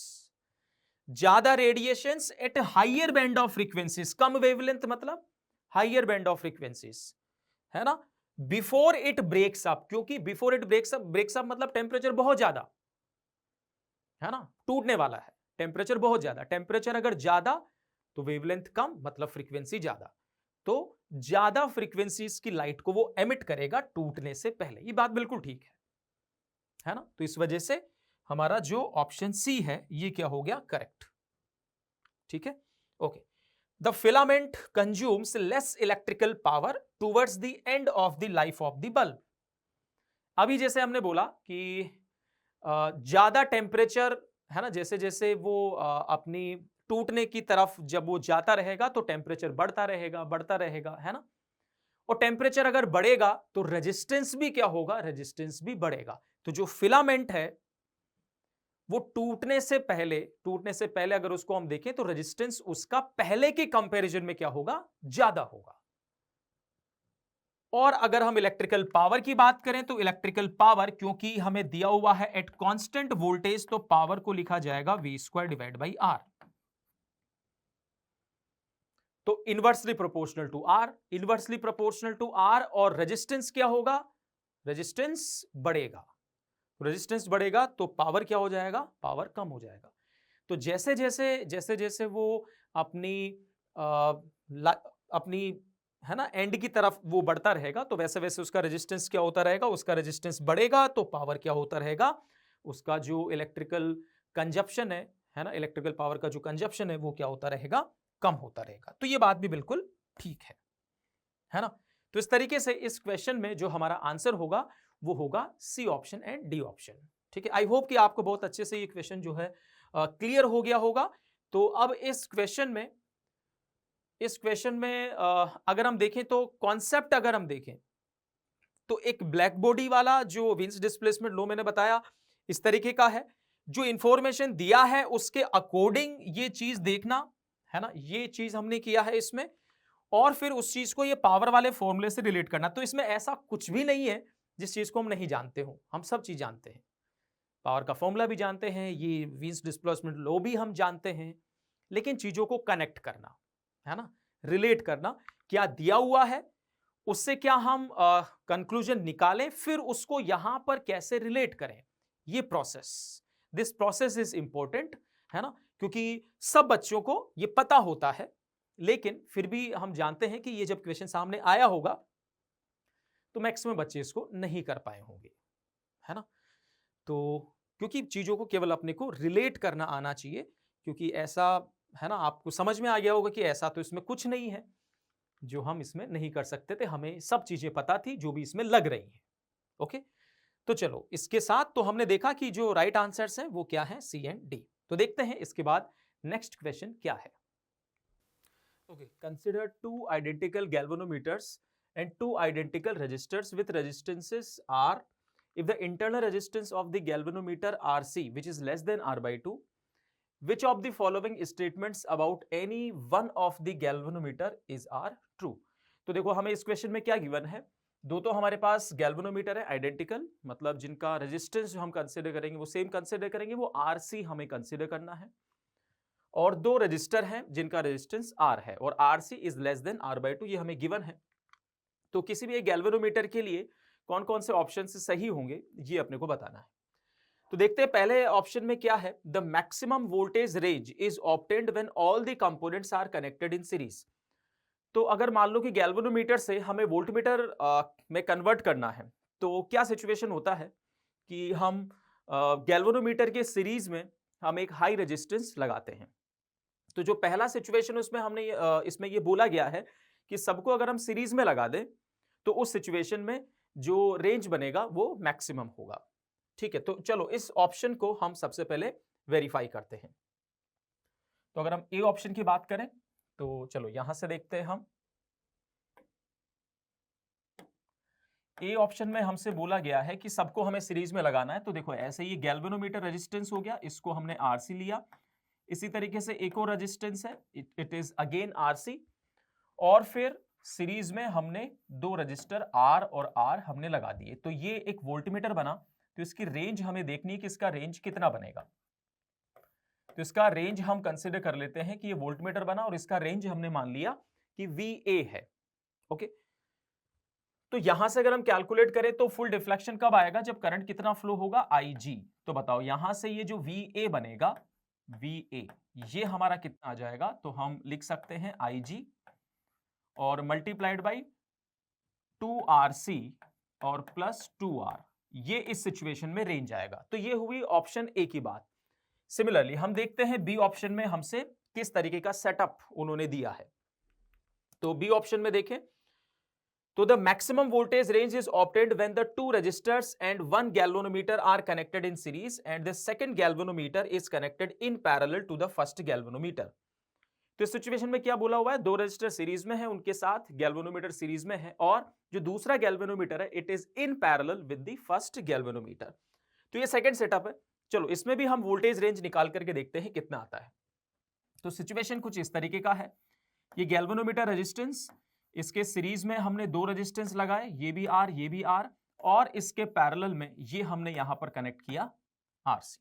ज्यादा radiations at higher band of frequencies, कम वेवलेंथ मतलब हायर बैंड ऑफ फ्रीक्वेंसीज, है ना, बिफोर इट ब्रेक्स अप। क्योंकि बिफोर इट ब्रेक्स अप मतलब टेम्परेचर बहुत ज्यादा, है ना, टूटने वाला है, टेम्परेचर बहुत ज्यादा। टेम्परेचर अगर ज्यादा तो वेवलेंथ कम, मतलब फ्रीक्वेंसी ज्यादा। तो ज्यादा फ्रीक्वेंसीज की लाइट को वो एमिट करेगा टूटने से पहले। ये बात बिल्कुल ठीक है ना। तो इस वजह से हमारा जो ऑप्शन सी है ये क्या हो गया, करेक्ट। ठीक है, okay. The filament consumes less electrical power towards the end of the life of the bulb. अभी जैसे हमने बोला कि ज्यादा टेम्परेचर, है ना, जैसे जैसे वो अपनी टूटने की तरफ जब वो जाता रहेगा तो टेम्परेचर बढ़ता रहेगा, बढ़ता रहेगा, है ना। और टेम्परेचर अगर बढ़ेगा तो रेजिस्टेंस भी क्या होगा, रेजिस्टेंस भी बढ़ेगा। तो जो फिलामेंट है वो टूटने से पहले अगर उसको हम देखें तो रेजिस्टेंस उसका पहले के कंपैरिजन में क्या होगा, ज्यादा होगा। और अगर हम इलेक्ट्रिकल पावर की बात करें तो इलेक्ट्रिकल पावर क्योंकि हमें दिया हुआ है एट कांस्टेंट वोल्टेज, तो पावर को लिखा जाएगा v² डिवाइड बाई आर। तो inversely proportional to R, inversely proportional to R. और रेजिस्टेंस क्या होगा, रेजिस्टेंस बढ़ेगा, रेजिस्टेंस बढ़ेगा तो पावर क्या हो जाएगा, पावर कम हो जाएगा। तो जैसे जैसे वो अपनी अपनी, है ना, एंड की तरफ वो बढ़ता रहेगा तो वैसे वैसे उसका रेजिस्टेंस क्या होता रहेगा, उसका रेजिस्टेंस बढ़ेगा तो पावर क्या होता रहेगा, उसका जो इलेक्ट्रिकल कंजप्शन है ना, इलेक्ट्रिकल पावर का जो कंजप्शन है वो क्या होता रहेगा, कम होता रहेगा। तो ये बात भी बिल्कुल ठीक है ना। तो इस तरीके से इस क्वेश्चन में जो हमारा आंसर होगा वो होगा C option and D option. ठीक है, आई होप कि आपको बहुत अच्छे से ये क्वेश्चन जो है क्लियर हो गया होगा। तो अब इस क्वेश्चन में अगर हम देखें तो कॉन्सेप्ट अगर हम देखें तो एक ब्लैक बॉडी वाला जो विन्स डिस्प्लेसमेंट लो मैंने बताया इस तरीके का है, जो इंफॉर्मेशन दिया है उसके अकॉर्डिंग ये चीज देखना, है ना, ये चीज हमने किया है इसमें, और फिर उस चीज को ये पावर वाले फॉर्मूले से रिलेट करना। तो इसमें ऐसा कुछ भी नहीं है जिस चीज को हम नहीं जानते हो, हम सब चीज जानते हैं, पावर का फॉर्मूला भी जानते हैं, ये विन्स डिस्प्लेसमेंट लॉ भी हम जानते हैं, लेकिन चीजों को कनेक्ट करना, है ना, रिलेट करना, क्या दिया हुआ है उससे क्या हम कंक्लूजन निकालें, फिर उसको यहां पर कैसे रिलेट करें, ये process, this process is important, है ना, क्योंकि सब बच्चों को ये पता होता है, लेकिन फिर भी हम जानते हैं कि ये जब क्वेश्चन सामने आया होगा तो मैक्सिमम बच्चे इसको नहीं कर पाए होंगे, है ना। तो क्योंकि चीजों को केवल अपने को रिलेट करना आना चाहिए, क्योंकि ऐसा, है ना, आपको समझ में आ गया होगा कि ऐसा तो इसमें कुछ नहीं है जो हम इसमें नहीं कर सकते थे, हमें सब चीजें पता थी जो भी इसमें लग रही हैं। ओके, तो चलो इसके साथ तो हमने देखा कि जो राइट आंसर्स हैं वो क्या है, सी एंड डी। तो देखते हैं इसके बाद नेक्स्ट क्वेश्चन क्या है। Okay, consider two identical galvanometers and two identical resistors with resistances R. If the internal resistance of the galvanometer RC, which is less than R by 2, which of the following statements about any one of the galvanometer is are true? तो देखो हमें इस question में क्या given है, दो तो हमारे पास गैल्वेनोमीटर है आइडेंटिकल, मतलब जिनका रेजिस्टेंस जो हम कंसिडर करेंगे वो सेम कंसिडर करेंगे, वो RC हमें कंसिडर करना है। और दो रजिस्टर हैं जिनका रेजिस्टेंस R है और RC is less than R by 2, ये हमें गिवन है। तो किसी भी एक गैल्वेनोमीटर के लिए कौन कौन से ऑप्शन से सही होंगे ये अपने को बताना है। तो देखते हैं पहले ऑप्शन में क्या है, the maximum voltage range is obtained when all the components are connected in series. तो अगर मान लो कि गैल्वेनोमीटर से हमें वोल्टमीटर में कन्वर्ट करना है, तो क्या सिचुएशन होता है कि हम गैल्वेनोमीटर के सीरीज में हम एक हाई रेजिस्टेंस लगाते हैं। तो जो पहला सिचुएशन उसमें हमने इसमें ये बोला गया है कि सबको अगर हम सीरीज में लगा दें तो उस सिचुएशन में जो रेंज बनेगा वो मैक्सिमम होगा। ठीक है, तो चलो इस ऑप्शन को हम सबसे पहले वेरीफाई करते हैं। तो अगर हम ए ऑप्शन की बात करें तो चलो यहां से देखते हैं हम। ए ऑप्शन में हमसे बोला गया है कि सबको हमें सीरीज में लगाना है। तो देखो ऐसे ही गैल्वेनोमीटर रेजिस्टेंस हो गया, इसको हमने आरसी लिया। इसी तरीके से एक और रेजिस्टेंस है, इट इज अगेन आरसी, और फिर सीरीज में हमने दो रजिस्टर R और R हमने लगा दिए। तो ये एक वोल्टमीटर बना। तो इसकी रेंज हमें देखनी है कि इसका रेंज कितना बनेगा। तो इसका रेंज हम कंसीडर कर लेते हैं कि ये वोल्टमीटर बना और इसका रेंज हमने मान लिया कि VA है। ओके, तो यहां से अगर हम कैलकुलेट करें तो फुल डिफ्लेक्शन कब आएगा, जब करंट कितना फ्लो होगा, IG। तो बताओ यहां से ये जो VA बनेगा, VA ये हमारा कितना आ जाएगा, तो हम लिख सकते हैं IG और मल्टीप्लाइड बाई 2RC और प्लस 2R, ये इस सिचुएशन में रेंज आएगा। तो ये हुई ऑप्शन ए की बात। सिमिलरली हम देखते हैं बी ऑप्शन में हमसे किस तरीके का सेटअप उन्होंने दिया है। तो बी ऑप्शन में देखें तो the maximum voltage range is obtained when the two resistors and one galvanometer are connected in series and the second galvanometer is connected in parallel to the first galvanometer. तो इस situation में क्या बोला हुआ है, दो रजिस्टर सीरीज में है, उनके साथ गैल्वेनोमीटर सीरीज में है, और जो दूसरा गैल्वेनोमीटर है it is in parallel with the first galvanometer. तो ये सेकंड सेटअप है। चलो इसमें भी हम वोल्टेज रेंज निकाल करके देखते हैं कितना आता है। तो सिचुएशन कुछ इस तरीके का है, ये गैल्वेनोमीटर रेजिस्टेंस, इसके सीरीज में हमने दो रेजिस्टेंस लगाए, ये भी R ये भी R, और इसके पैरेलल में ये हमने यहां पर कनेक्ट किया RC।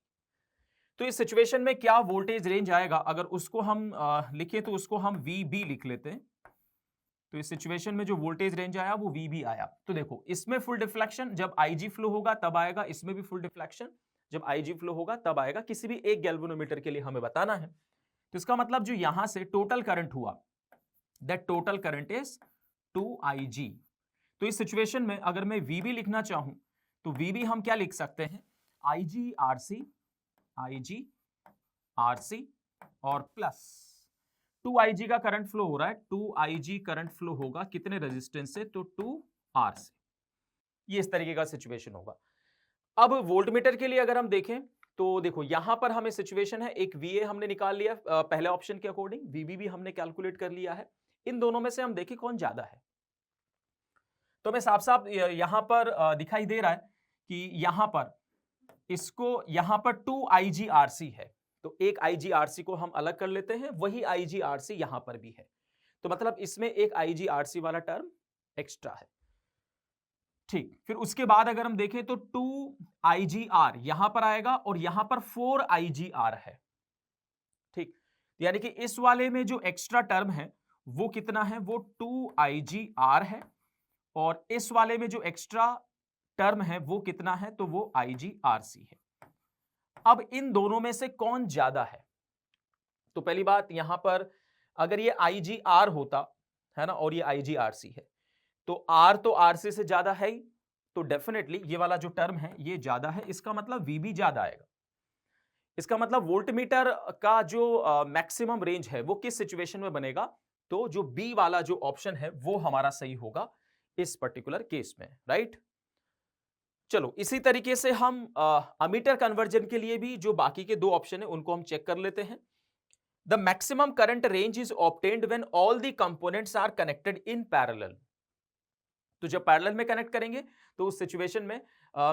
तो इस सिचुएशन में क्या वोल्टेज रेंज आएगा, अगर उसको हम लिखें तो उसको हम VB लिख लेते हैं। तो इस सिचुएशन में जो वोल्टेज रेंज आया वो VB आया। तो देखो इसमें फुल डिफ्लेक्शन जब IG फ्लो होगा तब आएगा, इसमें भी फुल डिफ्लेक्शन जब IG फ्लो होगा तब आएगा। किसी भी एक गैल्वेनोमीटर के लिए हमें बताना है। तो इसका मतलब जो यहां से टोटल करंट हुआ, that total current is 2IG। तो इस सिचुएशन में अगर मैं VB लिखना चाहूं तो VB हम क्या लिख सकते हैं, IG RC और प्लस 2IG का करंट फ्लो हो रहा है, 2IG करंट फ्लो होगा कितने रेजिस्टेंस से, तो 2R से। ये इस तरीके का सिचुएशन होगा। अब वोल्टमीटर के लिए अगर हम देखें तो देखो यहां पर हमें सिचुएशन है, एक VA हमने निकाल लिया पहले ऑप्शन के अकॉर्डिंग, VB भी हमने कैलकुलेट कर लिया है। इन दोनों में से हम देखें कौन ज्यादा है। तो हमें साफ साफ यहां पर दिखाई दे रहा है कि यहां पर इसको यहां पर 2IG RC है, तो एक IG RC को हम अलग कर लेते हैं, वही IG RC यहां पर भी है। तो मतलब इसमें एक IG RC वाला टर्म एक्स्ट्रा है। ठीक, फिर उसके बाद अगर हम देखें तो 2IGR यहां पर आएगा और यहां पर 4IGR है। ठीक, यानी कि इस वाले में जो एक्स्ट्रा टर्म है वो कितना है, वो 2IGR है, और इस वाले में जो एक्स्ट्रा टर्म है वो कितना है, तो वो IGRC है। अब इन दोनों में से कौन ज्यादा है, तो पहली बात यहां पर अगर ये IGR होता है ना और ये IGRC है तो R तो RC से ज्यादा है ही, तो डेफिनेटली ये वाला जो टर्म है ये ज्यादा है, इसका मतलब VB ज्यादा आएगा। इसका मतलब वोल्टमीटर का जो मैक्सिमम रेंज है वो किस सिचुएशन में बनेगा, तो जो बी वाला जो ऑप्शन है वो हमारा सही होगा इस पर्टिकुलर केस में, राइट। चलो इसी तरीके से हम अमीटर कन्वर्जन के लिए भी जो बाकी के दो ऑप्शन है उनको हम चेक कर लेते हैं। The maximum current range is obtained when all the components are connected in parallel. तो जब पैरेलल में कनेक्ट करेंगे तो उस सिचुएशन में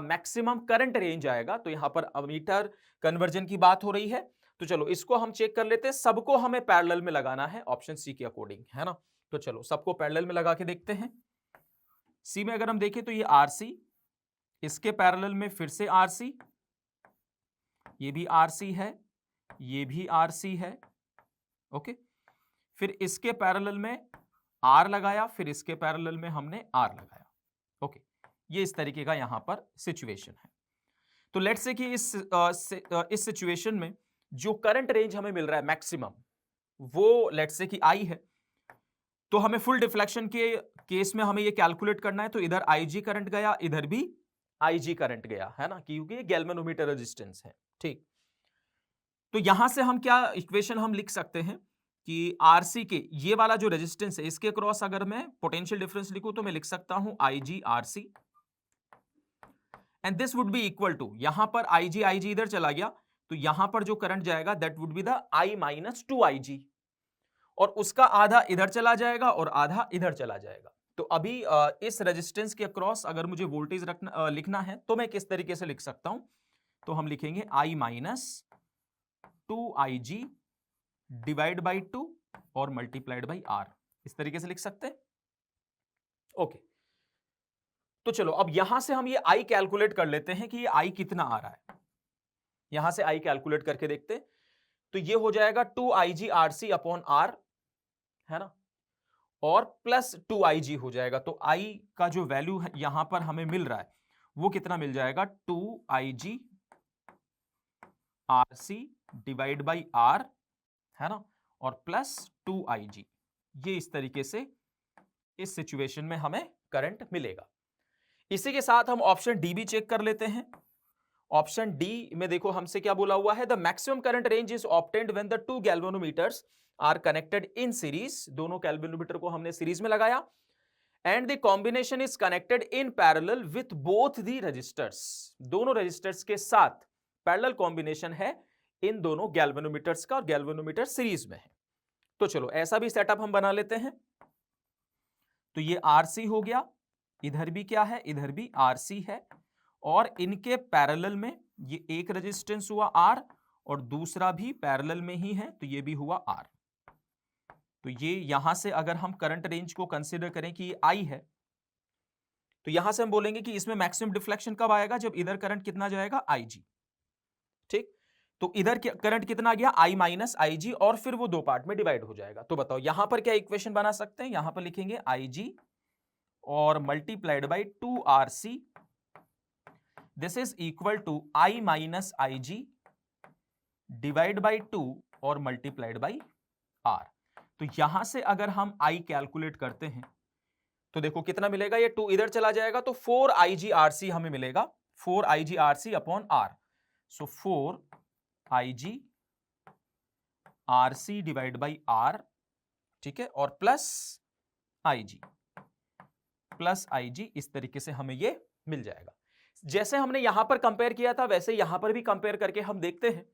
मैक्सिमम करंट रेंज आएगा। तो यहां पर अमीटर कन्वर्जन की बात हो रही है, तो चलो इसको हम चेक कर लेते हैं। सबको हमें पैरेलल में लगाना है ऑप्शन सी के अकॉर्डिंग, है ना। तो चलो सबको पैरेलल में लगा के देखते हैं। सी में अगर हम देखें तो ये आरसी, इसके पैरेलल में फिर से आरसी, ये भी आरसी है, ये भी आरसी है, ओके। फिर इसके पैरेलल में आर लगाया, फिर इसके पैरेलल में हमने आर लगाया, ओके। ये इस तरीके का यहां पर सिचुएशन है। तो लेट्स से कि इस सिचुएशन में जो करंट रेंज हमें मिल रहा है मैक्सिमम, वो लेट्स से कि आई है। तो हमें फुल डिफ्लेक्शन के केस में हमें ये कैलकुलेट करना है। तो इधर आईजी करंट गया, इधर भी आईजी करंट गया, है ना, क्योंकि ये गैल्वेनोमीटर रेजिस्टेंस है, ठीक। तो यहां से हम क्या इक्वेशन हम लिख सकते हैं कि आरसी के ये वाला जो रेजिस्टेंस है इसके क्रॉस अगर मैं पोटेंशियल डिफरेंस लिखूं तो मैं लिख सकता हूं IG RC, and this would be equal to, यहां पर आईजी इधर चला गया तो यहां पर जो करंट जाएगा that would be the I minus 2IG, और उसका आधा इधर चला जाएगा और आधा इधर चला जाएगा। तो अभी इस रेजिस्टेंस के अक्रॉस अगर मुझे वोल्टेज लिखना है तो मैं किस तरीके से लिख सकता हूं, तो हम लिखेंगे I minus 2IG divide by 2 और मल्टीप्लाइड बाई R, इस तरीके से लिख सकते हैं, ओके। तो चलो अब यहां से हम ये I कैलकुलेट कर लेते हैं कि ये I कितना आ रहा है। यहां से I कैलकुलेट करके देखते हैं, तो ये हो जाएगा 2IG RC अपॉन R, है ना, और प्लस 2IG हो जाएगा। तो I का जो वैल्यू यहां पर हमें मिल रहा है वो कितना मिल जाएगा, 2IG RC divide by R, है ना, और प्लस 2IG। ये इस तरीके से इस सिचुएशन में हमें करंट मिलेगा। इसी के साथ हम ऑप्शन डी भी चेक कर लेते हैं। ऑप्शन डी में देखो हमसे क्या बोला हुआ है, the maximum current range is obtained when the two galvanometers are connected in series. दोनों गैल्वेनोमीटर को हमने सीरीज में लगाया, and the combination is connected in parallel with both the resistors. दोनों रजिस्टर्स के साथ पैरेलल कॉम्बिनेशन है इन दोनों गैल्वेनोमीटर्स का, और गैल्वेनोमीटर सीरीज में है। तो चलो ऐसा भी सेटअप हम बना लेते हैं। तो ये आरसी हो गया, इधर भी क्या है, इधर भी आरसी है, और इनके पैरेलल में ये एक रेजिस्टेंस हुआ आर और दूसरा भी पैरेलल में ही है, तो ये भी हुआ आर। तो ये यहां से अगर हम करंट रेंज को कंसीडर करें कि ये आई है, तो यहां से हम बोलेंगे कि इसमें मैक्सिमम डिफ्लेक्शन कब आएगा, जब इधर करंट कितना जाएगा, आईजी, ठीक। तो इधर करंट कितना गया, आई माइनस आईजी, और फिर वो दो पार्ट में डिवाइड हो जाएगा। तो बताओ यहां पर क्या इक्वेशन बना सकते हैं, यहां पर लिखेंगे आईजी और multiplied by 2RC, this is equal to I minus IG divide by 2 और मल्टीप्लाइड बाई आर। तो यहां से अगर हम आई कैलकुलेट करते हैं तो देखो कितना मिलेगा, ये 2 इधर चला जाएगा तो 4IGRC हमें मिलेगा, 4IGRC upon R. So 4IGRC divide by R, ठीक है, और प्लस IG इस तरीके से हमें ये मिल जाएगा। जैसे हमने यहां पर कंपेयर किया था वैसे यहां पर भी कंपेयर करके हम देखते हैं।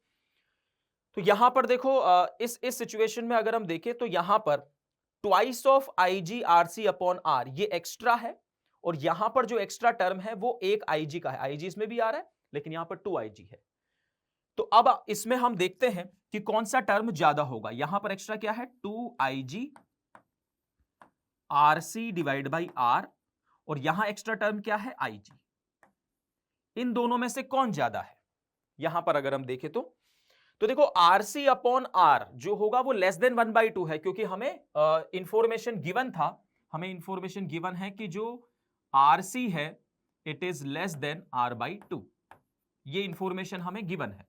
तो यहां पर देखो इस सिचुएशन में अगर हम देखें तो यहां पर twice of IGRC upon R ये एक्स्ट्रा है, और यहां पर जो एक्स्ट्रा टर्म है वो एक IG का है। IG इसमें भी आ रहा है लेकिन यहां पर 2IG है। तो अब इसमें हम देखते हैं कि कौन सा टर्म ज्यादा होगा। यहां पर एक्स्ट्रा क्या है, 2IGRC डिवाइड बाई आर, और यहां एक्स्ट्रा टर्म क्या है, IG। इन दोनों में से कौन ज्यादा है, यहां पर अगर हम देखें तो देखो RC अपॉन आर जो होगा वो लेस देन 1/2 है, क्योंकि हमें इंफॉर्मेशन गिवन था, हमें इंफॉर्मेशन गिवन है कि जो RC है it is less than R/2, ये इंफॉर्मेशन हमें गिवन है,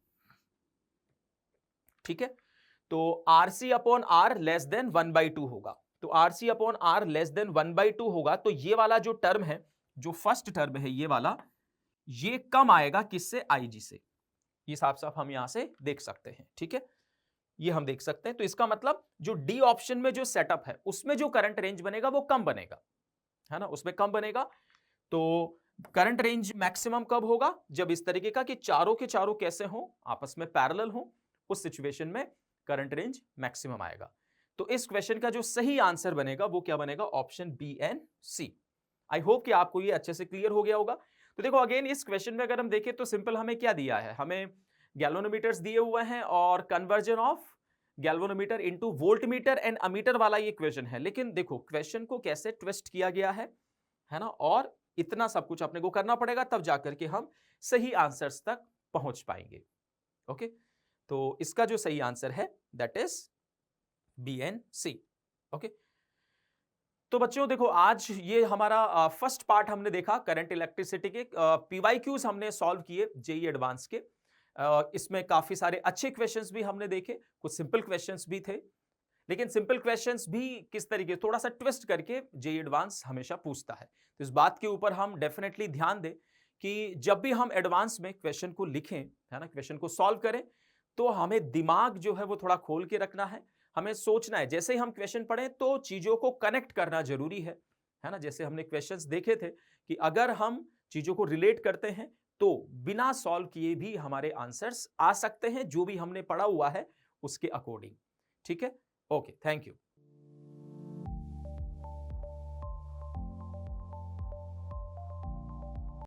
ठीक है। तो RC upon R less than 1/2 होगा। तो RC upon R less than 1/2 होगा, तो ये वाला जो टर्म है, जो फर्स्ट टर्म है ये वाला, ये कम आएगा किससे? आईजी से। ये साफ साफ हम यहां से देख सकते हैं, ठीक है, ये हम देख सकते हैं। तो इसका मतलब जो डी ऑप्शन में जो सेटअप है उसमें जो करंट रेंज बनेगा वो कम बनेगा, है ना, उसमें कम बनेगा। तो करंट रेंज मैक्सिमम कब होगा? जब इस तरीके का कि चारों के चारों कैसे हो, आपस में पैरेलल हो, उस सिचुएशन में करंट रेंज मैक्सिमम आएगा। तो इस क्वेश्चन का जो सही आंसर बनेगा वो क्या बनेगा? Option B and C. I hope कि आपको ये अच्छे से क्लियर हो गया होगा। तो देखो अगेन इस क्वेश्चन में अगर हम देखें तो सिंपल हमें क्या दिया है, हमें गैल्वेनोमीटर्स दिए हुए हैं और conversion of galvanometer into voltmeter and ammeter वाला ये क्वेश्चन है। लेकिन देखो क्वेश्चन को कैसे ट्विस्ट किया गया है ना, और इतना सब कुछ अपने को करना पड़ेगा तब जाकर के हम सही आंसर्स तक पहुंच पाएंगे। ओके, तो इसका जो सही आंसर है that is B and C. Okay, तो बच्चों देखो आज ये हमारा फर्स्ट पार्ट हमने देखा करंट इलेक्ट्रिसिटी के, पीवाईक्यूज हमने सॉल्व किए जेईई एडवांस के। इसमें काफी सारे अच्छे क्वेश्चंस भी हमने देखे, कुछ सिंपल क्वेश्चंस भी थे, लेकिन सिंपल क्वेश्चंस भी किस तरीके थोड़ा सा ट्विस्ट करके जेईई एडवांस हमेशा पूछता है। तो इस बात के ऊपर हम डेफिनेटली ध्यान दें कि जब भी हम एडवांस में क्वेश्चन को लिखें, है ना, क्वेश्चन को सॉल्व करें, तो हमें दिमाग जो है वो थोड़ा खोल के रखना है, हमें सोचना है। जैसे ही हम क्वेश्चन पढ़ें तो चीजों को कनेक्ट करना जरूरी है ना। जैसे हमने क्वेश्चंस देखे थे कि अगर हम चीजों को रिलेट करते हैं तो बिना सॉल्व किए भी हमारे आंसर्स आ सकते हैं, जो भी हमने पढ़ा हुआ है उसके अकॉर्डिंग। ठीक है, ओके, थैंक यू।